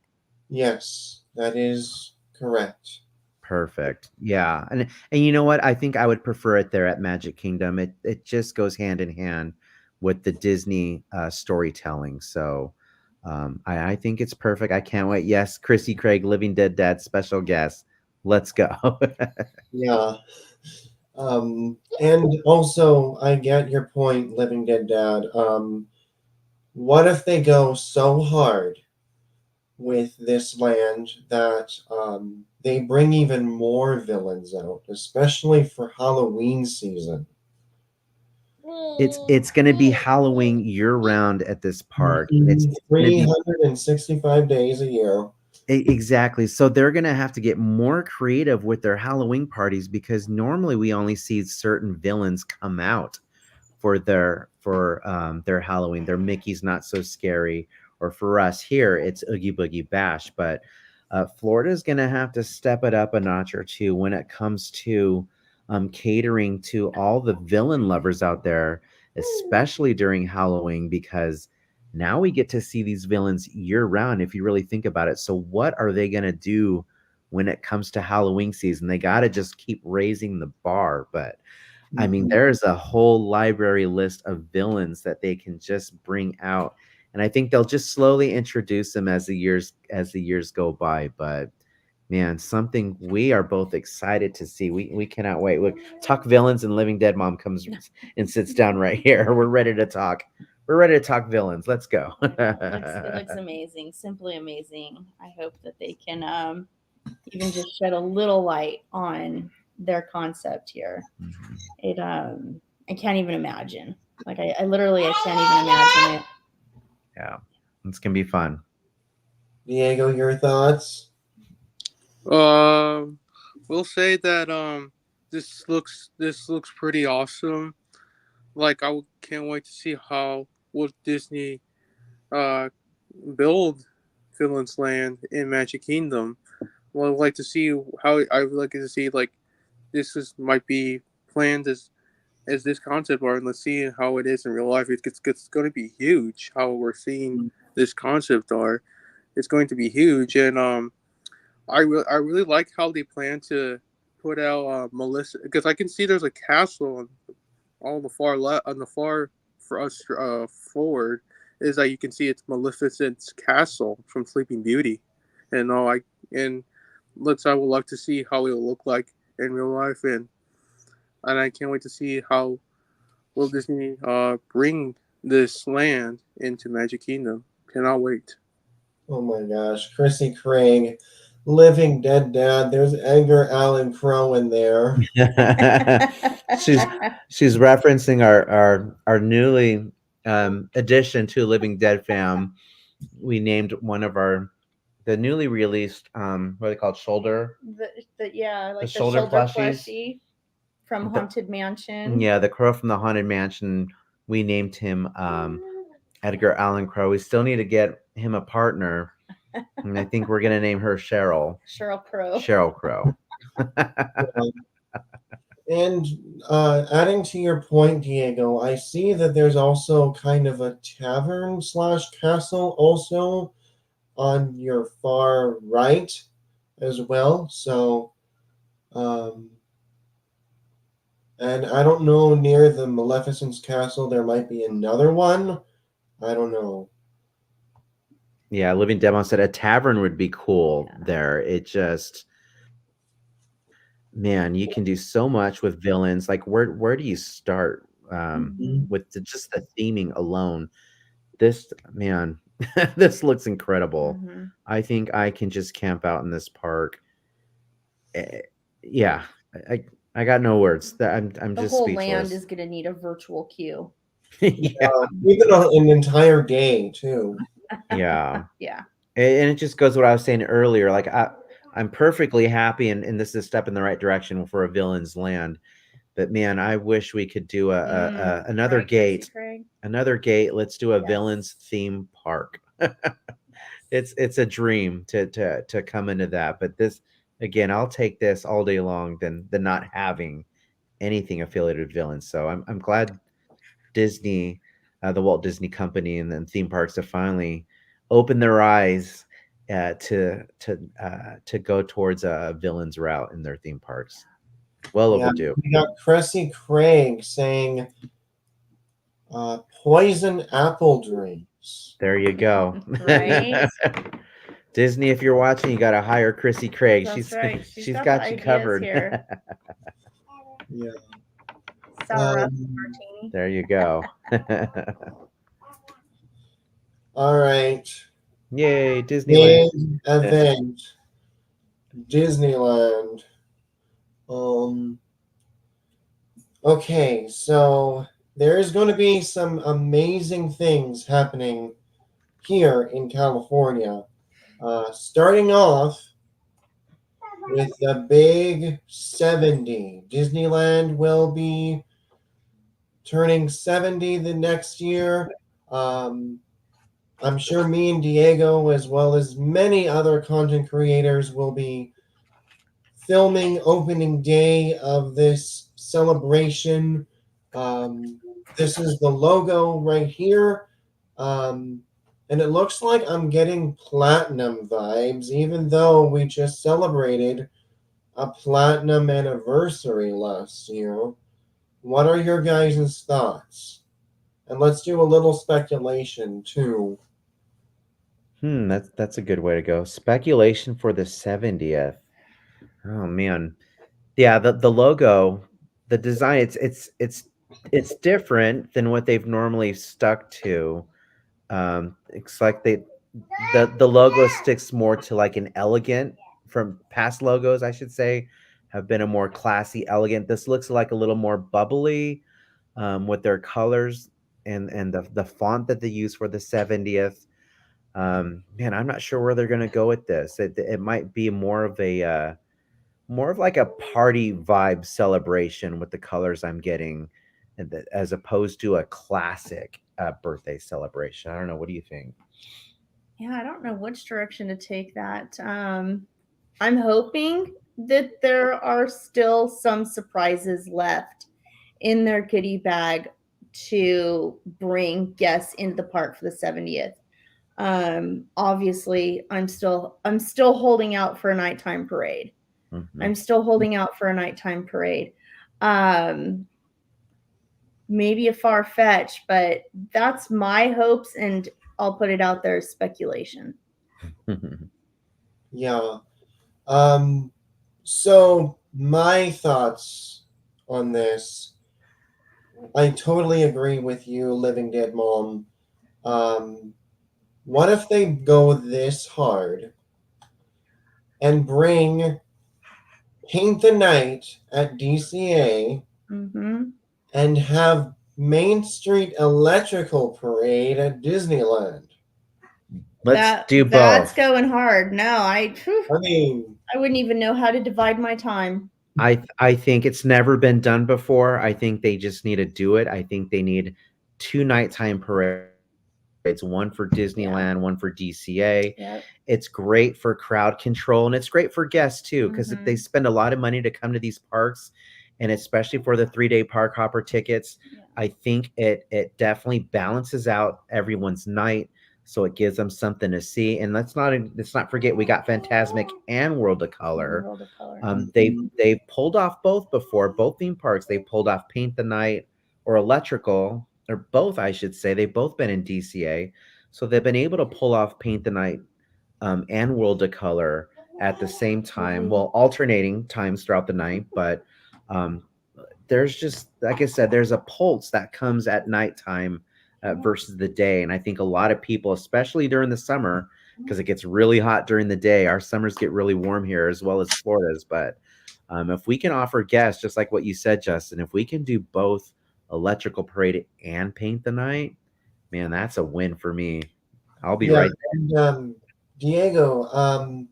Yes, that is correct. Perfect. Yeah. And you know what? I think I would prefer it there at Magic Kingdom. It just goes hand in hand with the Disney storytelling. So I think it's perfect. I can't wait. Yes, Chrissy Craig, Living Dead Dad, special guest. Let's go. Yeah. And also, I get your point, Living Dead Dad. What if they go so hard with this land that they bring even more villains out, especially for Halloween season? It's going to be Halloween year round at this park. It's going to be 365 days a year. Exactly. So they're going to have to get more creative with their Halloween parties because normally we only see certain villains come out for their Halloween. Their Mickey's Not So Scary, or for us here, it's Oogie Boogie Bash. But Florida's going to have to step it up a notch or two when it comes to catering to all the villain lovers out there, especially during Halloween, because Now we get to see these villains year round if you really think about it. So what are they going to do when it comes to Halloween season? They got to just keep raising the bar. But I mean, there's a whole library list of villains that they can just bring out, and I think they'll just slowly introduce them as the years go by. But man, something we are both excited to see. We cannot wait. Look, talk villains, and Living Dead Mom comes and sits down right here. We're ready to talk. We're ready to talk villains. Let's go. It looks amazing, simply amazing. I hope that they can even just shed a little light on their concept here. It I can't even imagine. Like I literally I can't even imagine it. Yeah, it's gonna be fun. Diego, your thoughts? We'll say that this looks pretty awesome. Like can't wait to see how will Disney build Villain's Land in Magic Kingdom. Well, I'd like to see how I would like to see like might be planned as this concept art, and let's see how it is in real life. It's going to be huge. How we're seeing this concept art, it's going to be huge, and I really like how they plan to put out Melissa, because I can see there's a castle on all the far left, on the far for us forward is that you can see it's Maleficent's castle from Sleeping Beauty, and I would love to see how it'll look like in real life, and I can't wait to see how will Disney bring this land into Magic Kingdom. Cannot wait. Oh my gosh, Chrissy Craig, Living Dead Dad. There's Edgar Allan Crow in there. she's referencing our newly addition to Living Dead fam. We named one of the newly released what are they called, shoulder Like the shoulder plushies? plushie from Haunted Mansion. Yeah, the crow from the Haunted Mansion. We named him Edgar Allan Crow. We still need to get him a partner, and I think we're gonna name her Cheryl Crow. Cheryl Crow. And adding to your point, Diego, I see that there's also kind of a tavern / castle also on your far right as well. So, and I don't know, near the Maleficent's castle, there might be another one. I don't know. Yeah, Living Demo said a tavern would be cool there. It just, man, you can do so much with villains. Like, where do you start with just the theming alone? This, man, this looks incredible. I think I can just camp out in this park. Yeah, I got no words. I'm The just whole speechless. land is going to need a virtual queue. Yeah. Even an entire day too. Yeah. Yeah. And it just goes what I was saying earlier. Like I'm perfectly happy, and this is a step in the right direction for a Villain's Land. But man, I wish we could do another Right, gate. Craig? Another gate. Let's do a Yes. Villains theme park. It's a dream to come into that. But this, again, I'll take this all day long than not having anything affiliated with villains. So I'm glad Disney, the Walt Disney Company, and then theme parks have finally opened their eyes to go towards a villains route in their theme parks. Well overdue. We got Cressy Craig saying poison apple drinks. There you go. Right? Disney, if you're watching, you got to hire Chrissy Craig. That's right. She's got you the covered. ideas here. Yeah. Sour apple martini. There you go. All right. Yay, Disneyland. Big event. Disneyland. Okay, so there is going to be some amazing things happening here in California. Starting off with the big 70. Disneyland will be turning 70 the next year. I'm sure me and Diego, as well as many other content creators, will be filming opening day of this celebration. This is the logo right here. Um, and it looks like I'm getting platinum vibes, even though we just celebrated a platinum anniversary last year. What are your guys' thoughts? And let's do a little speculation too. That's a good way to go. Speculation for the 70th. Oh man. Yeah, the logo, the design, it's different than what they've normally stuck to. It's like the logo sticks more to like an elegant from past logos, I should say, have been a more classy, elegant. This looks like a little more bubbly with their colors and the font that they use for the 70th. Man, I'm not sure where they're gonna go with this. It might be more of like a party vibe celebration with the colors I'm getting, as opposed to a classic birthday celebration. I don't know. What do you think? Yeah, I don't know which direction to take that. I'm hoping that there are still some surprises left in their goodie bag to bring guests into the park for the 70th. Obviously, I'm still holding out for a nighttime parade. Mhm. I'm still holding out for a nighttime parade. Um, Maybe a far fetch, but that's my hopes, and I'll put it out there as speculation. Yeah. Um, so my thoughts on this, I totally agree with you, Living Dead Mom. Um, what if they go this hard and bring Paint the Night at DCA Mm-hmm. and have Main Street Electrical Parade at Disneyland? Let's do That's both. going hard. No, I mean, I wouldn't even know how to divide my time. I think it's never been done before. I think they just need to do it. I think they need two nighttime parades, one for Yeah. Disneyland, one for DCA. Yep. It's great for crowd control and it's great for guests too, because they Mhm. spend a lot of money to come to these parks, and especially for the 3-day park hopper tickets. Yeah. I think it definitely balances out everyone's night, so it gives them something to see. And let's not forget we got Fantasmic and World of Color. World of Color. They've pulled off both before, both theme parks. They pulled off Paint the Night or Electrical, or both, I should say. They've both been in DCA, so they've been able to pull off Paint the Night and World of Color at the same time, well, alternating times throughout the night. But um, there's just, like I said, there's a pulse that comes at nighttime versus the day. And I think a lot of people, especially during the summer, because it gets really hot during the day, our summers get really warm here as well as Florida's. But if we can offer guests, just like what you said, Justin, if we can do both Electrical Parade and Paint the Night, man, that's a win for me. I'll be yeah, right and Diego,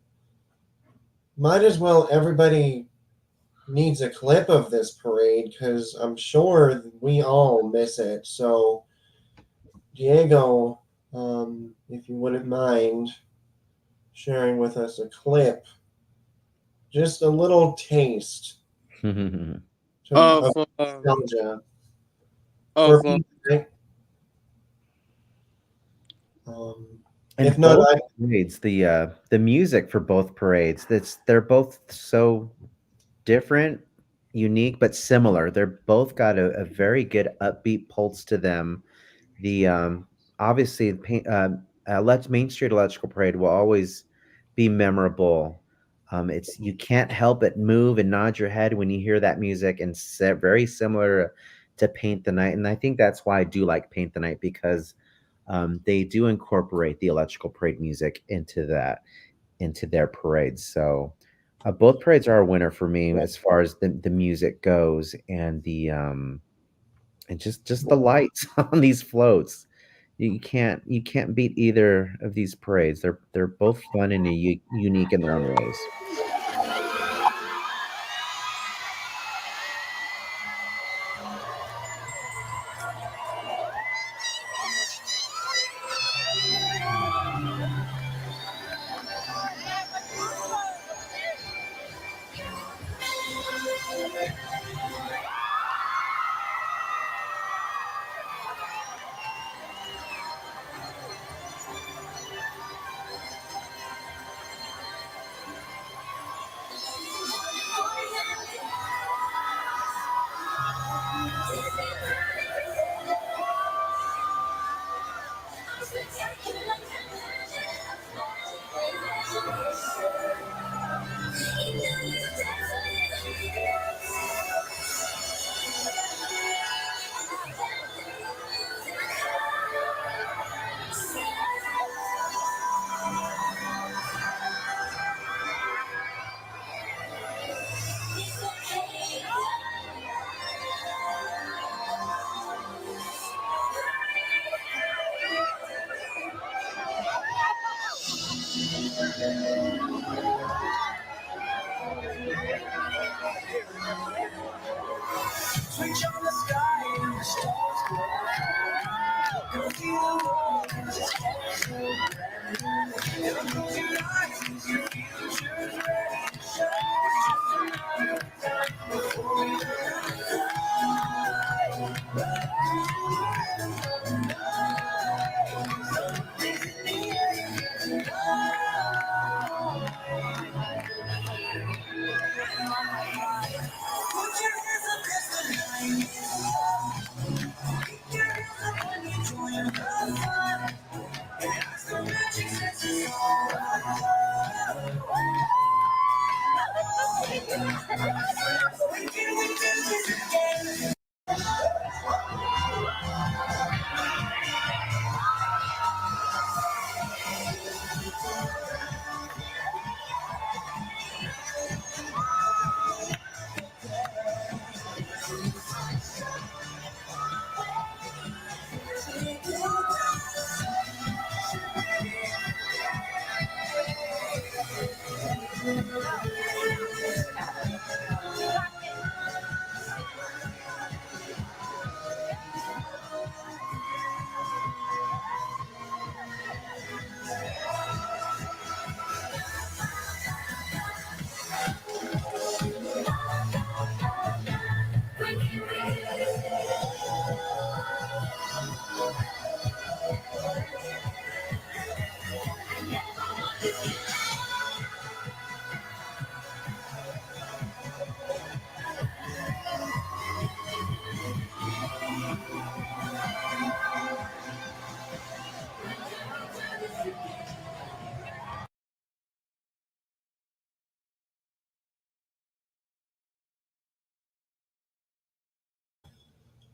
might as well everybody needs a clip of this parade because I'm sure we all miss it. So, Diego, if you wouldn't mind sharing with us a clip, just a little taste there. of Of nostalgia for of people. Um, if And not, both I parades, the music for both parades, they're both so different, unique, but similar. They're both got a very good upbeat pulse to them. The obviously let's Main Street Electrical Parade will always be memorable. It's you can't help but move and nod your head when you hear that music, and very similar to Paint the Night. And I think that's why I do like Paint the Night, because they do incorporate the Electrical Parade music into their parades. So both parades are a winner for me as far as the music goes, and just the lights on these floats. You can't beat either of these parades. They're both fun and unique in their own ways. Switch on the sky and the stars go out. Go see the world 'cause it's all so brand new. Never close your eyes 'cause your future's ready to show. It's just a matter of time before we put your hands up 'cause the night is young. Keep your hands up when you join the fun. And as the magic sets us all when can we do this again?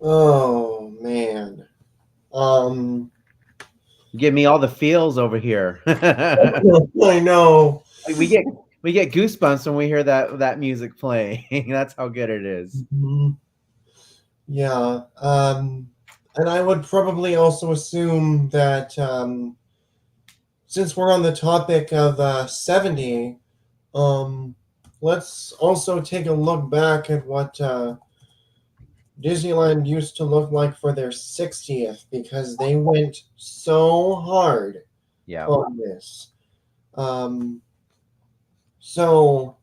Oh man. Give me all the feels over here. I know. we get goosebumps when we hear that music playing. That's how good it is. Mhm. Yeah. And I would probably also assume that since we're on the topic of 70, let's also take a look back at what Disneyland used to look like for their 60th, because they went so hard Yeah. on this. So,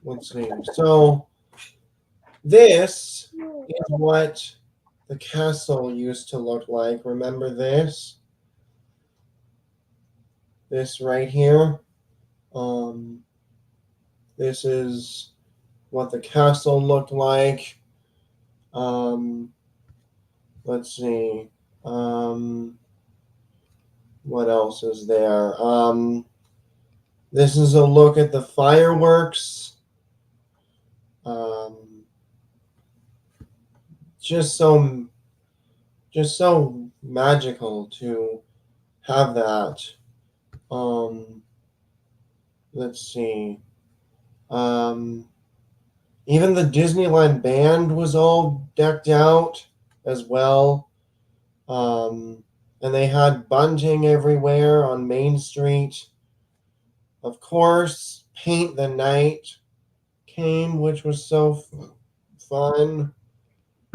let's see. So, this is what the castle used to look like. Remember this? This right here. This is what the castle looked like. Let's see. What else is there? This is a look at the fireworks. Just so magical to have that. Let's see. Even the Disneyland band was all decked out as well. And they had bunting everywhere on Main Street. Of course, Paint the Night came, which was so fun.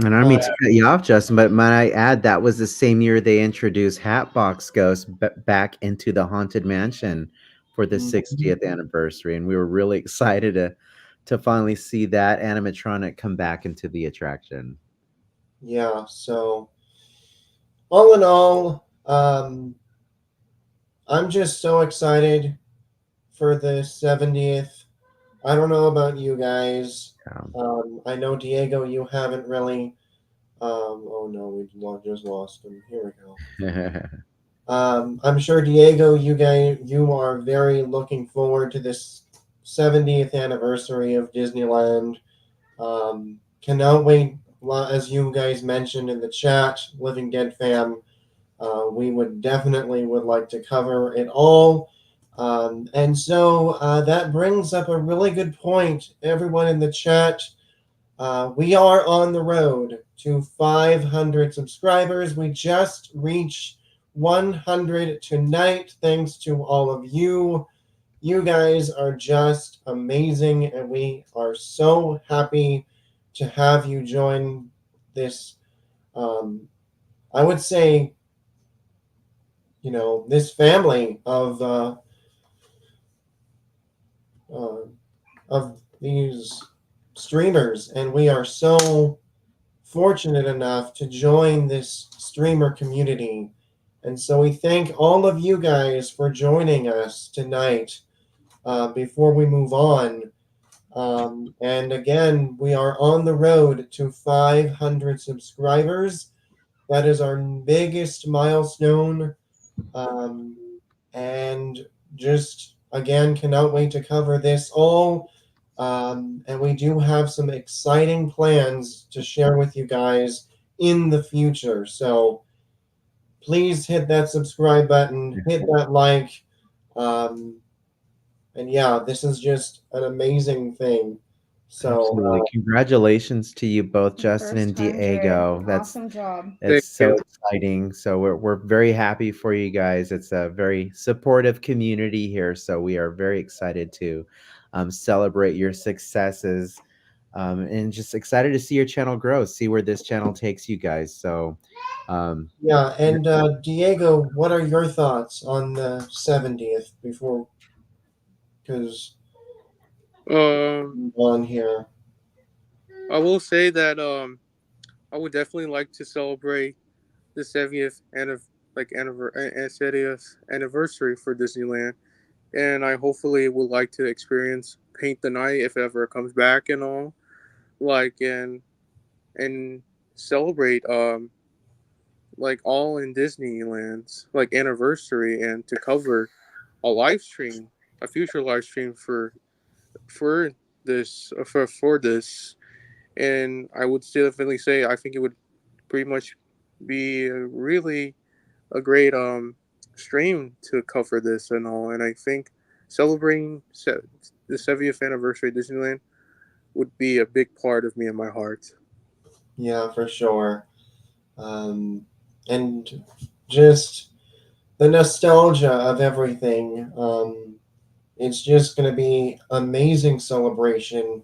And I don't mean to cut you off, Justin, but might I add that was the same year they introduced Hatbox Ghost back into the Haunted Mansion for the 60th anniversary, and we were really excited to finally see that animatronic come back into the attraction. Yeah, so all in all, I'm just so excited for the 70th. I don't know about you guys. Um, I know Diego, you haven't really. Oh no, just lost him. Here we go. I'm sure Diego, you are very looking forward to this 70th anniversary of Disneyland. Cannot wait. Well, as you guys mentioned in the chat, Living Dead fam, we would definitely would like to cover it all. And so that brings up a really good point. Everyone in the chat, we are on the road to 500 subscribers. We just reached 100 tonight, thanks to all of you. You guys are just amazing, and we are so happy to have you join this. I would say, this family uh, of these streamers, and we are so fortunate enough to join this streamer community. And so we thank all of you guys for joining us tonight. Before we move on, and again, we are on the road to 500 subscribers. That is our biggest milestone. Um, and just again, cannot wait to cover this all. And we do have some exciting plans to share with you guys in the future. So please hit that subscribe button, hit that like. Um, and yeah, this is just an amazing thing. So Absolutely. Congratulations to you both, Justin and 100. Diego. That's Awesome job. it's Thank so you. exciting. So we're very happy for you guys. It's a very supportive community here. So we are very excited to celebrate your successes, and just excited to see your channel grow, see where this channel takes you guys. So yeah, and Diego, what are your thoughts on the 70th before? Because Um, on here. I will say that I would definitely like to celebrate the 70th anniversary for Disneyland, and I hopefully would like to experience Paint the Night if it ever comes back and all, like and celebrate like all in Disneyland's like anniversary, and to cover a live stream, a future live stream for for this. And I would still definitely say I think it would pretty much be a great stream to cover this and all. And I think celebrating the 70th anniversary of Disneyland would be a big part of me and my heart. Yeah, for sure. And just the nostalgia of everything. It's just going to be amazing celebration.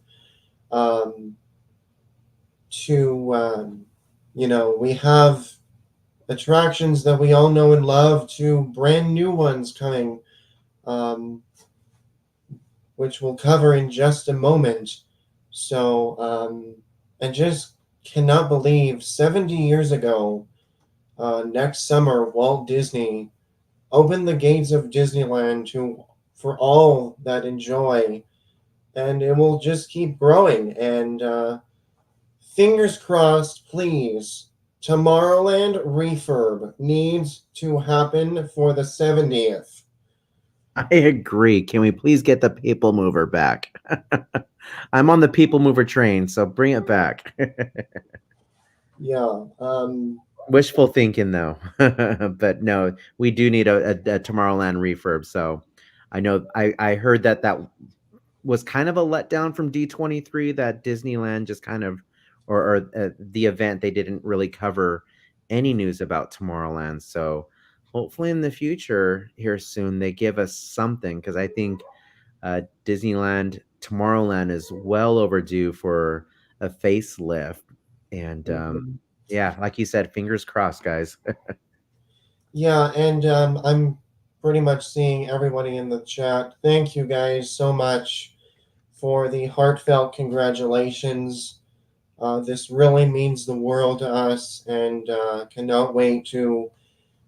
Um, we have attractions that we all know and love to brand new ones coming, um, which we'll cover in just a moment. So, and just cannot believe 70 years ago, next summer, Walt Disney opened the gates of Disneyland for all that enjoy, and it will just keep growing. And fingers crossed, please. Tomorrowland refurb needs to happen for the 70th. I agree. Can we please get the people mover back? I'm on the people mover train, so bring it back. Yeah. Wishful thinking, though. But no, we do need a Tomorrowland refurb. So I know I heard that was kind of a letdown from D23, that Disneyland just kind of, or the event, they didn't really cover any news about Tomorrowland. So hopefully in the future here soon they give us something, because I think Disneyland Tomorrowland is well overdue for a facelift. And yeah, like you said, fingers crossed, guys. Yeah, and I'm pretty much seeing everybody in the chat. Thank you guys so much for the heartfelt congratulations. This really means the world to us, and cannot wait to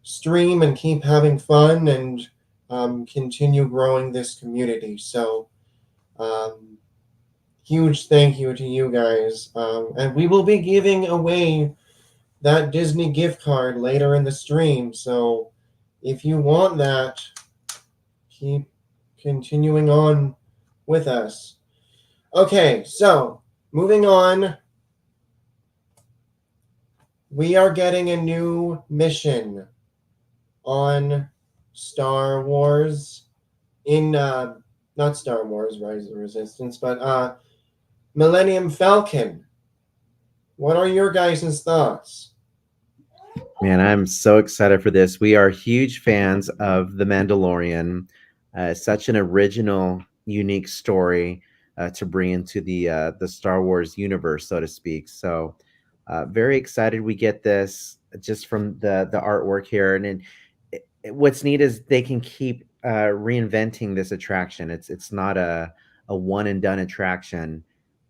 stream and keep having fun and continue growing this community. So, huge thank you to you guys. And we will be giving away that Disney gift card later in the stream. So if you want that, keep continuing on with us. Okay, so moving on. We are getting a new mission on Star Wars not Star Wars Rise of the Resistance, but Millennium Falcon. What are your guys' thoughts? Man, I'm so excited for this. We are huge fans of The Mandalorian. Such an original, unique story to bring into the Star Wars universe, so to speak. So, very excited we get this just from the artwork here. And what's neat is they can keep reinventing this attraction. It's not a one and done attraction.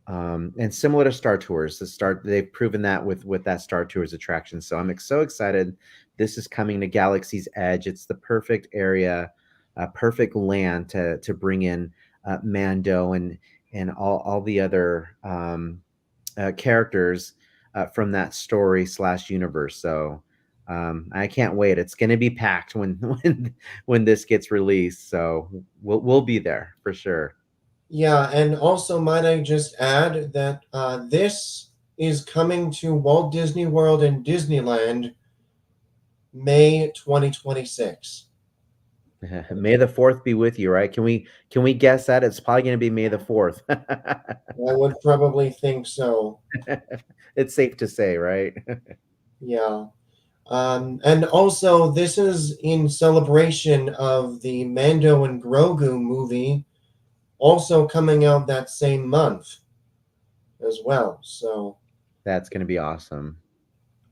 And similar to Star Tours, they've proven that with that Star Tours attraction. So I'm so excited. This is coming to Galaxy's Edge. It's the perfect area, perfect land to bring in Mando and all the other characters from that story slash universe. So I can't wait. It's going to be packed when when this gets released. So we'll be there for sure. Yeah, and also might I just add that this is coming to Walt Disney World and Disneyland May 2026. May the 4th be with you, right? Can we guess that? It's probably going to be May the 4th. I would probably think so. It's safe to say, right? Yeah. And also, this is in celebration of the Mando and Grogu movie, also coming out that same month as well. So, That's going to be awesome.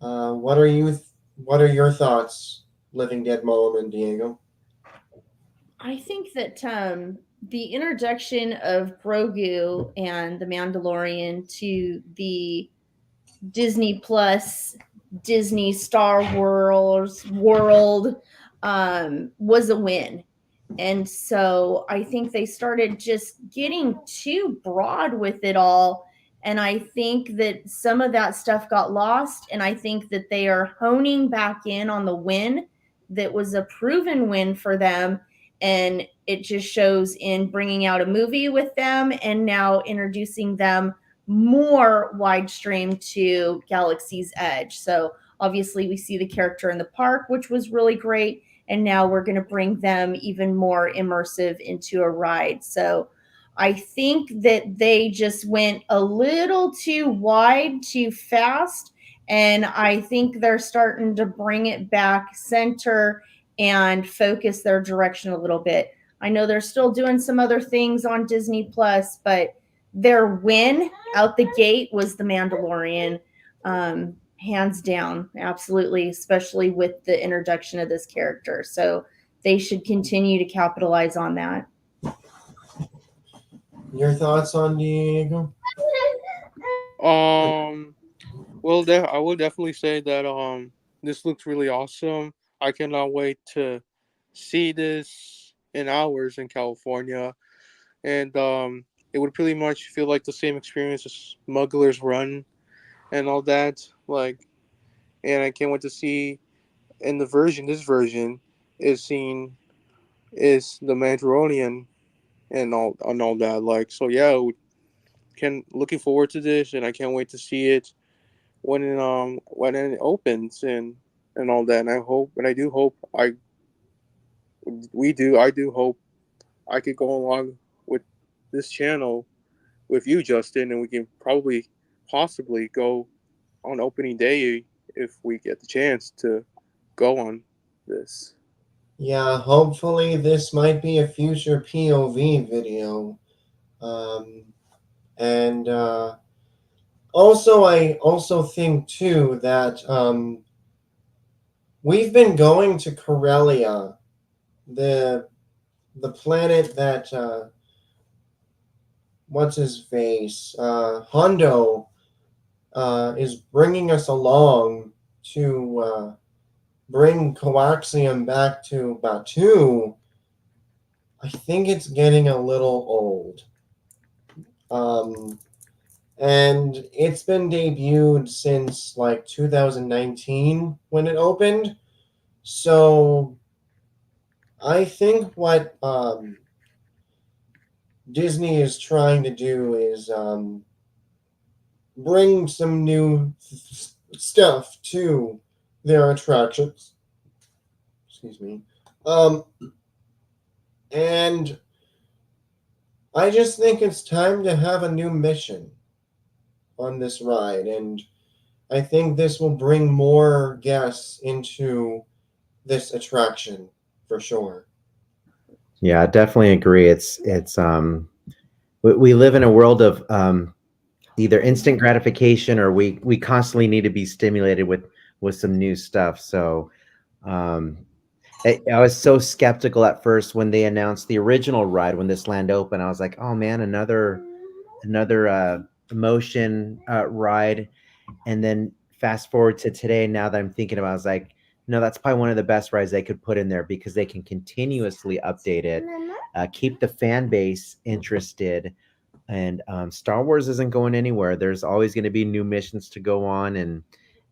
what are your thoughts, Living Dead Mom and Diego? I think that the introduction of Grogu and the Mandalorian to the Disney Plus, Disney Star Wars world was a win. And so I think they started just getting too broad with it all. And I think that some of that stuff got lost. And I think that they are honing back in on the win that was a proven win for them. And it just shows in bringing out a movie with them and now introducing them more wide stream to Galaxy's Edge. So obviously we see the character in the park, which was really great. And now we're going to bring them even more immersive into a ride. So I think that they just went a little too wide, too fast. And I think they're starting to bring it back center and focus their direction a little bit. I know they're still doing some other things on Disney Plus, but their win out the gate was The Mandalorian. Hands down, absolutely, especially with the introduction of this character. So they should continue to capitalize on that. Your thoughts on Diego? Well, I will definitely say that this looks really awesome. I cannot wait to see this in hours in California, and it would pretty much feel like the same experience as Smuggler's Run and all that. Like, and I can't wait to see in this version is seen is the Mandalorian and all that. Like, so yeah, looking forward to this, and I can't wait to see it when it opens and all that. And I do hope I do hope I could go along with this channel with you, Justin, and we can possibly go on opening day if we get the chance to go on this. Yeah, hopefully this might be a future POV video. And also, I also think too that we've been going to Corellia, the planet that what's his face Hondo is bringing us along to bring coaxium back to Batu. I think it's getting a little old. And it's been debuted since like 2019 when it opened. So I think what Disney is trying to do is bring some new stuff to their attractions. Excuse me. And I just think it's time to have a new mission on this ride, and I think this will bring more guests into this attraction for sure. Yeah, I definitely agree. We live in a world of either instant gratification, or we constantly need to be stimulated with some new stuff. So um, I was so skeptical at first when they announced the original ride when this land opened. I was like, oh man, another emotion ride. And then fast forward to today, now that I'm thinking about it, I was like, no, that's probably one of the best rides they could put in there because they can continuously update it, keep the fan base interested. And Star Wars isn't going anywhere. There's always going to be new missions to go on, and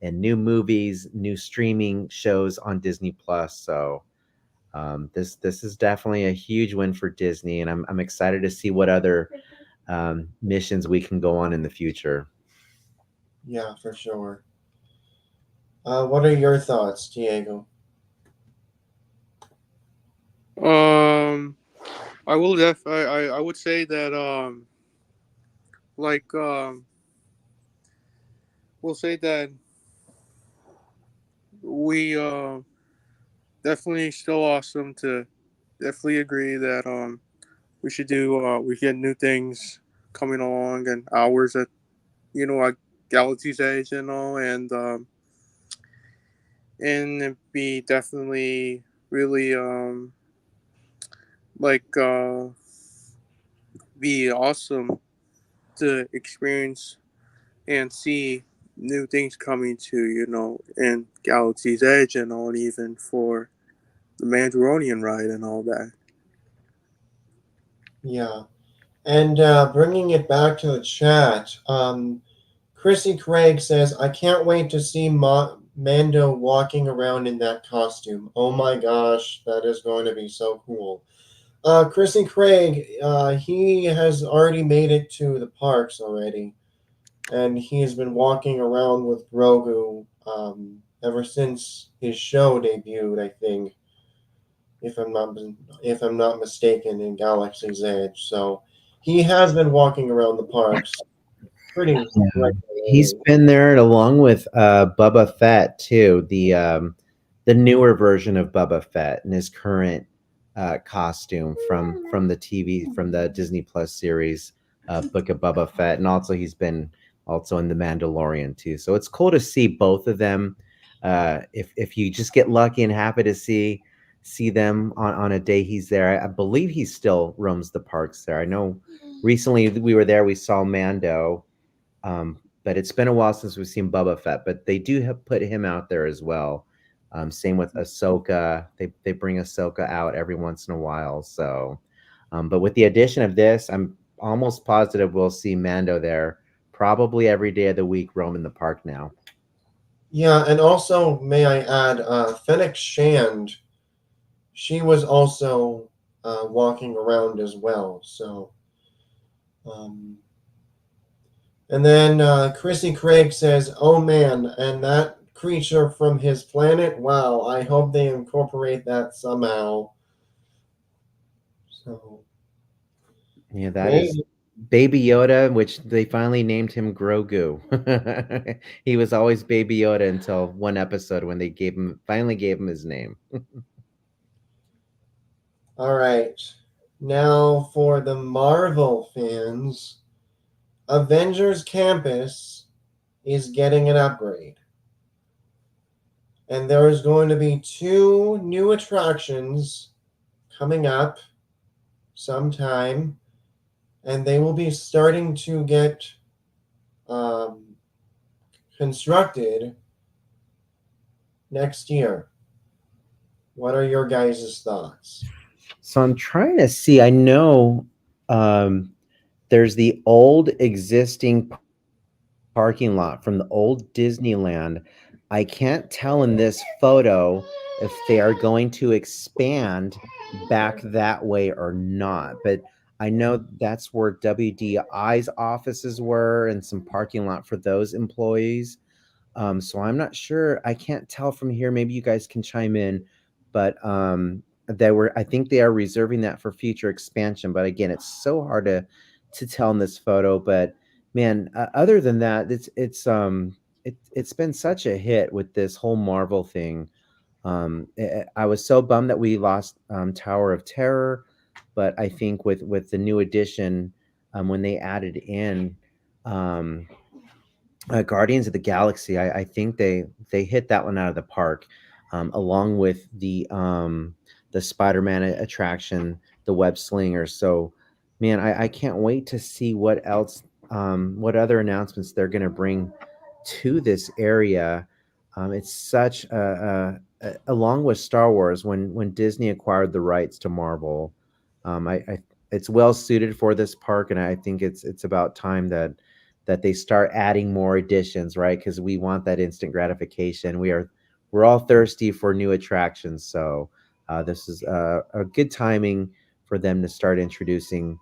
new movies, new streaming shows on Disney Plus. So this is definitely a huge win for Disney, and I'm excited to see what other missions we can go on in the future. Yeah, for sure. What are your thoughts, Diego? I will I would say that like we'll say that we definitely still awesome to definitely agree that we should do we get new things coming along and hours at at Galaxy's Edge and all and it'd be definitely really like be awesome to experience and see new things coming to in Galaxy's Edge and all, even for the Mandalorian ride and all that. Yeah. And bringing it back to the chat, Chrissy Craig says, I can't wait to see Mando walking around in that costume. Oh my gosh, that is going to be so cool. Chrissy Craig, he has already made it to the parks already, and he has been walking around with Grogu ever since his show debuted, I think, if I'm not mistaken, in Galaxy's Edge. So he has been walking around the parks pretty Yeah. He's regularly. been there along with Bubba Fett too, the newer version of Bubba Fett in his current costume from the TV from the Disney Plus series Book of Bubba Fett, and also he's been also in the Mandalorian too. So it's cool to see both of them. If you just get lucky and happy to see them on a day he's there, I believe he still roams the parks there. I know recently we were there, we saw Mando, but it's been a while since we've seen Bubba Fett. But they do have put him out there as well. Same with Ahsoka. They bring Ahsoka out every once in a while. So, but with the addition of this, I'm almost positive we'll see Mando there probably every day of the week roaming the park now. Yeah, and also, may I add, Fennec Shand, she was also walking around as well. So, um, and then Chrissy Craig says, "Oh man, and that creature from his planet. Wow, I hope they incorporate that somehow." So Yeah, that is maybe, Baby Yoda, which they finally named him Grogu. He was always Baby Yoda until one episode when they finally gave him his name. all right. Now for the Marvel fans, Avengers Campus is getting an upgrade. And there is going to be two new attractions coming up sometime, and they will be starting to get um, constructed next year. What are your guys' thoughts? So I'm trying to see. I know um, there's the old existing parking lot from the old Disneyland. I can't tell in this photo if they are going to expand back that way or not, but I know that's where WDI's offices were and some parking lot for those employees. So I'm not sure. I can't tell from here. Maybe you guys can chime in, but they were. I think they are reserving that for future expansion. But again, it's so hard to tell in this photo. But man, other than that, it's been such a hit with this whole Marvel thing. I was so bummed that we lost Tower of Terror, but I think with the new addition, when they added in. Um, Guardians of the Galaxy, I think they hit that one out of the park, along with the Spider-Man attraction, the web slinger. So, man, I can't wait to see what else, what other announcements they're going to bring to this area. It's such along with Star Wars, when Disney acquired the rights to Marvel, I it's well suited for this park, and I think it's about time that they start adding more additions, right? Because we want that instant gratification. We're all thirsty for new attractions, so this is a good timing for them to start introducing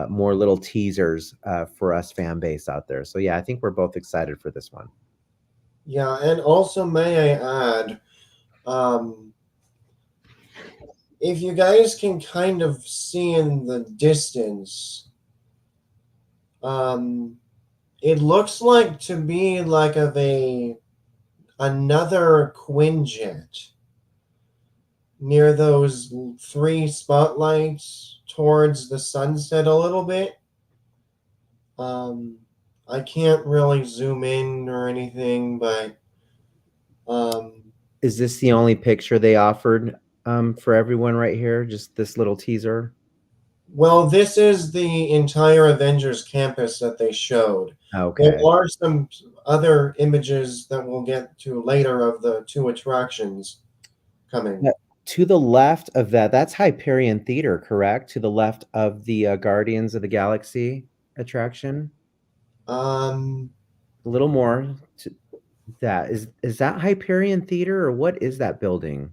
more little teasers for us fan base out there. So yeah, I think we're both excited for this one. Yeah, and also may I add, um, if you guys can kind of see in the distance, um, it looks like to be like of another Quinjet near those three spotlights towards the sunset a little bit. Um, I can't really zoom in or anything, but um, Is this the only picture they offered for everyone right here? Just this little teaser? well, this is the entire Avengers campus that they showed. There Okay. are some other images that we'll get to later of the two attractions coming. Yeah, to the left of that, that's Hyperion Theater, correct? To the left of the Guardians of the Galaxy attraction? Um, A little more to that. Is that Hyperion Theater or what is that building?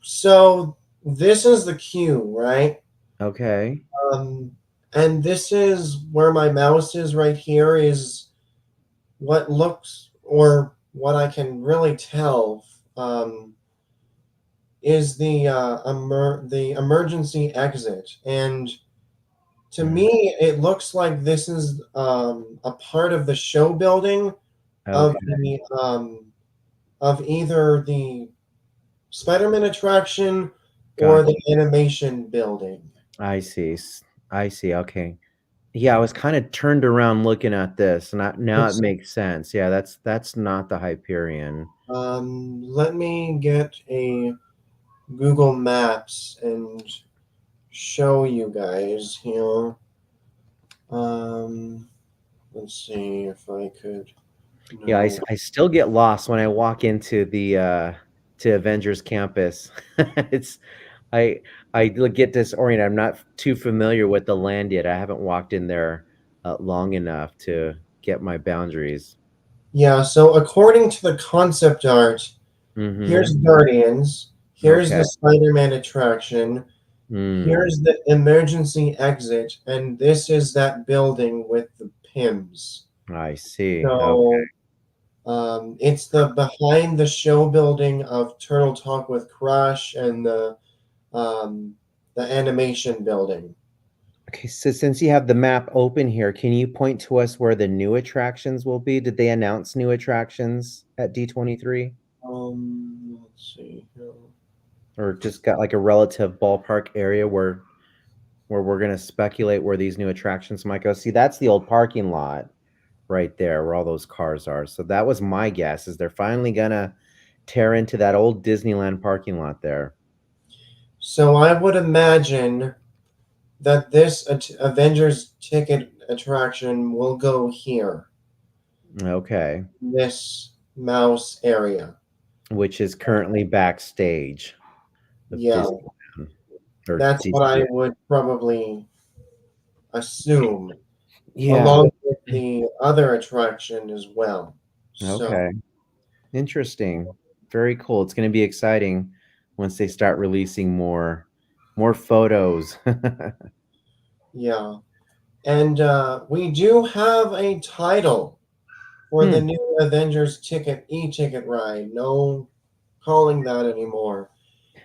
so this is the queue, right? Okay. Um, and this is where my mouse is right here is what looks or what I can really tell is the emergency exit. And to Mm, me, it looks like this is a part of the show building of okay. of either the Spider-Man attraction or Gotcha. the animation building. I see. I see. Okay. Yeah, I was kind of turned around looking at this, and now it It's makes sense. Yeah, that's not the Hyperion. let me get a Google Maps and show you guys here. Um, let's see if I could. Yeah, No. I still get lost when I walk into the to Avengers Campus. It's I get disoriented. I'm not too familiar with the land yet. I haven't walked in there long enough to get my boundaries. Yeah, so according to the concept art, Mm-hmm. here's Guardians, here's Okay. the Spider-Man attraction, Mm, here's the emergency exit, and this is that building with the PIMS. I see. Okay. So it's the behind the show building of Turtle Talk with Crush and um, the animation building. Okay, so since you have the map open here, can you point to us where the new attractions will be? Did they announce new attractions at D23? Let's see. Or just got like a relative ballpark area where we're gonna speculate where these new attractions might go? See, that's the old parking lot right there where all those cars are. So that was my guess, is they're finally gonna tear into that old Disneyland parking lot there. So I would imagine that this Avengers ticket attraction will go here, Okay. this mouse area. Which is currently backstage of Yeah, Disneyland or that's what I Disney. would probably assume, Yeah. along with the other attraction as well. So, Okay. Interesting. Very cool. It's going to be exciting once they start releasing more photos. yeah. And we do have a title for the Hmm. new Avengers e-ticket ride. No calling that anymore.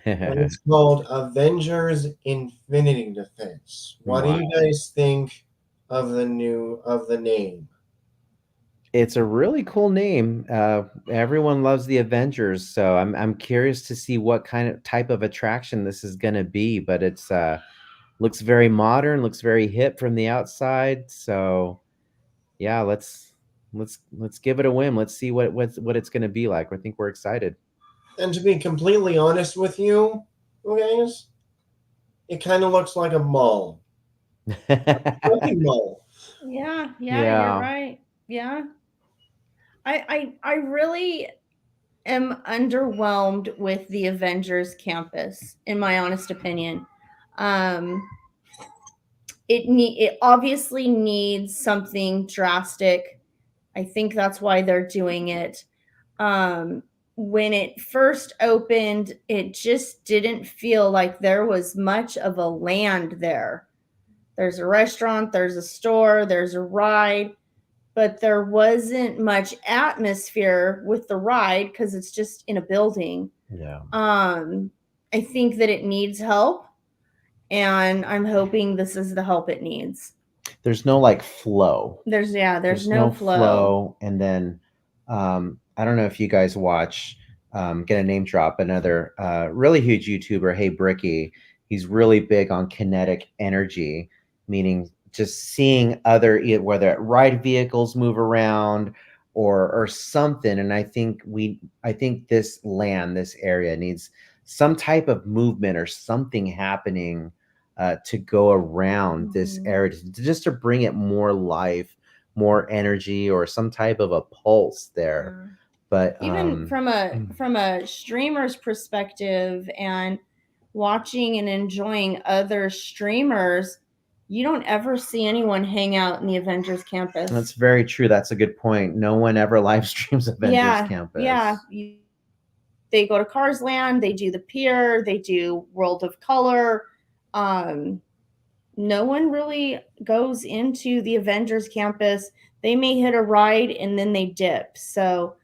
And it's called Avengers Infinity Defense. What do Wow. you guys think of the name? It's a really cool name. Everyone loves the Avengers, so I'm curious to see what kind of type of attraction this is going to be. But it's looks very modern, looks very hip from the outside. So yeah, let's give it a whim. Let's see what it's going to be like. I think we're excited. And to be completely honest with you, guys, it kind of looks like a mall. Shopping mall. Yeah, you're Yeah. right. Yeah. I really am underwhelmed with the Avengers campus, in my honest opinion. Um, it obviously needs something drastic. I think that's why they're doing it. Um, when it first opened, it just didn't feel like there was much of a land there. There's a restaurant, there's a store, there's a ride, but there wasn't much atmosphere with the ride because it's just in a building. Yeah. I think that it needs help, and I'm hoping this is the help it needs. There's no like flow. There's There's no no flow. flow. And then I don't know if you guys watch get a name drop, another really huge YouTuber, Hey Bricky. He's really big on kinetic energy, meaning just seeing whether ride vehicles move around or something. And I think this area needs some type of movement or something happening to go around this Mhm. area, just to bring it more life, more energy, or some type of a pulse there. Yeah. But Even from a streamer's perspective and watching and enjoying other streamers, you don't ever see anyone hang out in the Avengers campus. that's very true. That's a good point. No one ever live streams Avengers Campus. Yeah. They go to Cars Land, they do the pier, they do World of Color. Um, no one really goes into the Avengers campus. They may hit a ride and then they dip. So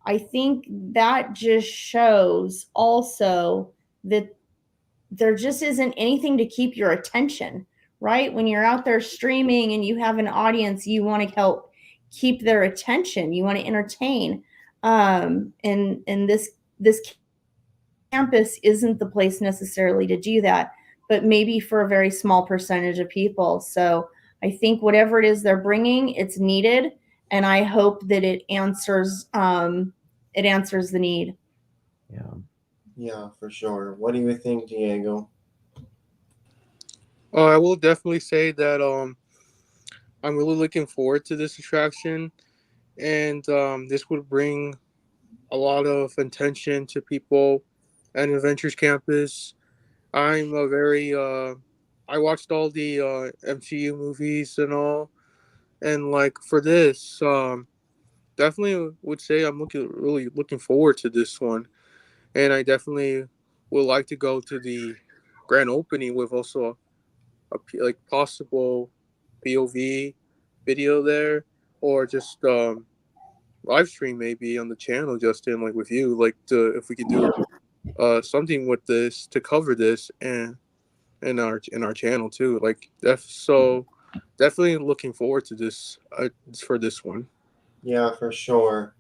I think that just shows also that there just isn't anything to keep your attention, right? When you're out there streaming and you have an audience, you want to help keep their attention. You want to entertain. And this campus isn't the place necessarily to do that, but maybe for a very small percentage of people. So I think whatever it is they're bringing, it's needed, and I hope that it answers the need. Yeah. Yeah, for sure. What do you think, Diego? I will definitely say that I'm really looking forward to this attraction, and this would bring a lot of attention to people at Adventures Campus. I'm a very I watched all the MCU movies and all, and like for this, definitely would say I'm really looking forward to this one, and I definitely would like to go to the grand opening with also like possible POV video there, or just live stream maybe on the channel, Justin, like with you, like if we could do something with this to cover this and in our channel too. Like so definitely looking forward to this for this one. Yeah, for sure.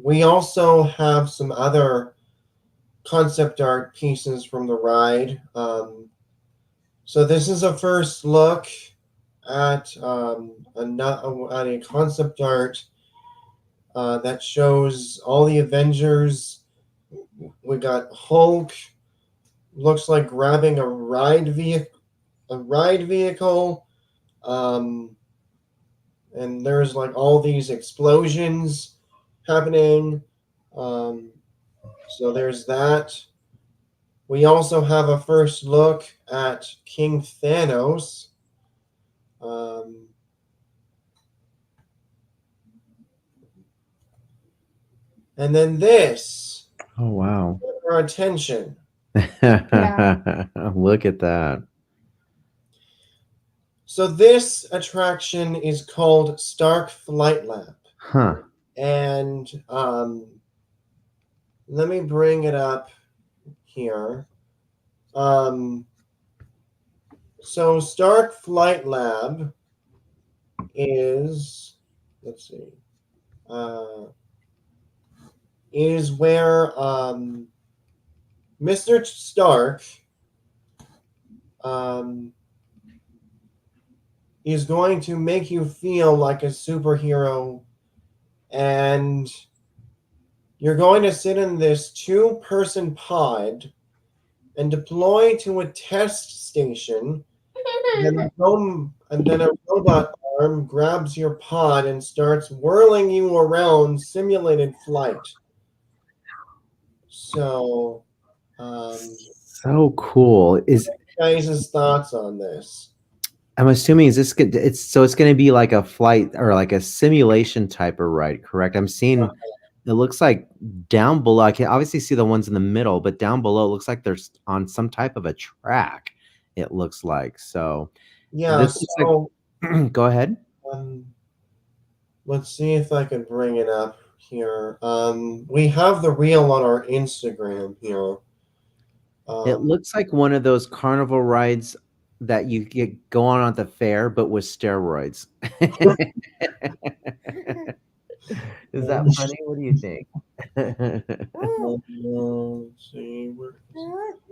We also have some other concept art pieces from the ride. So this is a first look at at a concept art that shows all the Avengers. We got Hulk, looks like grabbing a ride vehicle, um, and there's like all these explosions happening. Um, so there's that. We also have a first look at King Thanos. Um, and then this, Oh wow. our attention. Look at that. So this attraction is called Stark Flight Lab. Huh. And let me bring it up here. So Stark Flight Lab is, let's see, is where Mr. Stark is going to make you feel like a superhero, and you're going to sit in this two-person pod and deploy to a test station. And then a robot arm grabs your pod and starts whirling you around simulated flight. So, So cool. guys' thoughts on this? I'm assuming is this good? It's going to be like a flight or like a simulation type of ride, correct? I'm seeing it looks like down below. I can obviously see the ones in the middle, but down below it looks like they're on some type of a track. It looks like so. Yeah. This looks like, go ahead. Let's see if I can bring it up here. We have the reel on our Instagram here. It looks like one of those carnival rides that you go on at the fair, but with steroids. Is that funny? What do you think?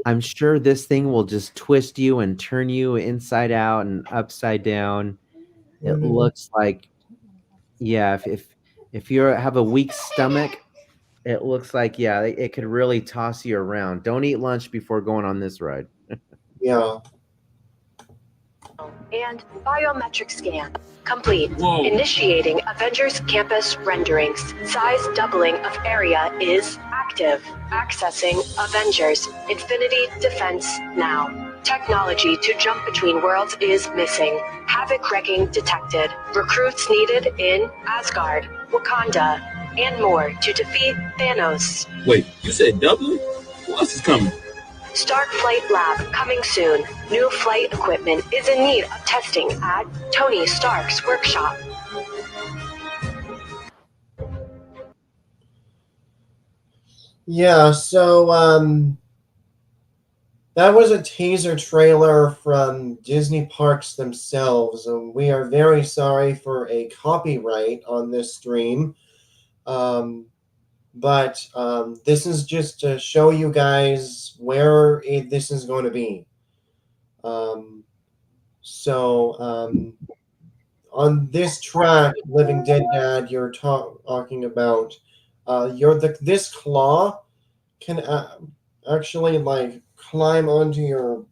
I'm sure this thing will just twist you and turn you inside out and upside down. It looks like, yeah, if you have a weak stomach, it looks like, yeah, it could really toss you around. Don't eat lunch before going on this ride. Yeah. And biometric scan complete. Whoa. Initiating Avengers Campus renderings. Size doubling of area is active. Accessing Avengers Infinity Defense now. Technology to jump between worlds is missing. Havoc wrecking detected. Recruits needed in Asgard, Wakanda, and more to defeat Thanos. Wait, you said doubling? Who else is coming? Stark Flight Lab coming soon. New flight equipment is in need of testing at Tony Stark's workshop. Yeah, so that was a teaser trailer from Disney Parks themselves, and we are very sorry for a copyright on this stream. But this is just to show you guys where this is going to be. On this track, Living Dead Dad, you're talking about this claw can actually like climb onto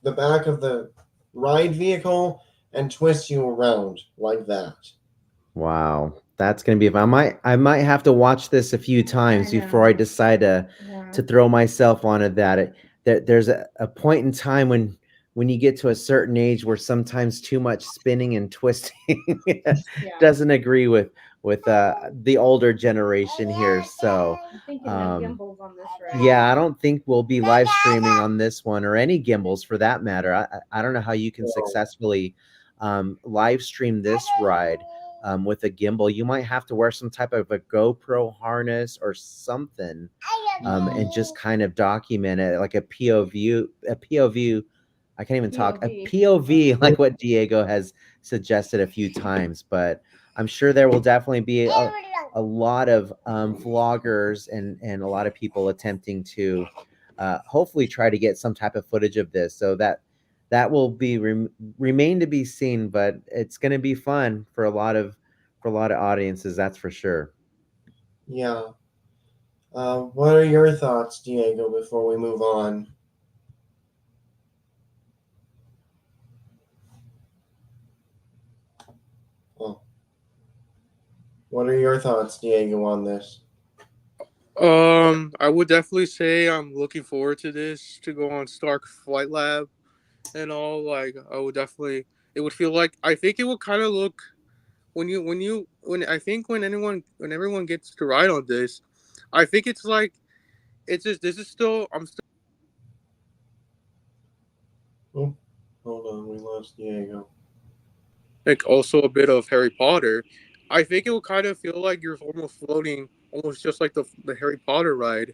the back of the ride vehicle and twist you around like that. Wow, that's gonna be. I might have to watch this a few times before I decide to throw myself onto that. There's a point in time when you get to a certain age where sometimes too much spinning and twisting doesn't agree with the older generation here. So yeah, I don't think we'll be live streaming on this one or any gimbals for that matter. I don't know how you can successfully live stream this ride with a gimbal. You might have to wear some type of a GoPro harness or something and just kind of document it like a POV. I can't even talk. A POV, like what Diego has suggested a few times, but I'm sure there will definitely be a lot of vloggers and a lot of people attempting to hopefully try to get some type of footage of this. So that will be remain to be seen, but it's going to be fun for a lot of audiences, that's for sure. Yeah. What are your thoughts, Diego, before we move on? What are your thoughts, Diego, on this? I would definitely say I'm looking forward to this, to go on Stark Flight Lab and all. Like, I would definitely It would feel like, I think it would kind of look, when I think when everyone gets to ride on this, I think it's like, it's just, this is still, I'm still Oh, hold on, we lost Diego. like also a bit of Harry Potter. I think it will kind of feel like you're almost floating, almost just like the Harry Potter ride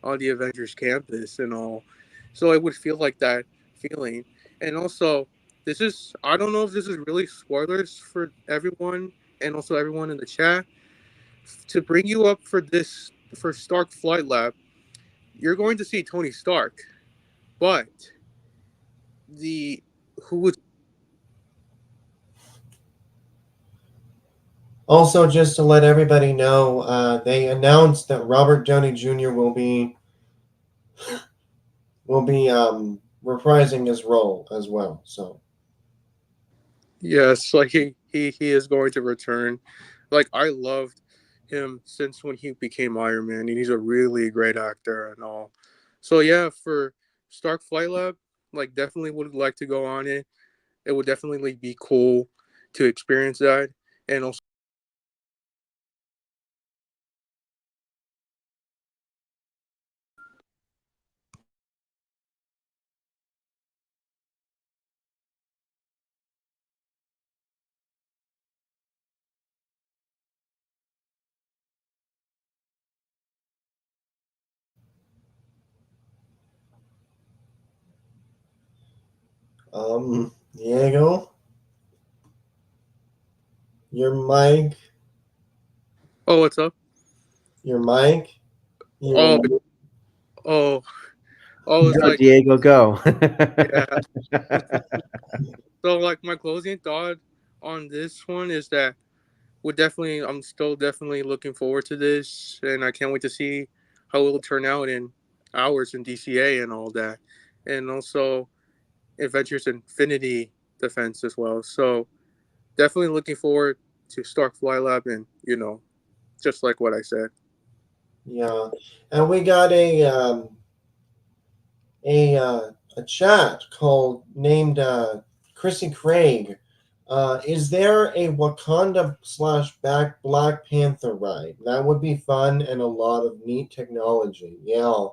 on the Avengers campus and all. So it would feel like that feeling. And also, this is, I don't know if this is really spoilers for everyone and also everyone in the chat. To bring you up for this, for Stark Flight Lab, you're going to see Tony Stark, but the who was Also, just to let everybody know, they announced that Robert Downey Jr. will be reprising his role as well. So yes, like he is going to return. Like I loved him since when he became Iron Man, and he's a really great actor and all. So yeah, for Stark Flight Lab, like definitely would like to go on it. It would definitely be cool to experience that, and also Diego, your mic, oh what's up? your mic, you Oh were oh oh it's Go, like Diego, go. yeah. So like my closing thought on this one is that we're definitely I'm still definitely looking forward to this, and I can't wait to see how it will turn out in hours in DCA and all that, and also Adventures Infinity Defense as well. So definitely looking forward to Stark Fly Lab, and just like what I said. yeah, and we got a chat called named Chrissy Craig. Is there a Wakanda slash back Black Panther ride? That would be fun and a lot of neat technology. Yeah,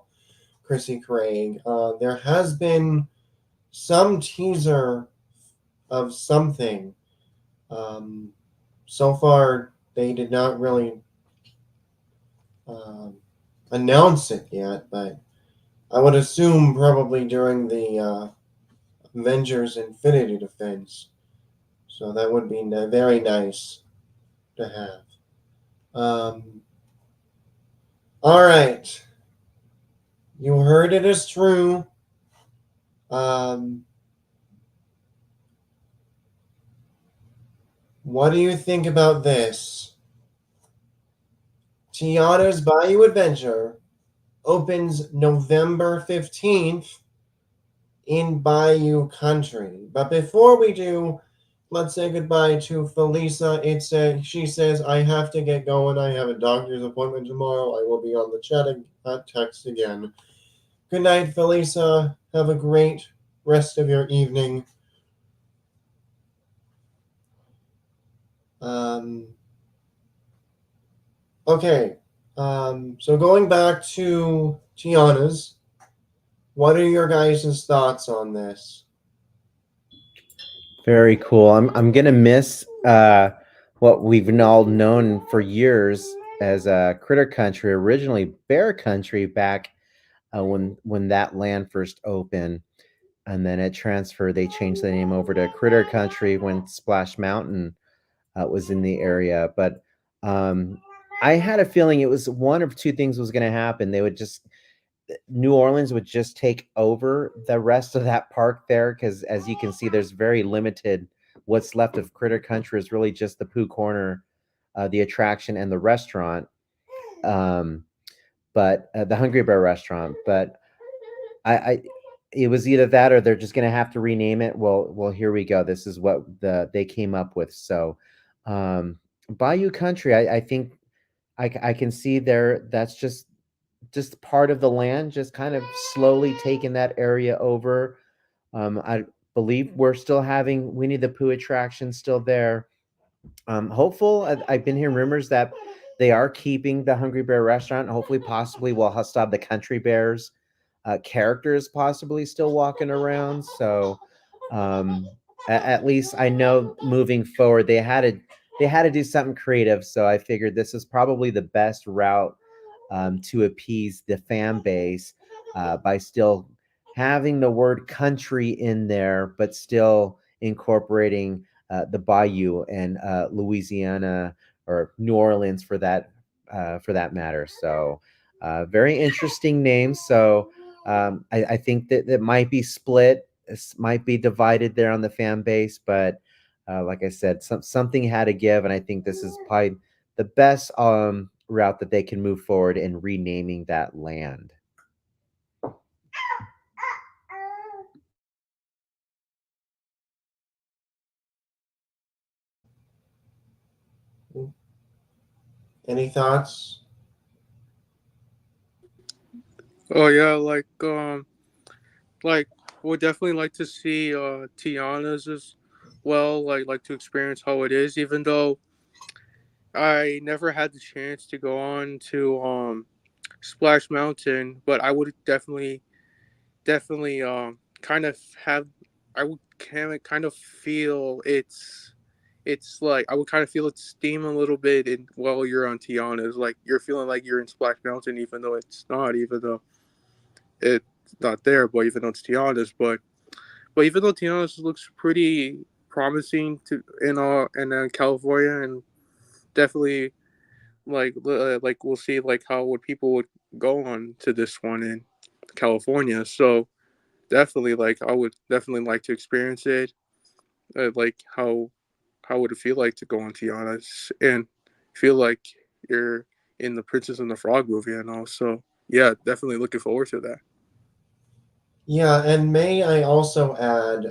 Chrissy Craig. There has been some teaser of something. Um, so far, they did not really um, announce it yet, but I would assume probably during the Avengers Infinity Defense. So that would be very nice to have. All right. You heard it is true. Um, what do you think about this? Tiana's Bayou Adventure opens November 15th in Bayou Country. But before we do, let's say goodbye to Felisa. She says, I have to get going. I have a doctor's appointment tomorrow. I will be on the text again. Good night, Felisa. Have a great rest of your evening. Um, okay. So going back to Tiana's, what are your guys' thoughts on this? Very cool. I'm gonna miss what we've all known for years as Critter Country, originally Bear Country, back when that land first opened, and then it transferred. They changed the name over to Critter Country when Splash Mountain was in the area. But I had a feeling it was one of two things was going to happen. They would just New Orleans would just take over the rest of that park there, because as you can see, there's very limited. What's left of Critter Country is really just the Pooh Corner, the attraction, and the restaurant. Um, but the Hungry Bear restaurant. But I it was either that or they're just gonna have to rename it. Well, here we go. This is what they came up with. So, Bayou Country, I think I can see there. That's just part of the land, just kind of slowly taking that area over. I believe we're still having Winnie the Pooh attraction still there. Hopeful. I've been hearing rumors that they are keeping the Hungry Bear restaurant. Hopefully, possibly, we'll still have the Country Bears characters possibly still walking around. So, at least I know moving forward they had to do something creative. So I figured this is probably the best route to appease the fan base by still having the word country in there, but still incorporating the Bayou and Louisiana or New Orleans for that matter. So very interesting names. So I think that might be split, might be divided there on the fan base, but like I said, something had to give, and I think this is probably the best route that they can move forward in renaming that land. Any thoughts? Oh yeah, like would definitely like to see Tiana's as well. Like to experience how it is, even though I never had the chance to go on to Splash Mountain, but I would definitely kind of have I would kind of feel it's like I would kind of feel its steam a little bit while you're on Tiana's. Like you're feeling like you're in Splash Mountain, even though it's not, even though it's not there, but even though it's Tiana's, but even though Tiana's looks pretty promising to in California, and definitely like we'll see like how would people would go on to this one in California. So definitely like I would definitely like to experience it. Like how would it feel like to go on Tiana's and feel like you're in the Princess and the Frog movie and all. So yeah, definitely looking forward to that. Yeah, and may I also add,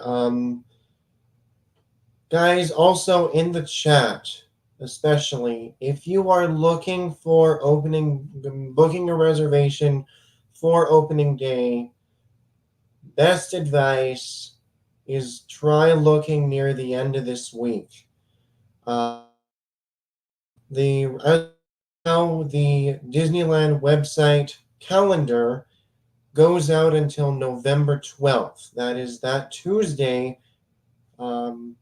guys, also in the chat, especially if you are looking for booking a reservation for opening day, best advice is try looking near the end of this week. Uh, as now the Disneyland website calendar goes out until November 12th. That is that Tuesday. Um,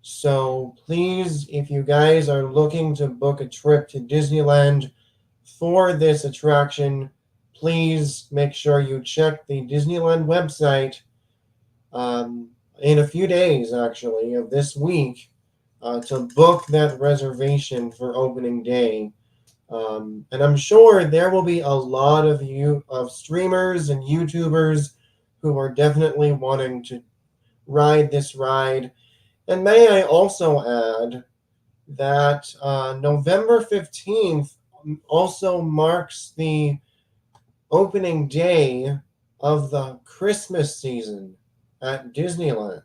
so please, if you guys are looking to book a trip to Disneyland for this attraction, please make sure you check the Disneyland website in a few days, actually, of this week to book that reservation for opening day. And I'm sure there will be a lot of streamers and YouTubers who are definitely wanting to ride this ride. And may I also add that November 15th also marks the opening day of the Christmas season at Disneyland.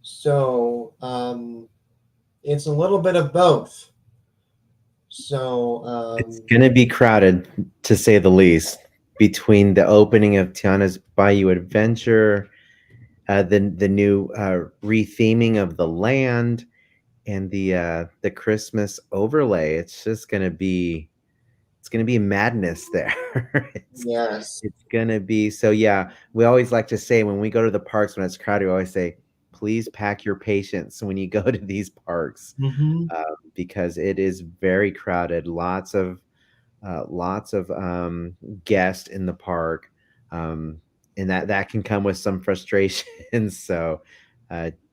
So it's a little bit of both. So It's going to be crowded, to say the least, between the opening of Tiana's Bayou Adventure, the new retheming of the land, and the Christmas overlay. It's gonna be madness there. it's yes. it's gonna be so. Yeah, we always like to say when we go to the parks when it's crowded, we always say, please pack your patience when you go to these parks, Mm-hmm. because it is very crowded. Lots of guests in the park, um, and that can come with some frustration. So,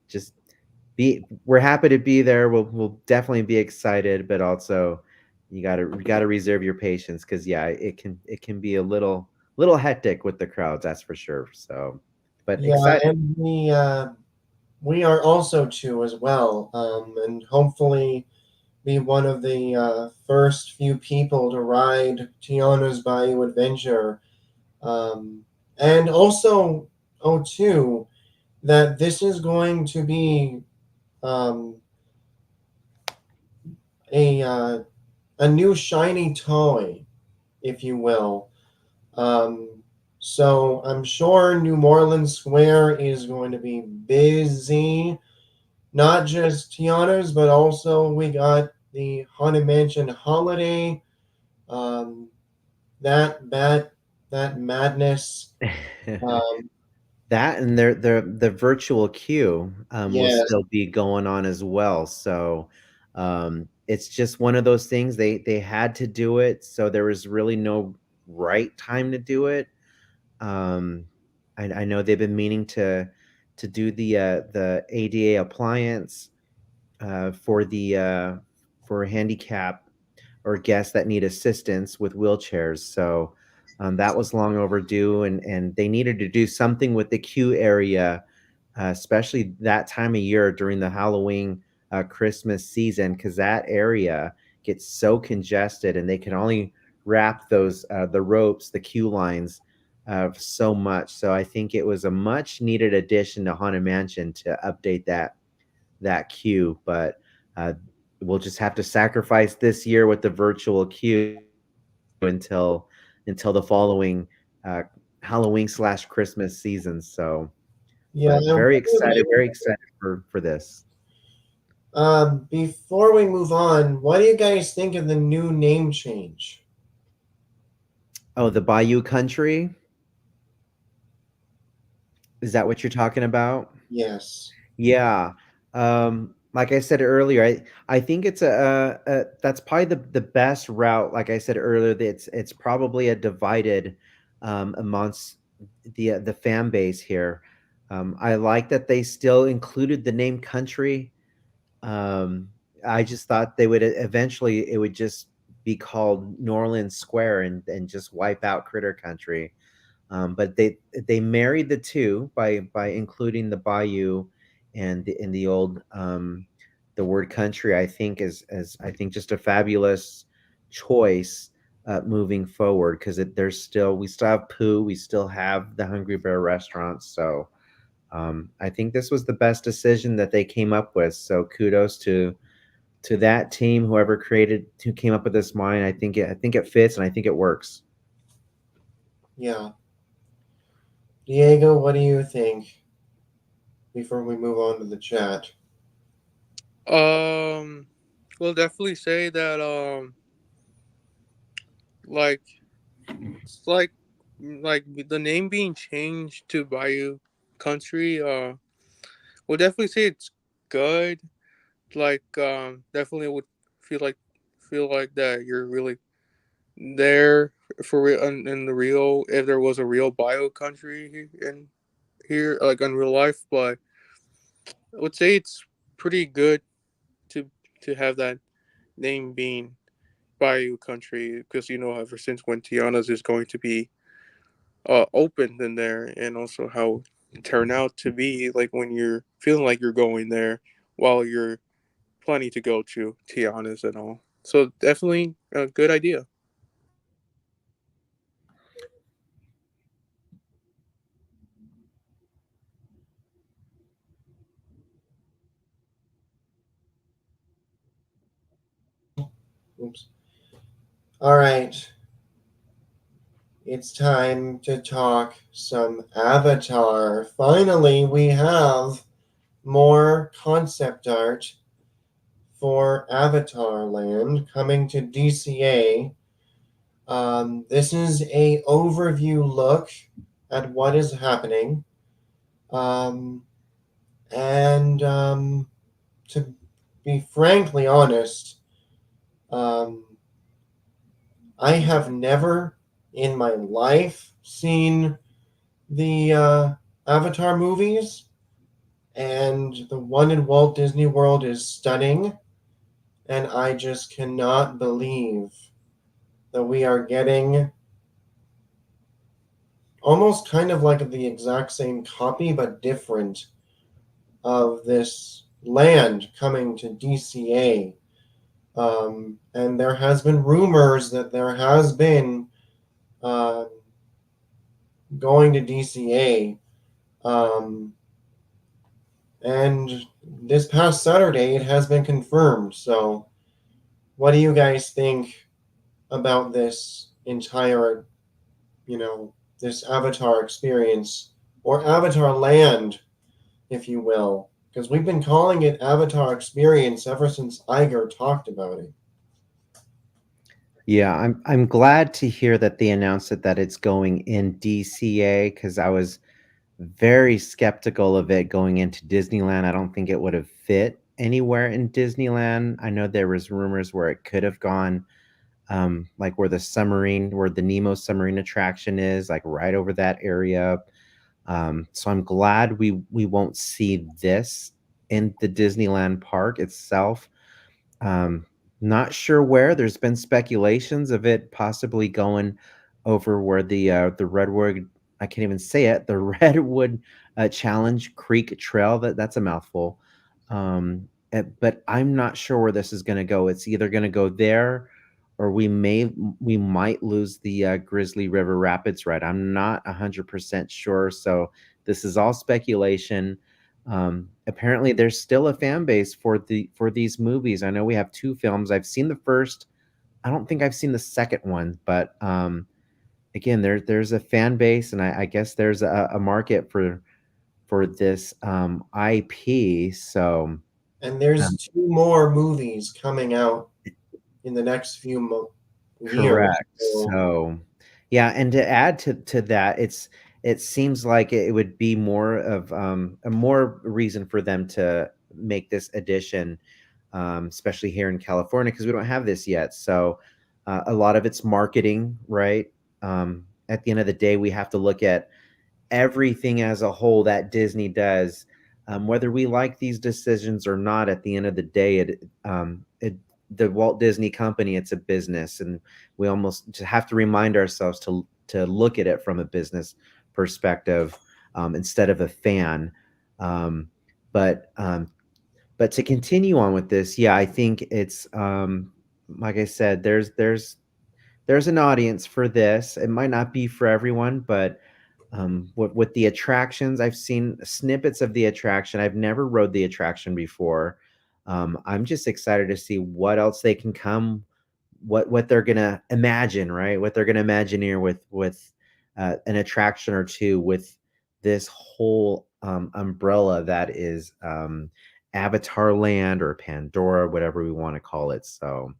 just we're happy to be there. We'll definitely be excited, but also you gotta reserve your patience because yeah, it can be a little hectic with the crowds, that's for sure. So, but Yeah, excited. and we are also too as well, and hopefully be one of the first few people to ride Tiana's Bayou Adventure. Um, and also, oh, too, that this is going to be um, a a new shiny toy, if you will. Um, So I'm sure New Orleans Square is going to be busy. Not just Tiana's, but also we got the Haunted Mansion holiday. Um, that madness. Um, That and the virtual queue will yes, still be going on as well. So it's just one of those things. They had to do it, so there was really no right time to do it. Um, I know they've been meaning to do the ADA appliance for the for handicap or guests that need assistance with wheelchairs. So that was long overdue, and they needed to do something with the queue area, especially that time of year during the Halloween Christmas season, because that area gets so congested, and they can only wrap those the ropes, the queue lines. So much. So I think it was a much needed addition to Haunted Mansion to update that queue, but uh, we'll just have to sacrifice this year with the virtual queue until the following uh, Halloween slash Christmas season. So, yeah. but very excited for this. Before we move on, what do you guys think of the new name change? Oh, the Bayou Country, is that what you're talking about? Yes. Yeah. Like I said earlier, I think it's that's probably the best route. Like I said earlier, that it's probably a divided amongst the fan base here. I like that they still included the name country. Um, I just thought they would eventually it would just be called New Orleans Square and just wipe out Critter Country. But they married the two by including the bayou and in the old the word country. I think is I think just a fabulous choice moving forward, because there's still we still have Pooh, we still have the Hungry Bear restaurants. So I think this was the best decision that they came up with. So kudos to that team, who came up with this mind. I think it fits, and I think it works. Yeah. Diego, what do you think before we move on to the chat? Um, we'll definitely say that like it's like the name being changed to Bayou Country. We'll definitely say it's good. Like definitely would feel like feel like that you're really there for real in the real if there was a real Bayou Country in here like in real life. But I would say it's pretty good to have that name being Bayou Country, because you know ever since when Tiana's is going to be opened in there, and also how it turn out to be like when you're feeling like you're going there while you're planning to go to Tiana's and all. So definitely a good idea. Oops. All right. It's time to talk some Avatar. Finally, we have more concept art for Avatar Land coming to DCA. This is a overview look at what is happening. Um, and to be frankly honest, um, I have never in my life seen the Avatar movies, and the one in Walt Disney World is stunning, and I just cannot believe that we are getting almost kind of like the exact same copy but different of this land coming to DCA. And there has been rumors that there has been uh, going to DCA. Um, and this past Saturday, it has been confirmed. So, what do you guys think about this entire, this Avatar experience, or Avatar Land, if you will, because we've been calling it Avatar Experience ever since Iger talked about it. Yeah, I'm glad to hear that they announced it, that it's going in DCA, because I was very skeptical of it going into Disneyland. I don't think it would have fit anywhere in Disneyland. I know there was rumors where it could have gone, like where the Nemo submarine attraction is, like right over that area. So I'm glad we won't see this in the Disneyland park itself. Um, Not sure where. There's been speculations of it possibly going over where the Redwood, I can't even say it, the Redwood Challenge Creek Trail. That's a mouthful. But I'm not sure where this is going to go. It's either going to go there, or we might lose the Grizzly River Rapids ride. I'm not 100% sure. So this is all speculation. Apparently there's still a fan base for these movies. I know we have two films. I've seen the first. I don't think I've seen the second one, but again, there's a fan base, and I guess there's a market for this IP. So And there's um, 2 more movies coming out in the next few years. correct. So, yeah, and to add to that, it seems like it would be more of a more reason for them to make this addition, especially here in California, because we don't have this yet. So, a lot of it's marketing, right? At the end of the day, we have to look at everything as a whole that Disney does. Whether we like these decisions or not, at the end of the day, the Walt Disney Company, it's a business, and we almost just have to remind ourselves to look at it from a business perspective, instead of a fan. Um, but but to continue on with this, yeah, I think it's like I said, there's an audience for this. It might not be for everyone, but with the attractions, I've seen snippets of the attraction. I've never rode the attraction before. I'm just excited to see what else they can come, what they're gonna imagine, right? What they're gonna imagineer with an attraction or two with this whole umbrella that is Avatar Land or Pandora, whatever we want to call it. So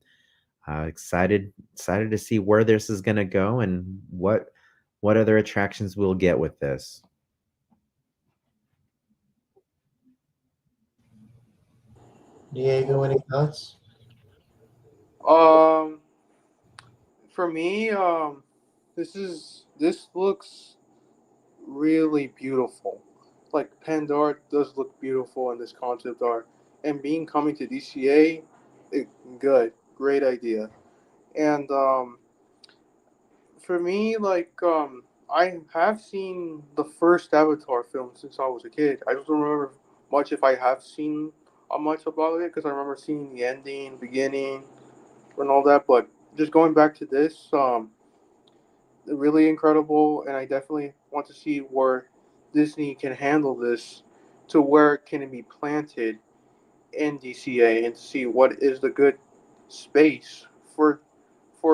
excited to see where this is gonna go and what other attractions we'll get with this. Diego, any thoughts? Um, for me, this looks really beautiful. Like Pandora does look beautiful in this concept art, and being coming to DCA, good, great idea. And for me, I have seen the first Avatar film since I was a kid. I just don't remember much if I have seen much about it because I remember seeing the ending, beginning, and all that. But just going back to this, really incredible, and I definitely want to see where Disney can handle this to where can it be planted in DCA and to see what is the good space for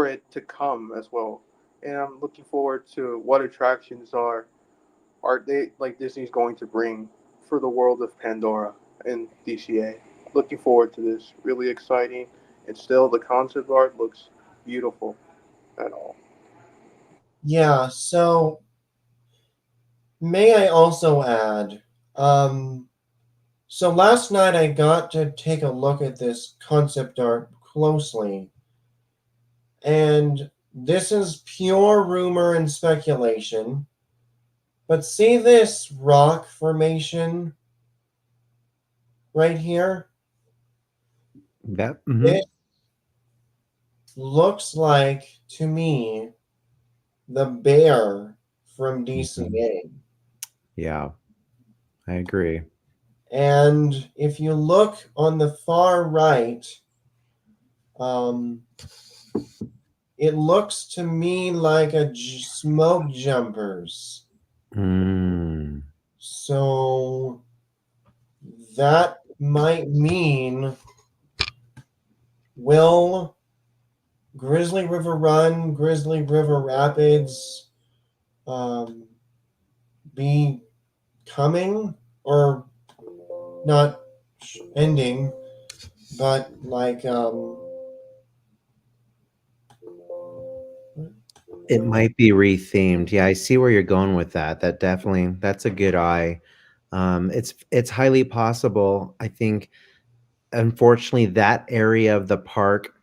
it to come as well. And I'm looking forward to what attractions are they like Disney's going to bring for the world of Pandora and DCA. Looking forward to this. Really exciting. And still the concept art looks beautiful at all. Yeah, so may I also add, so last night I got to take a look at this concept art closely, and this is pure rumor and speculation. But see this rock formation right here? That It looks like, to me, the bear from DCA. Yeah, I agree. And if you look on the far right, um, it looks to me like a smoke jumpers. Mm. So that might mean, will Grizzly River Run, Grizzly River Rapids um, be coming, or not ending, but like It might be rethemed. Yeah, I see where you're going with that. That definitely, that's a good eye. It's highly possible. I think, unfortunately, that area of the park,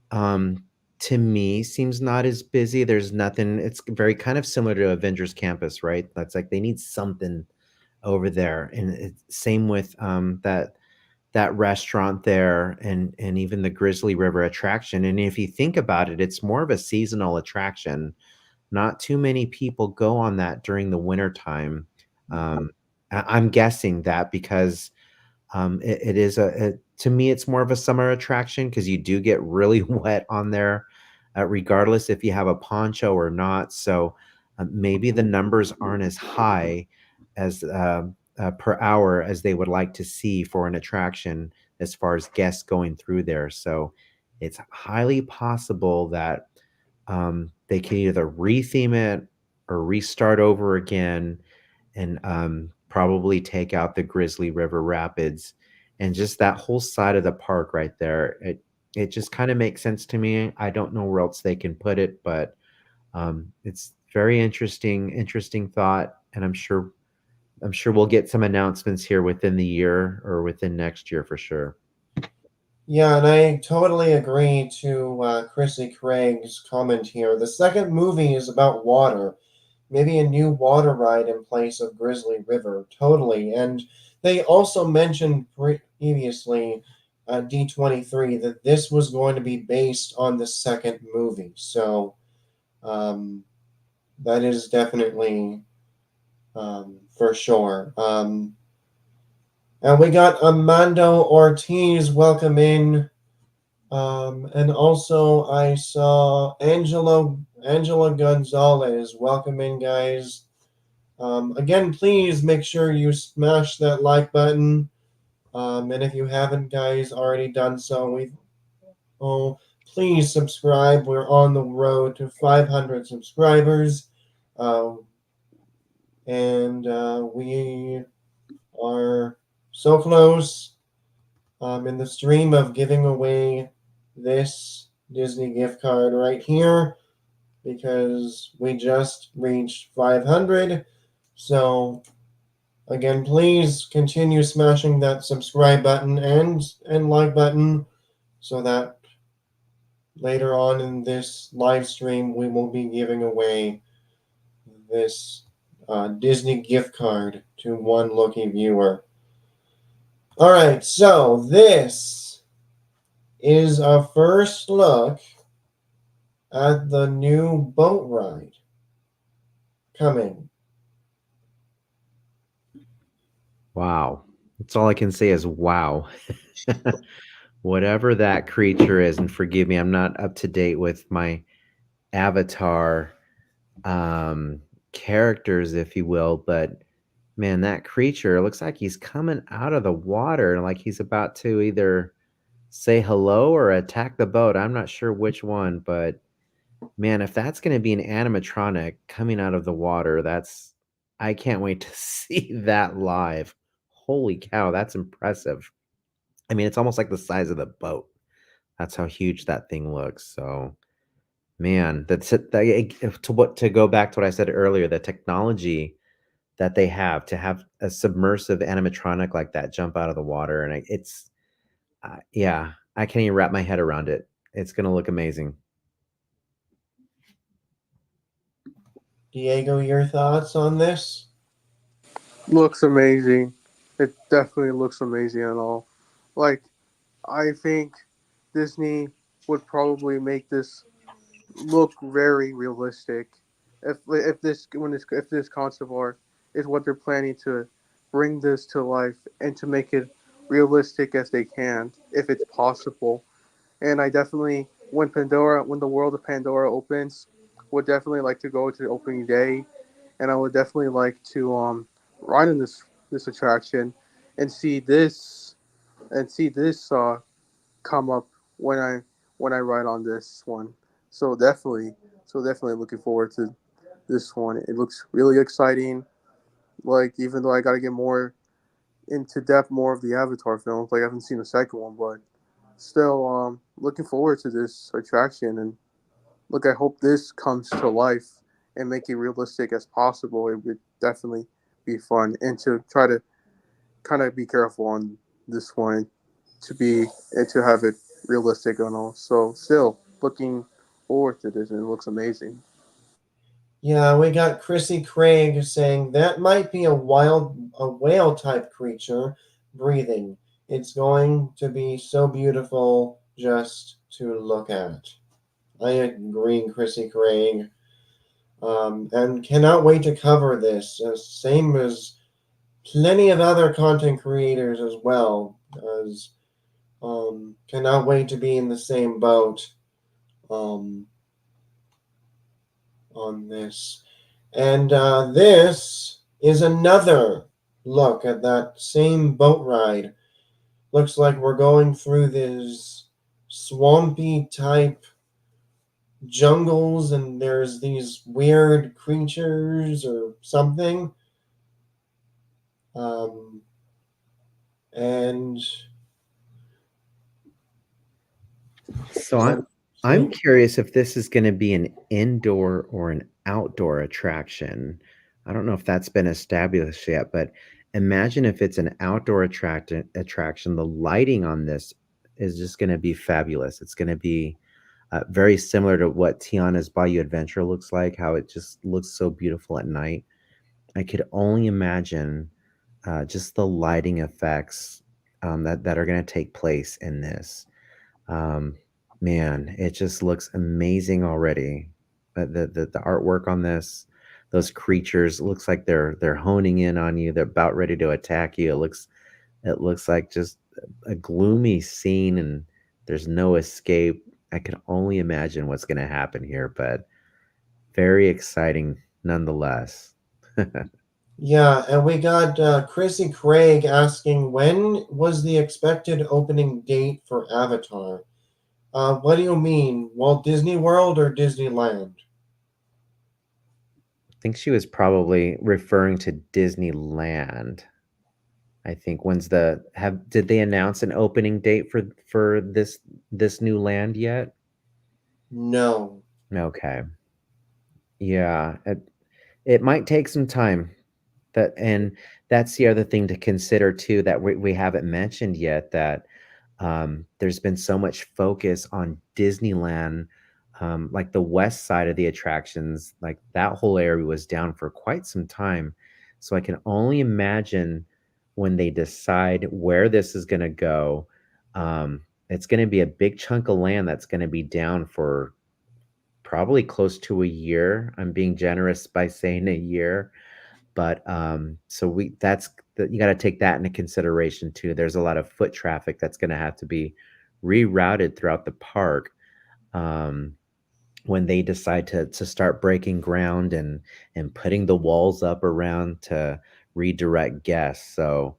um, to me, seems not as busy. There's nothing. It's very kind of similar to Avengers Campus, right? That's like they need something over there, and it's same with that restaurant there, and even the Grizzly River attraction. And if you think about it, it's more of a seasonal attraction. Not too many people go on that during the winter time. Um, I'm guessing that because it is to me, it's more of a summer attraction because you do get really wet on there, regardless if you have a poncho or not. So maybe the numbers aren't as high as per hour as they would like to see for an attraction as far as guests going through there. So it's highly possible that they can either retheme it or restart over again, and probably take out the Grizzly River Rapids and just that whole side of the park right there. It just kind of makes sense to me. I don't know where else they can put it, but it's very interesting thought, and I'm sure we'll get some announcements here within the year or within next year for sure. yeah, and I totally agree to Chrissy Craig's comment here. The second movie is about water. Maybe a new water ride in place of Grizzly River. Totally. And they also mentioned previously D23 that this was going to be based on the second movie. So um, that is definitely for sure. And we got Amando Ortiz welcome in. And also I saw Angela Gonzalez welcome in, guys. Again, please make sure you smash that like button. And if you haven't, guys, already done so, please subscribe. We're on the road to 500 subscribers. Uh, and we are so close in the stream of giving away this Disney gift card right here, because we just reached 500. So again, please continue smashing that subscribe button and like button so that later on in this live stream we will be giving away this Disney gift card to one lucky viewer. All right, so this is our first look at the new boat ride coming. Wow. That's all I can say is wow. Whatever that creature is, and forgive me, I'm not up to date with my Avatar um characters, if you will, but man, that creature looks like he's coming out of the water, like he's about to either say hello or attack the boat. I'm not sure which one, but man, if that's going to be an animatronic coming out of the water, I can't wait to see that live. Holy cow, that's impressive. I mean, it's almost like the size of the boat. That's how huge that thing looks. So, man, that's it. To go back to what I said earlier, the technology that they have to have a submersive animatronic like that jump out of the water, and yeah, I can't even wrap my head around it. It's gonna look amazing. Diego, your thoughts on this? Looks amazing. It definitely looks amazing and all. Like, I think Disney would probably make this look very realistic. If this concept art is what they're planning to bring this to life and to make it realistic as they can, if it's possible. And I definitely, when the world of Pandora opens, would definitely like to go to the opening day, and I would definitely like to ride in this attraction and see this come up when I ride on this one. So definitely looking forward to this one. It looks really exciting. Like, even though I got to get more into depth, more of the Avatar films. Like, I haven't seen the second one, but still, looking forward to this attraction. And look, I hope this comes to life and make it realistic as possible. It would definitely be fun, and to try to kind of be careful on this one to be and to have it realistic and all. So still looking forward to this, and it looks amazing. Yeah, we got Chrissy Craig saying that might be a whale type creature breathing. It's going to be so beautiful just to look at. I agree, Chrissy Craig. And cannot wait to cover this. Same as plenty of other content creators as well. As cannot wait to be in the same boat um, on this. And this is another look at that same boat ride. Looks like we're going through this swampy type jungles, and there's these weird creatures or something. Um, and So I'm curious if this is going to be an indoor or an outdoor attraction. I don't know if that's been established yet, but imagine if it's an outdoor attraction. The lighting on this is just going to be fabulous. It's going to be very similar to what Tiana's Bayou Adventure looks like, how it just looks so beautiful at night. I could only imagine just the lighting effects that are going to take place in this. Um, Man, it just looks amazing already. The artwork on this, those creatures, it looks like they're honing in on you. They're about ready to attack you. It looks like just a gloomy scene, and there's no escape. I can only imagine what's going to happen here, but very exciting nonetheless. yeah, and we got Chrissy Craig asking when was the expected opening date for Avatar? What do you mean, Walt Disney World or Disneyland? I think she was probably referring to Disneyland. I think when's the have did they announce an opening date for this new land yet? No. Okay. Yeah, it might take some time. And that's the other thing to consider too that we haven't mentioned yet, that there's been so much focus on Disneyland, like the west side of the attractions, like that whole area was down for quite some time. So I can only imagine when they decide where this is going to go, it's going to be a big chunk of land that's going to be down for probably close to a year. I'm being generous by saying a year, but so you got to take that into consideration too. There's a lot of foot traffic that's going to have to be rerouted throughout the park um, when they decide to start breaking ground and putting the walls up around to redirect guests. So,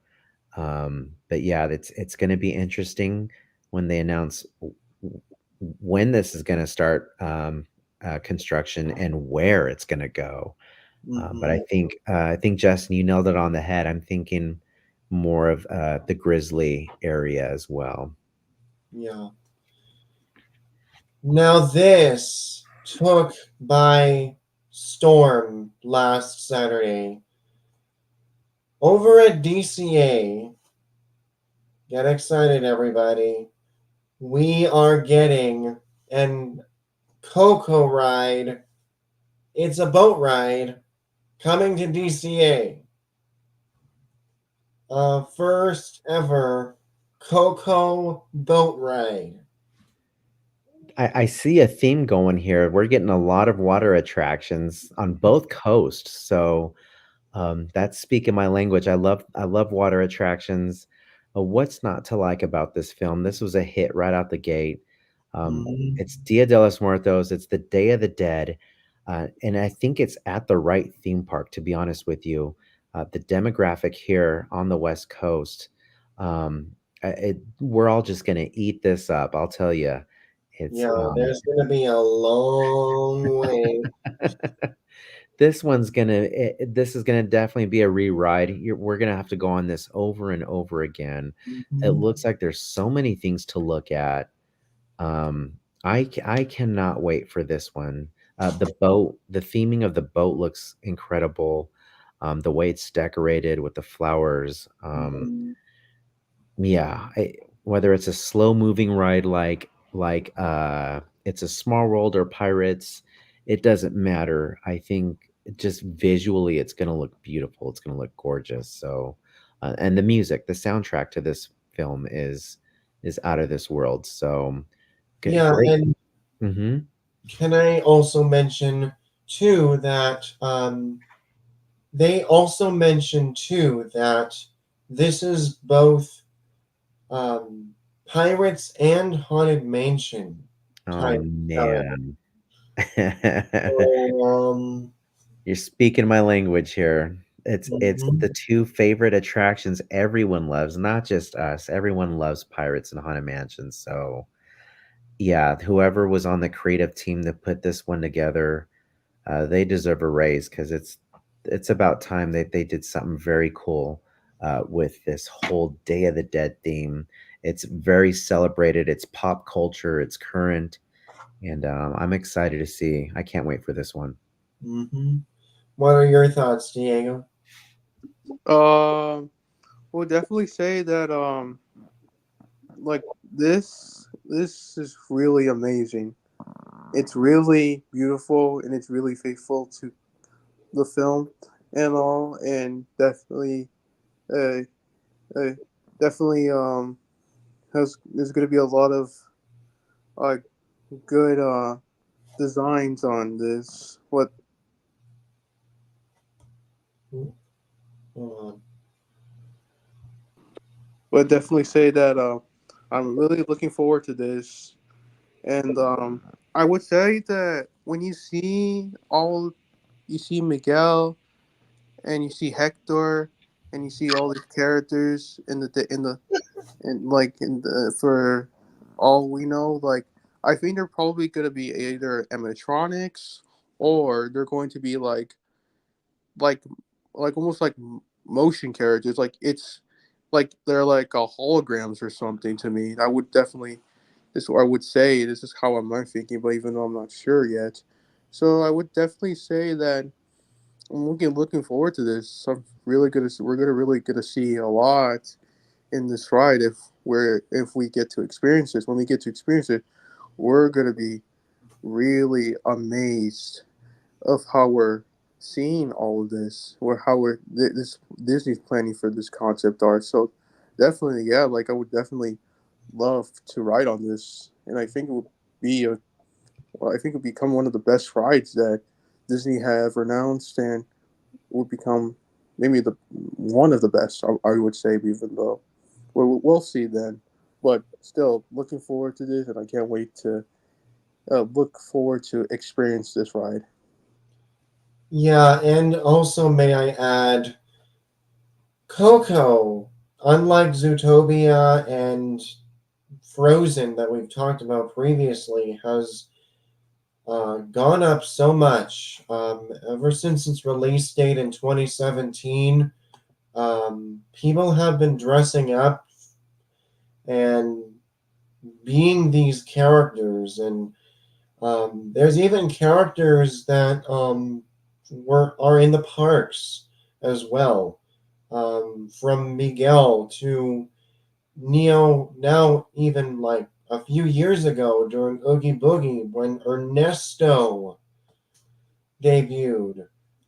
but yeah, it's going to be interesting when they announce when this is going to start construction and where it's going to go. But Mhm. I think Justin, you nailed it on the head. I'm thinking more of the Grizzly area as well. Yeah. Now this took by storm last Saturday. Over at DCA, get excited everybody. We are getting an Coco ride. It's a boat ride coming to DCA. First ever Coco boat ride. I see a theme going here. We're getting a lot of water attractions on both coasts. So that's speaking my language. I love water attractions. What's not to like about this film? This was a hit right out the gate. Mhm. It's Dia de los Muertos. It's the Day of the Dead, and I think it's at the right theme park. To be honest with you, the demographic here on the West Coast, we're all just gonna eat this up. I'll tell you, it's Yeah, there's going to be a long way. this one's gonna this is gonna definitely be a re-ride. We're gonna have to go on this over and over again. It Mhm. looks like there's so many things to look at. Um, I cannot wait for this one. The boat, the theming of the boat looks incredible. The way it's decorated with the flowers. Yeah, whether it's a slow moving ride like it's a Small World or Pirates, it doesn't matter. I think just visually it's going to look beautiful. It's going to look gorgeous. So and the music, the soundtrack to this film is out of this world. So Yeah, great. and Mhm. can I also mention too that they also mentioned too that this is both um, Pirates and Haunted Mansion Oh type style. man. So, You're speaking my language here. It's mhm. the two favorite attractions everyone loves, not just us. Everyone loves Pirates and Haunted Mansion. So, yeah, whoever was on the creative team that put this one together, they deserve a raise because it's about time that they did something very cool with this whole Day of the Dead theme. It's very celebrated. It's pop culture. It's current, and I'm excited to see. I can't wait for this one. Mhm. What are your thoughts, Diego? Um, we'll definitely say that like this is really amazing. It's really beautiful and it's really faithful to the film and all, and uh, uh definitely has there's going to be a lot of uh good designs on this. What Hold on. but definitely say that I'm really looking forward to this, and I would say that when you see Miguel and you see Hector and you see all these characters in the for all we know, like I think they're probably gonna be either animatronics or they're going to be like almost like motion characters. Like it's like they're like holograms or something to me. I would definitely this I would say this is how I'm thinking, but even though I'm not sure yet, so I would definitely say that I'm looking forward to this. I'm really gonna we're gonna really gonna see a lot in this ride if we get to experience this. When we get to experience it, we're gonna be really amazed of how we're seeing all of this, or how this Disney's planning for this concept art. So definitely, yeah, like I would definitely love to ride on this, and I think it would be I think it would become one of the best rides that Disney have announced, and would become maybe the one of the best. I would say, even though we'll see then. But still, looking forward to this, and I can't wait to look forward to experience this ride. Yeah, and also may I add, Coco, unlike Zootopia and Frozen that we've talked about previously, has gone up so much ever since its release date in 2017. People have been dressing up and being these characters, and there's even characters that are in the parks as well, from Miguel to Neo. Now, even like a few years ago during Oogie Boogie when Ernesto debuted.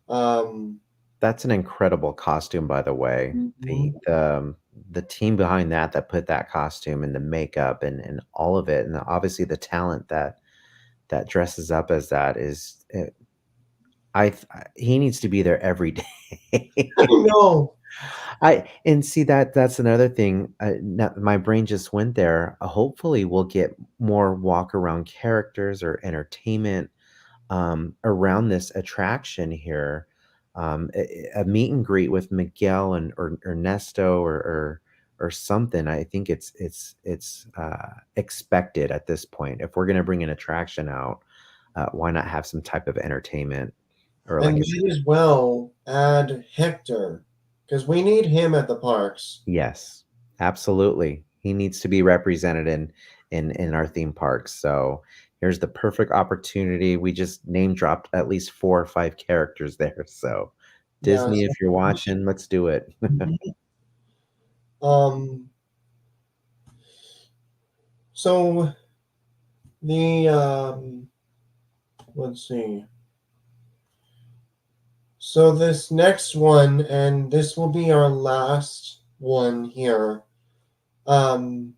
Um, That's an incredible costume, by the way. mhm. The team behind that put that costume and the makeup and all of it, and obviously the talent that dresses up as that is he needs to be there every day. I know. I and see that's another thing. My brain just went there. Hopefully, we'll get more walk around characters or entertainment around this attraction here. A meet and greet with Miguel and or Ernesto or something. I think it's expected at this point. If we're going to bring an attraction out, why not have some type of entertainment? or And like I might as well add Hector, because we need him at the parks. yes, absolutely. He needs to be represented in our theme parks. So here's the perfect opportunity. We just name dropped at least 4 or 5 characters there. So Yeah. Disney, if you're watching, let's do it. Um. So the let's see. So this next one, and this will be our last one here. Um,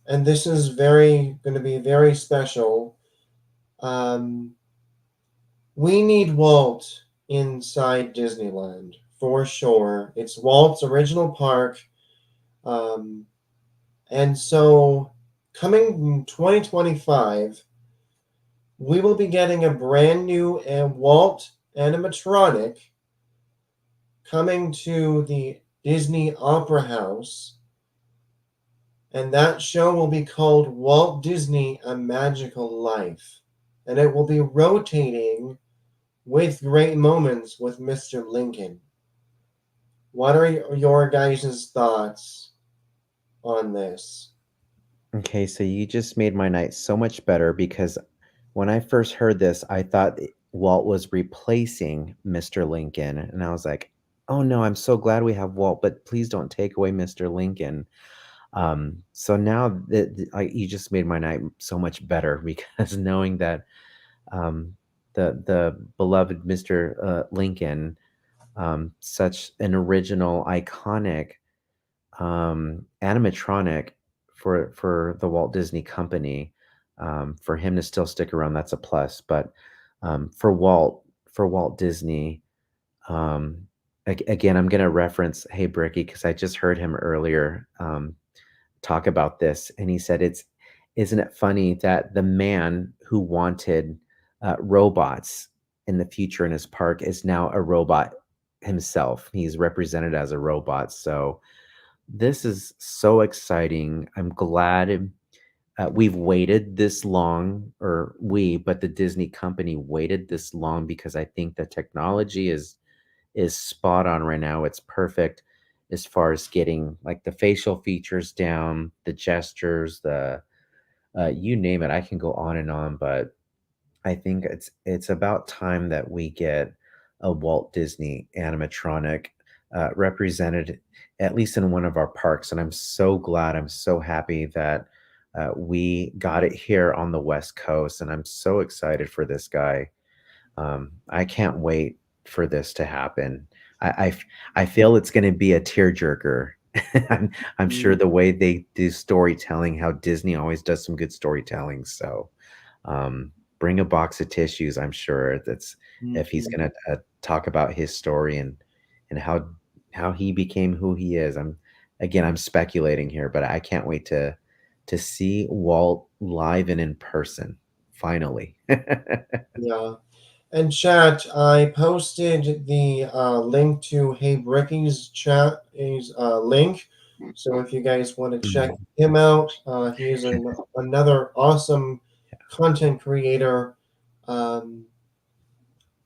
and this is going to be very special. Um, we need Walt inside Disneyland for sure. It's Walt's original park. Um, and so coming in 2025, we will be getting a brand new Walt animatronic coming to the Disney Opera House, and that show will be called Walt Disney A Magical Life, and it will be rotating with great moments with Mr. Lincoln. What are your guys' thoughts on this? Okay, so you just made my night so much better because when I first heard this, I thought Walt was replacing Mr. Lincoln. And I was like, oh no, I'm so glad we have Walt, but please don't take away Mr. Lincoln. So now that you just made my night so much better because knowing that um, the beloved Mr. Lincoln, such an original, iconic animatronic for the Walt Disney Company. For him to still stick around, that's a plus. But for Walt Disney, again, I'm going to reference Hey Bricky because I just heard him earlier talk about this, and he said it's isn't it funny that the man who wanted robots in the future in his park is now a robot himself. He's represented as a robot. So this is so exciting. I'm glad we've waited this long, but the Disney company waited this long because I think the technology is spot on right now. It's perfect as far as getting like the facial features down, the gestures, the you name it. I can go on and on, but I think it's about time that we get a Walt Disney animatronic represented at least in one of our parks, and I'm so glad. I'm so happy that we got it here on the West Coast, and I'm so excited for this guy. I can't wait for this to happen. I feel it's going to be a tearjerker. I'm sure the way they do storytelling, how Disney always does some good storytelling. So bring a box of tissues. I'm sure that's if he's going to talk about his story and how he became who he is. I'm speculating here, but I can't wait to see Walt live and in person. Finally. Yeah. And chat, I posted the link to Hey Bricky's chat is link. So if you guys want to check him out, he is another awesome content creator. Um,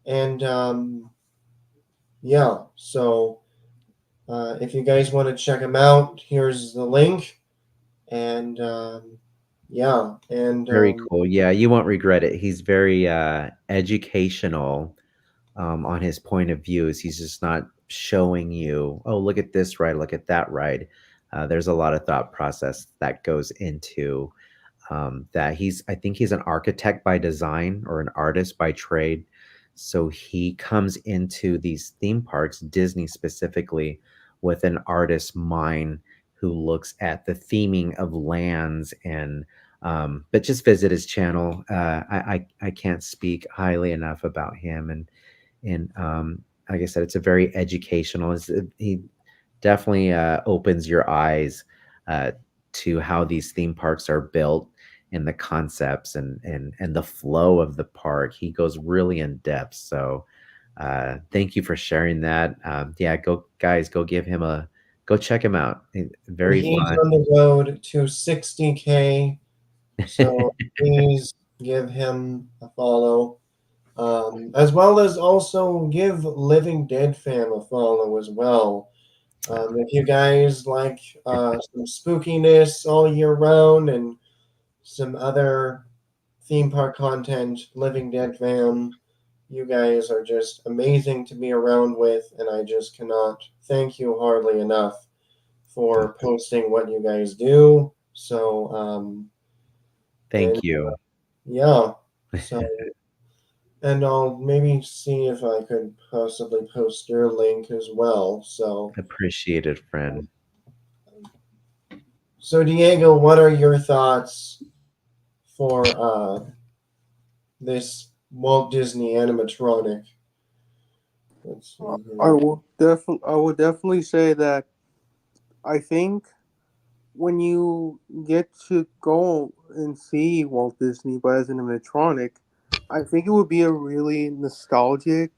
and yeah, so if you guys want to check him out, here's the link. And yeah, and Very cool. Yeah, you won't regret it. He's very educational on his point of views. He's just not showing you, oh, look at this ride, look at that ride. There's a lot of thought process that goes into that. I think he's an architect by design or an artist by trade. So he comes into these theme parks, Disney specifically, with an artist mind who looks at the theming of lands and but just visit his channel. I can't speak highly enough about him, and like I said, it's a very educational. He definitely opens your eyes to how these theme parks are built and the concepts and the flow of the park. He goes really in depth. So thank you for sharing that. Yeah, go guys, go check him out. Very he's fun. on the road to 60K. So please give him a follow. as well as also give Living Dead fam a follow as well. If you guys like some spookiness all year round and some other theme park content, Living Dead fam, you guys are just amazing to be around with, and I just cannot thank you hardly enough for posting what you guys do. So, Thank you. yeah. So, and I'll maybe see if I could possibly post your link as well. So, Appreciated, friend. Diego, what are your thoughts for this Walt Disney animatronic? Let's see here. I would definitely say that I think when you get to go and see Walt Disney but as an animatronic, I think it would be a really nostalgic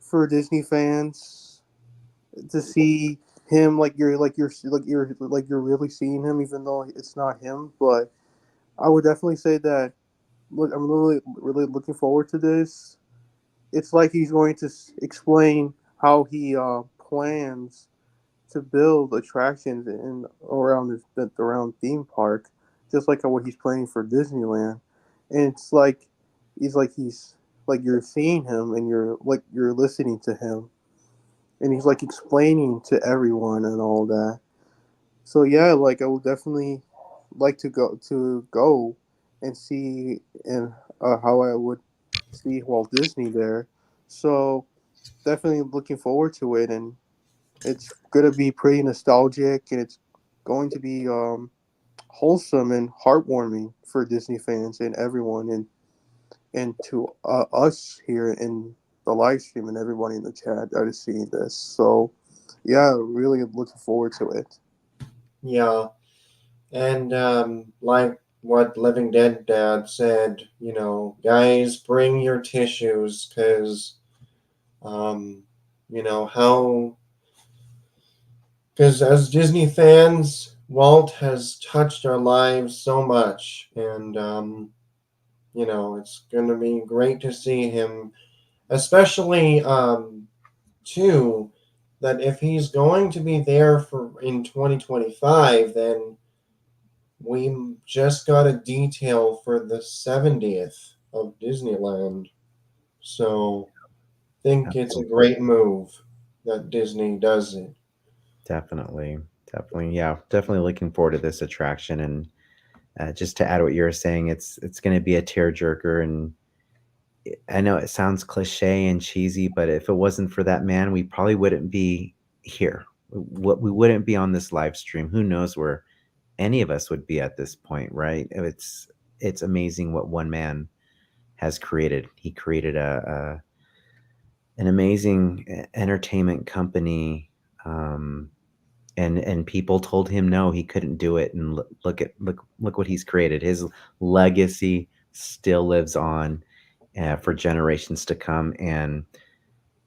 for Disney fans to see him like you're really seeing him even though it's not him. But I would definitely say that look, I'm really looking forward to this. It's like he's going to explain how he plans to build attractions in around around theme park, just like what he's planning for Disneyland. And it's like he's like you're seeing him and you're listening to him, and he's like explaining to everyone and all that. So yeah, like I would definitely like to go and see and how I would see Walt Disney there. So definitely looking forward to it, and it's gonna be pretty nostalgic, and it's going to be wholesome and heartwarming for Disney fans and everyone, and to us here in the live stream and everybody in the chat that is seeing this. So yeah, really looking forward to it. Yeah, and like what Living Dead Dad said, guys, bring your tissues because, um, how, because as Disney fans, Walt has touched our lives so much, and, it's going to be great to see him, especially, too, that if he's going to be there for in 2025, then we just got a detail for the 70th of Disneyland. So I think it's a Absolutely. great move that Disney does it. Definitely. Definitely. Yeah. Definitely looking forward to this attraction. And just to add what you were saying, it's going to be a tearjerker. And I know it sounds cliche and cheesy, but if it wasn't for that man, we probably wouldn't be here. What we wouldn't be on this live stream. Who knows where any of us would be at this point, right? It's amazing what one man has created. He created an amazing entertainment company, and people told him no, he couldn't do it. And look what he's created. His legacy still lives on for generations to come. And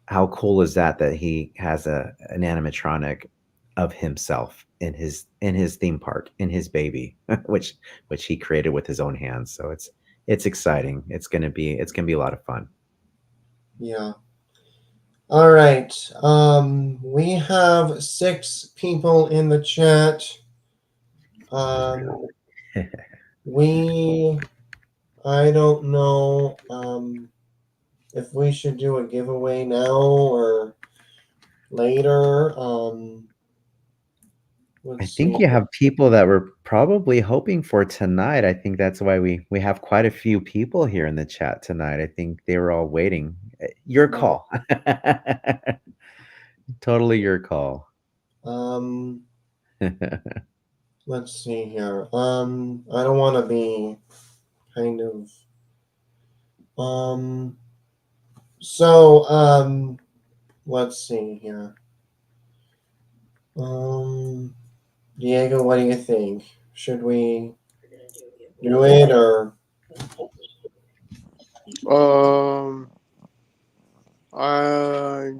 how cool is that he has an animatronic of himself in his theme park, in his baby, which he created with his own hands. So it's exciting. It's gonna be a lot of fun. Yeah. All right. We have 6 people in the chat. I don't know if we should do a giveaway now or later. I Let's think see. you have people that we're probably hoping for tonight. I think that's why we have quite a few people here in the chat tonight. I think they were all waiting. Your call. Totally your call. Let's see here. I don't want to be kind of. So, let's see here. Diego, what do you think? Should we do it or? I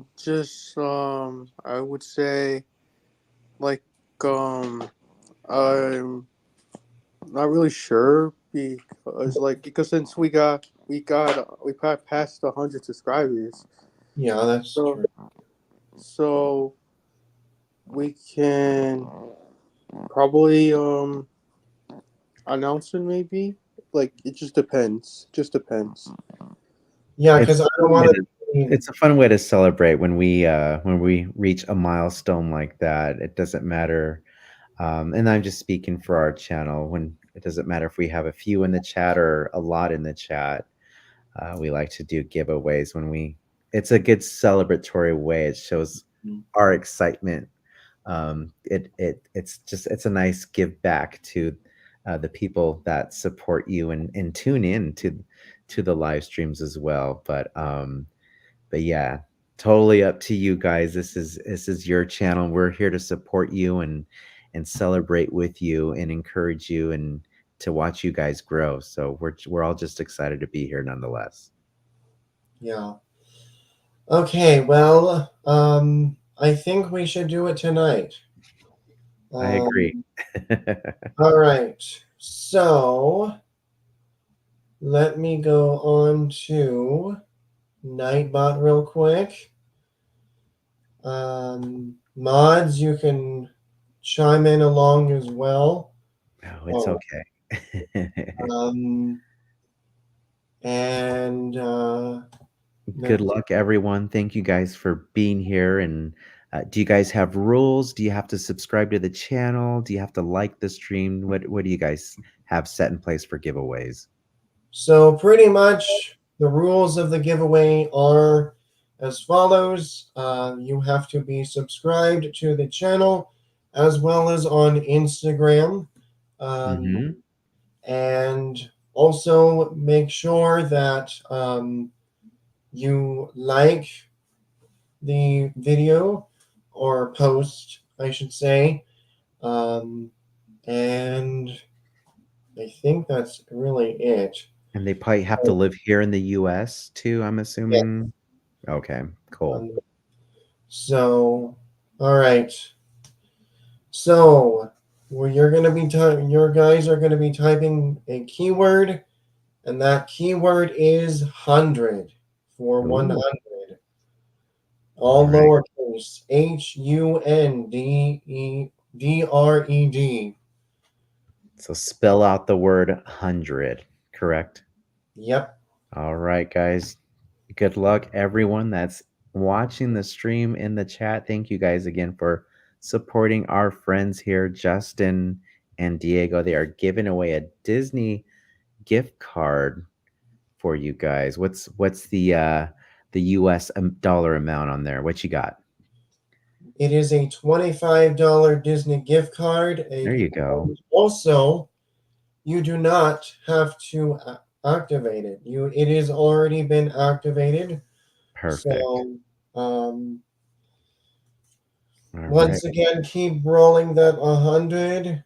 would say like I'm not really sure because since we we passed 100 subscribers. Yeah, that's So true. so we can probably announce it maybe. Like it just depends. Just depends. Yeah, It's because a I don't fun way want to, to. it's a fun way to celebrate when we reach a milestone like that. It doesn't matter, and I'm just speaking for our channel. When it doesn't matter if we have a few in the chat or a lot in the chat. We like to do giveaways when we. It's a good celebratory way. It shows our excitement. It's a nice give back to the people that support you and tune in to the live streams as well. But yeah, totally up to you guys. This is your channel. We're here to support you and celebrate with you and encourage you and to watch you guys grow. So we're all just excited to be here nonetheless. Yeah. Okay, well, I think we should do it tonight. I agree. All right. So let me go on to Nightbot real quick. Mods, you can chime in along as well. Oh, it's okay. Um, and Good luck, everyone. Thank you guys for being here. And do you guys have rules? Do you have to subscribe to the channel? Do you have to like the stream? What do you guys have set in place for giveaways? so pretty much the rules of the giveaway are as follows. You have to be subscribed to the channel as well as on Instagram. Mm-hmm. And also make sure that you like the video or post, I should say. And I think that's really it. And they probably have to live here in the US too, I'm Yeah. assuming. Okay, cool. So, all right. So, you're going to be your guys are going to be typing a keyword, and that keyword is 100 for Ooh. 100. All All right. lowercase, HUNDEDRED. So spell out the word 100, correct? Yep. All right, guys. Good luck, everyone that's watching the stream in the chat. Thank you guys again for supporting our friends here, Justin and Diego. They are giving away a Disney gift card for you guys. What's the US dollar amount on there? What you got? It is a $25 Disney gift card. There you go. Also, you do not have to activate it. It is already been activated. Perfect. So, All once right. again, keep rolling that 100.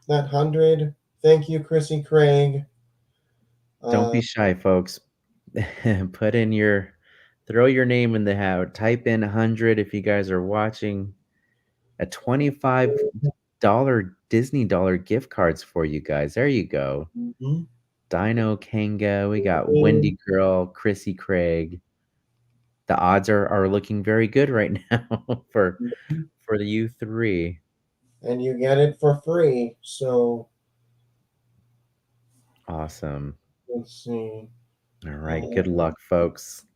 That 100. Thank you, Chrissy Craig. Don't be shy, folks. Throw your name in the hat. Type in 100 if you guys are watching. A $25 Disney dollar gift cards for you guys. There you go. Mhm. Dino Kanga. We got Wendy Girl, Chrissy Craig. The odds are looking very good right now for the U3. And you get it for free. So Awesome. let's see. All right. Good luck, folks.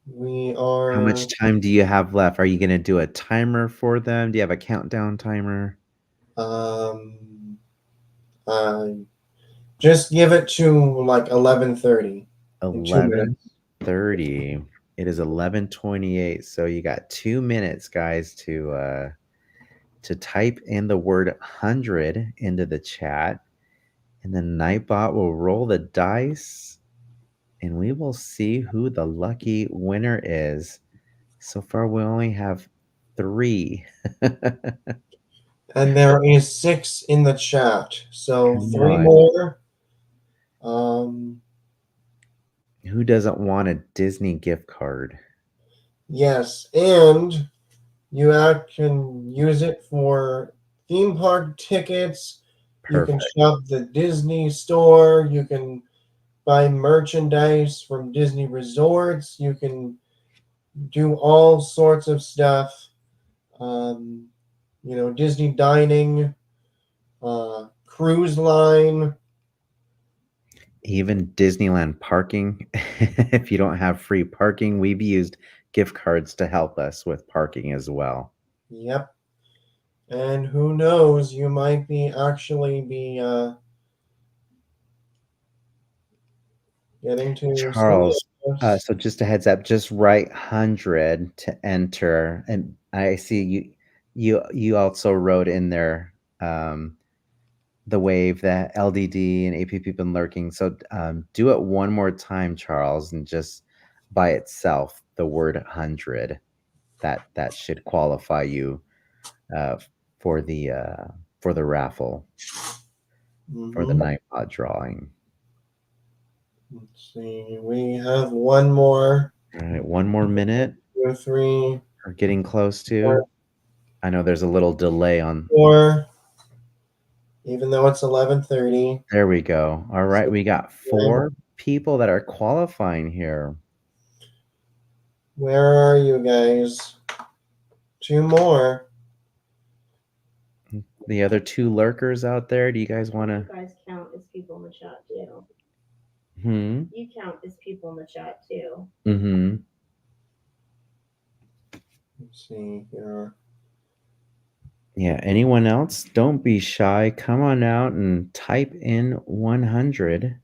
We are. How much time do you have left? Are you going to do a timer for them? Do you have a countdown timer? Just give it to like 11:30. 11:30. It is 11:28. So you got 2 minutes, guys, to type in the word 100 into the chat. And then Nightbot will roll the dice and we will see who the lucky winner is. So far, we only have 3. And there is 6 in the chat. So Come 3 on. more. Who doesn't want a Disney gift card? Yes, and you can use it for theme park tickets, You can Perfect. shop the Disney store. You can buy merchandise from Disney resorts. You can do all sorts of stuff. Disney dining, cruise line. Even Disneyland parking. If you don't have free parking, we've used gift cards to help us with parking as well. Yep. And who knows, you might be getting to see Charles, us. so just a heads up, just write 100 to enter. And I see you also wrote in there the wave that LDD and APP been lurking. So do it one more time, Charles, and just by itself, the word 100. That should qualify you uh, for the raffle, for the Mhm. Nightbot drawing. Let's see. We have one more. All right, one more minute. 2, 3, We're getting close to. 4, I know there's a little delay on. 4. Even though it's 11:30. There we go. All right, we got 9. 4 people that are qualifying here. Where are you guys? 2 more. The other 2 lurkers out there, do you guys want You to? guys count as people in the chat too. Hmm. You count as people in the chat too. Mm-hmm. Let's see here. Yeah, anyone else? Don't be shy. Come on out and type in 100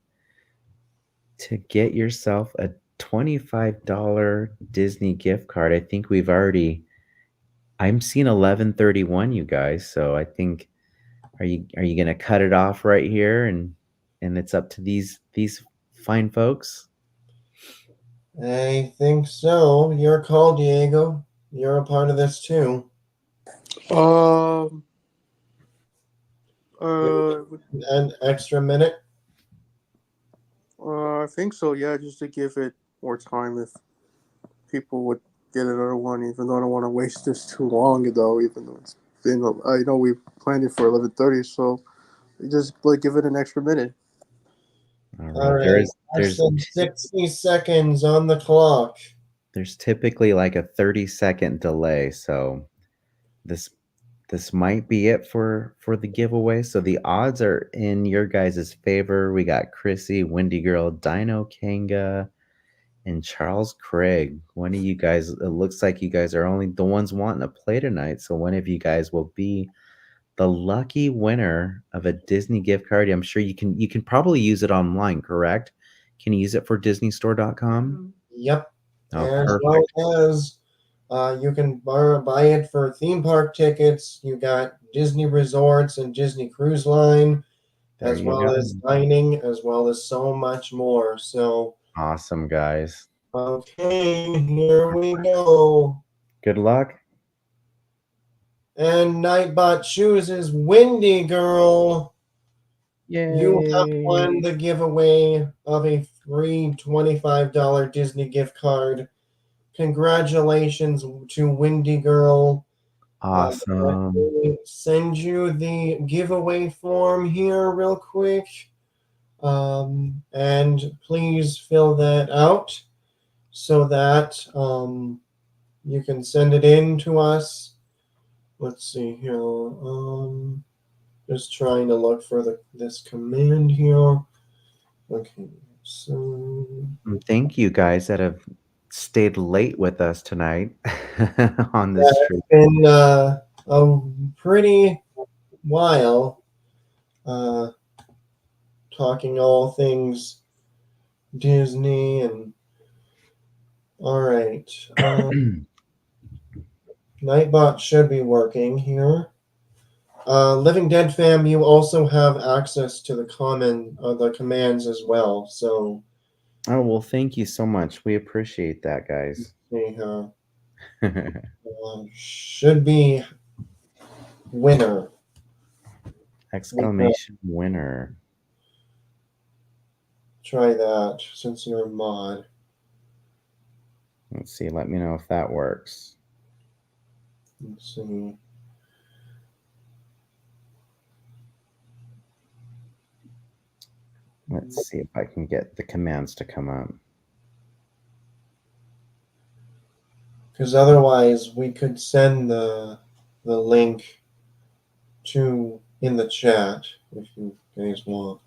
to get yourself a $25 Disney gift card. I think I'm seeing 1131, you guys. So I think are you gonna cut it off right here and it's up to these fine folks? I think so. Your call, Diego. You're a part of this too. Um. An extra minute. I think so. Yeah, just to give it more time if people would get another one. Even though I don't want to waste this too long, though. Even though it's been, I know we planned it for 11:30, so just like give it an extra minute. All right. All right. Less than 60 seconds on the clock. There's typically like a 30-second delay, so this might be it for the giveaway. So the odds are in your guys' favor. We got Chrissy, Windy Girl, Dino Kanga, and Charles Craig. One of you guys, it looks like you guys are only the ones wanting to play tonight. So one of you guys will be the lucky winner of a Disney gift card. I'm sure you can probably use it online, correct? Can you use it for disneystore.com? Yep. Oh, As perfect. well as you can buy it for theme park tickets. You got Disney resorts and Disney Cruise Line, There as you well go. as dining, as well as so much more. So, Awesome, guys. okay, here we go. Good luck. And Nightbot chooses Windy Girl. Yay. You have won the giveaway of a free $25 Disney gift card. Congratulations to Windy Girl. Awesome. Let me send you the giveaway form here real quick. And please fill that out so that you can send it in to us. Let's see here. Just trying to look for this command here. Okay, so Thank you guys that have stayed late with us tonight on this it's trip. been a pretty while talking all things Disney and all right. Nightbot should be working here. Living Dead fam, you also have access to the commands as well. So Oh, well, thank you so much. We appreciate that, guys. we should be winner. Exclamation winner. Try that since you're a mod. Let's see. Let me know if that works. Let's see. Let's see if I can get the commands to come up. Because otherwise, we could send the link to in the chat if you guys want.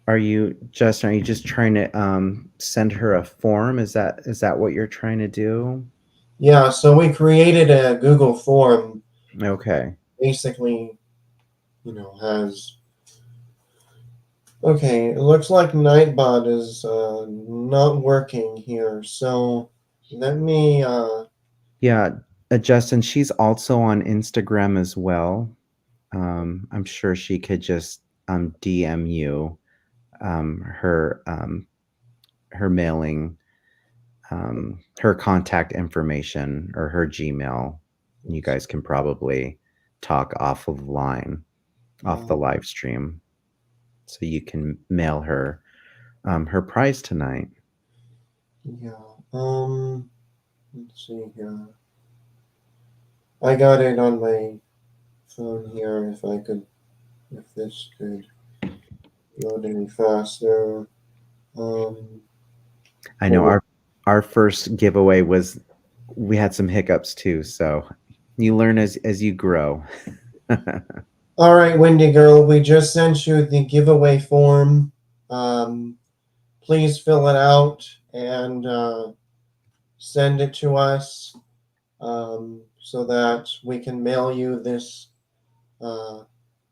Are you, Justin? Are you just trying to send her a form? Is that what you're trying to do? Yeah. So we created a Google form. Okay. Basically, has. Okay, it looks like Nightbot is not working here. So let me. Yeah, Justin. She's also on Instagram as well. I'm sure she could just DM you her her mailing, her contact information or her Gmail. And you guys can probably talk off of the live stream, so you can mail her her prize tonight. Yeah. Let's see here. I got it on my phone here. If this could load any faster. I know our first giveaway we had some hiccups too, so you learn as you grow. All right, Wendy girl, we just sent you the giveaway form. Please fill it out and send it to us so that we can mail you this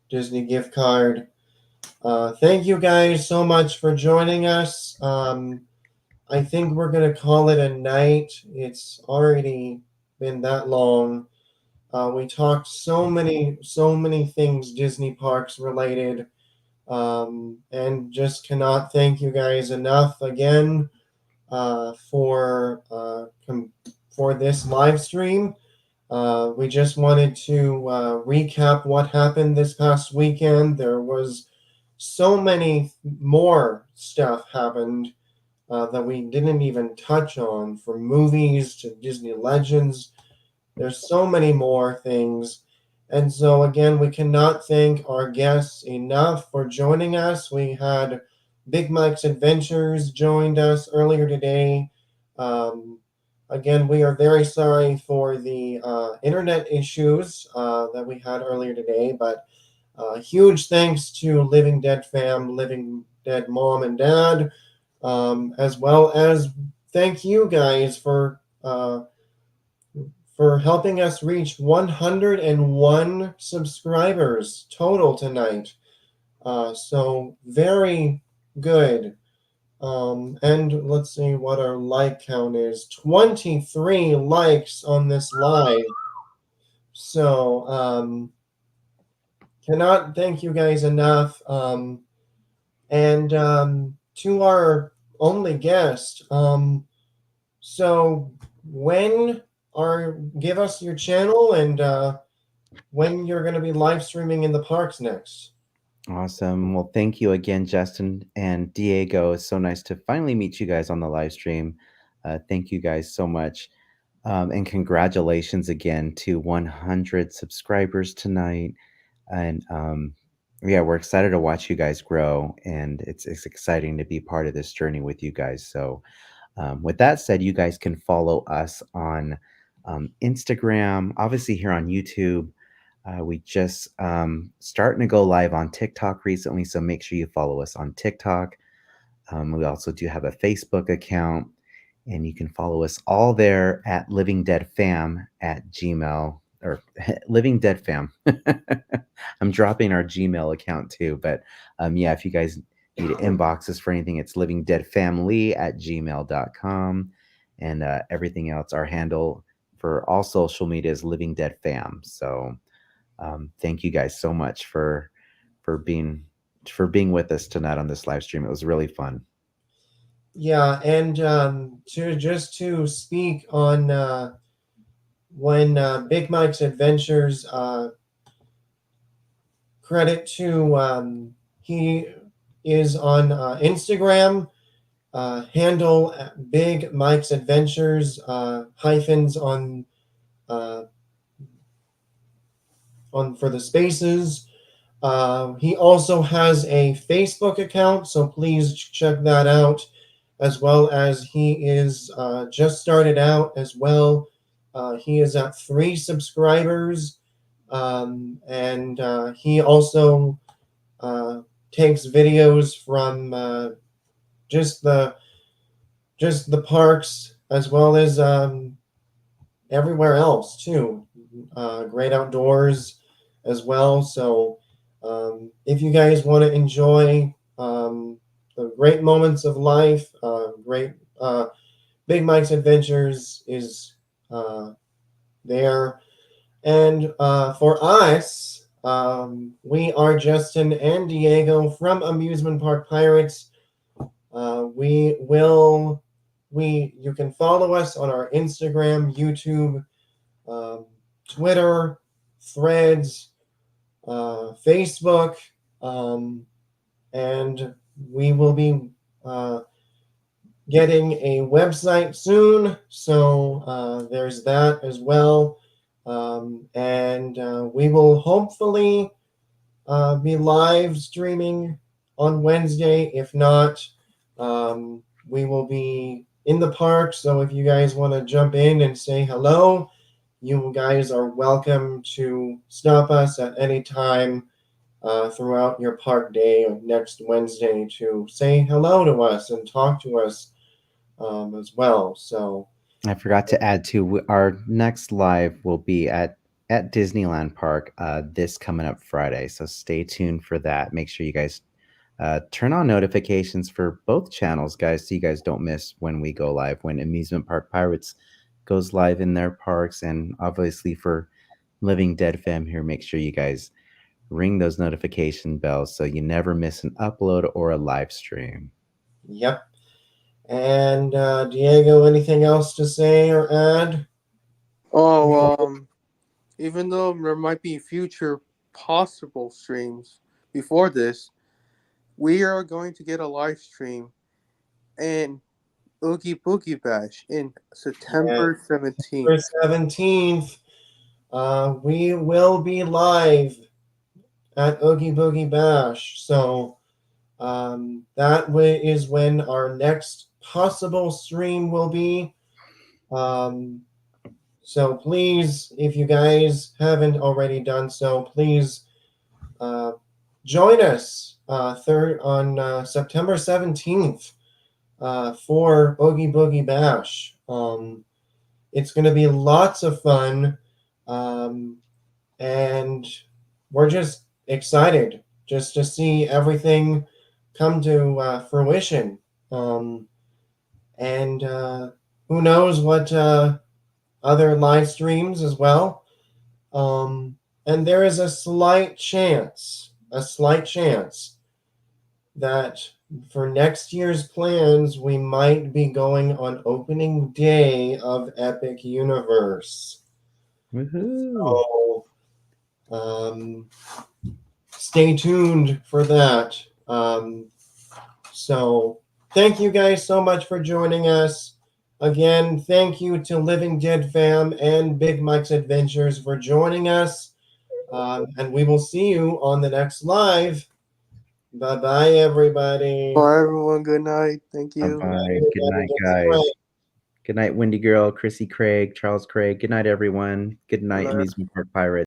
Disney gift card. Thank you guys so much for joining us. I think we're gonna call it a night. It's already been that long. We talked so many things Disney parks related, and just cannot thank you guys enough again for this live stream. We just wanted to recap what happened this past weekend. There was so many more stuff happened that we didn't even touch on, from movies to Disney Legends. There's so many more things. And so, again, we cannot thank our guests enough for joining us. We had Big Mike's Adventures joined us earlier today. Again, we are very sorry for the internet issues that we had earlier today, but huge thanks to Living Dead fam, Living Dead mom and dad, as well as thank you guys for helping us reach 101 subscribers total tonight. So very good. And let's see what our like count is. 23 likes on this live. So cannot thank you guys enough. And to our only guest, so give us your channel and when you're going to be live streaming in the parks next. Awesome. Well, thank you again, Justin and Diego. It's so nice to finally meet you guys on the live stream. Thank you guys so much. And congratulations again to 100 subscribers tonight. And yeah, we're excited to watch you guys grow. And it's exciting to be part of this journey with you guys. So with that said, you guys can follow us on Instagram, obviously here on YouTube. We just starting to go live on TikTok recently, so make sure you follow us on TikTok. We also do have a Facebook account, and you can follow us all there at Living Dead Fam at Gmail, or Living Dead Fam. I'm dropping our Gmail account too, but yeah, if you guys need inboxes for anything, it's livingdeadfamily@gmail.com, and everything else, our handle for all social media is Living Dead Fam. So thank you guys so much for being with us tonight on this live stream. It was really fun. Yeah, and to speak on when Big Mike's Adventures, credit to he is on Instagram, handle Big Mike's Adventures, hyphens on for the spaces. He also has a Facebook account, so please check that out, as well as he is just started out as well. He is at 3 subscribers, and he also takes videos from just the parks, as well as everywhere else too. Great outdoors as well. So if you guys want to enjoy the great moments of life, great Big Mike's Adventures is there. And for us, we are Justin and Diego from Amusement Park Pirates. You can follow us on our Instagram, YouTube, Twitter, Threads, Facebook, and we will be getting a website soon. So there's that as well. And we will hopefully be live streaming on Wednesday. If not, we will be in the park. So if you guys want to jump in and say hello, you guys are welcome to stop us at any time throughout your park day next Wednesday to say hello to us and talk to us as well. So I forgot to add to our next live will be at Disneyland Park this coming up Friday. So stay tuned for that. Make sure you guys turn on notifications for both channels, guys, so you guys don't miss when we go live, when Amusement Park Pirates goes live in their parks. And obviously for Living Dead Fam here, make sure you guys ring those notification bells so you never miss an upload or a live stream. Yep. And Diego, anything else to say or add? Oh, even though there might be future possible streams before this, we are going to get a live stream in Oogie Boogie Bash in September 17th. September 17th, we will be live at Oogie Boogie Bash. So that is when our next possible stream will be. So please, if you guys haven't already done so, please join us on September 17th for Oogie Boogie Bash. It's going to be lots of fun, and we're just excited just to see everything come to fruition. And who knows what other live streams as well. And there is a slight chance that for next year's plans, we might be going on opening day of Epic Universe. Woohoo! So stay tuned for that. So thank you guys so much for joining us. Again, thank you to Living Dead Fam and Big Mike's Adventures for joining us. And we will see you on the next live. Bye-bye, everybody. Bye, everyone. Good night. Thank you. Bye. Good night, guys. Good night, Wendy Girl, Chrissy Craig, Charles Craig. Good night, everyone. Good night, night. Amusement Park Pirates.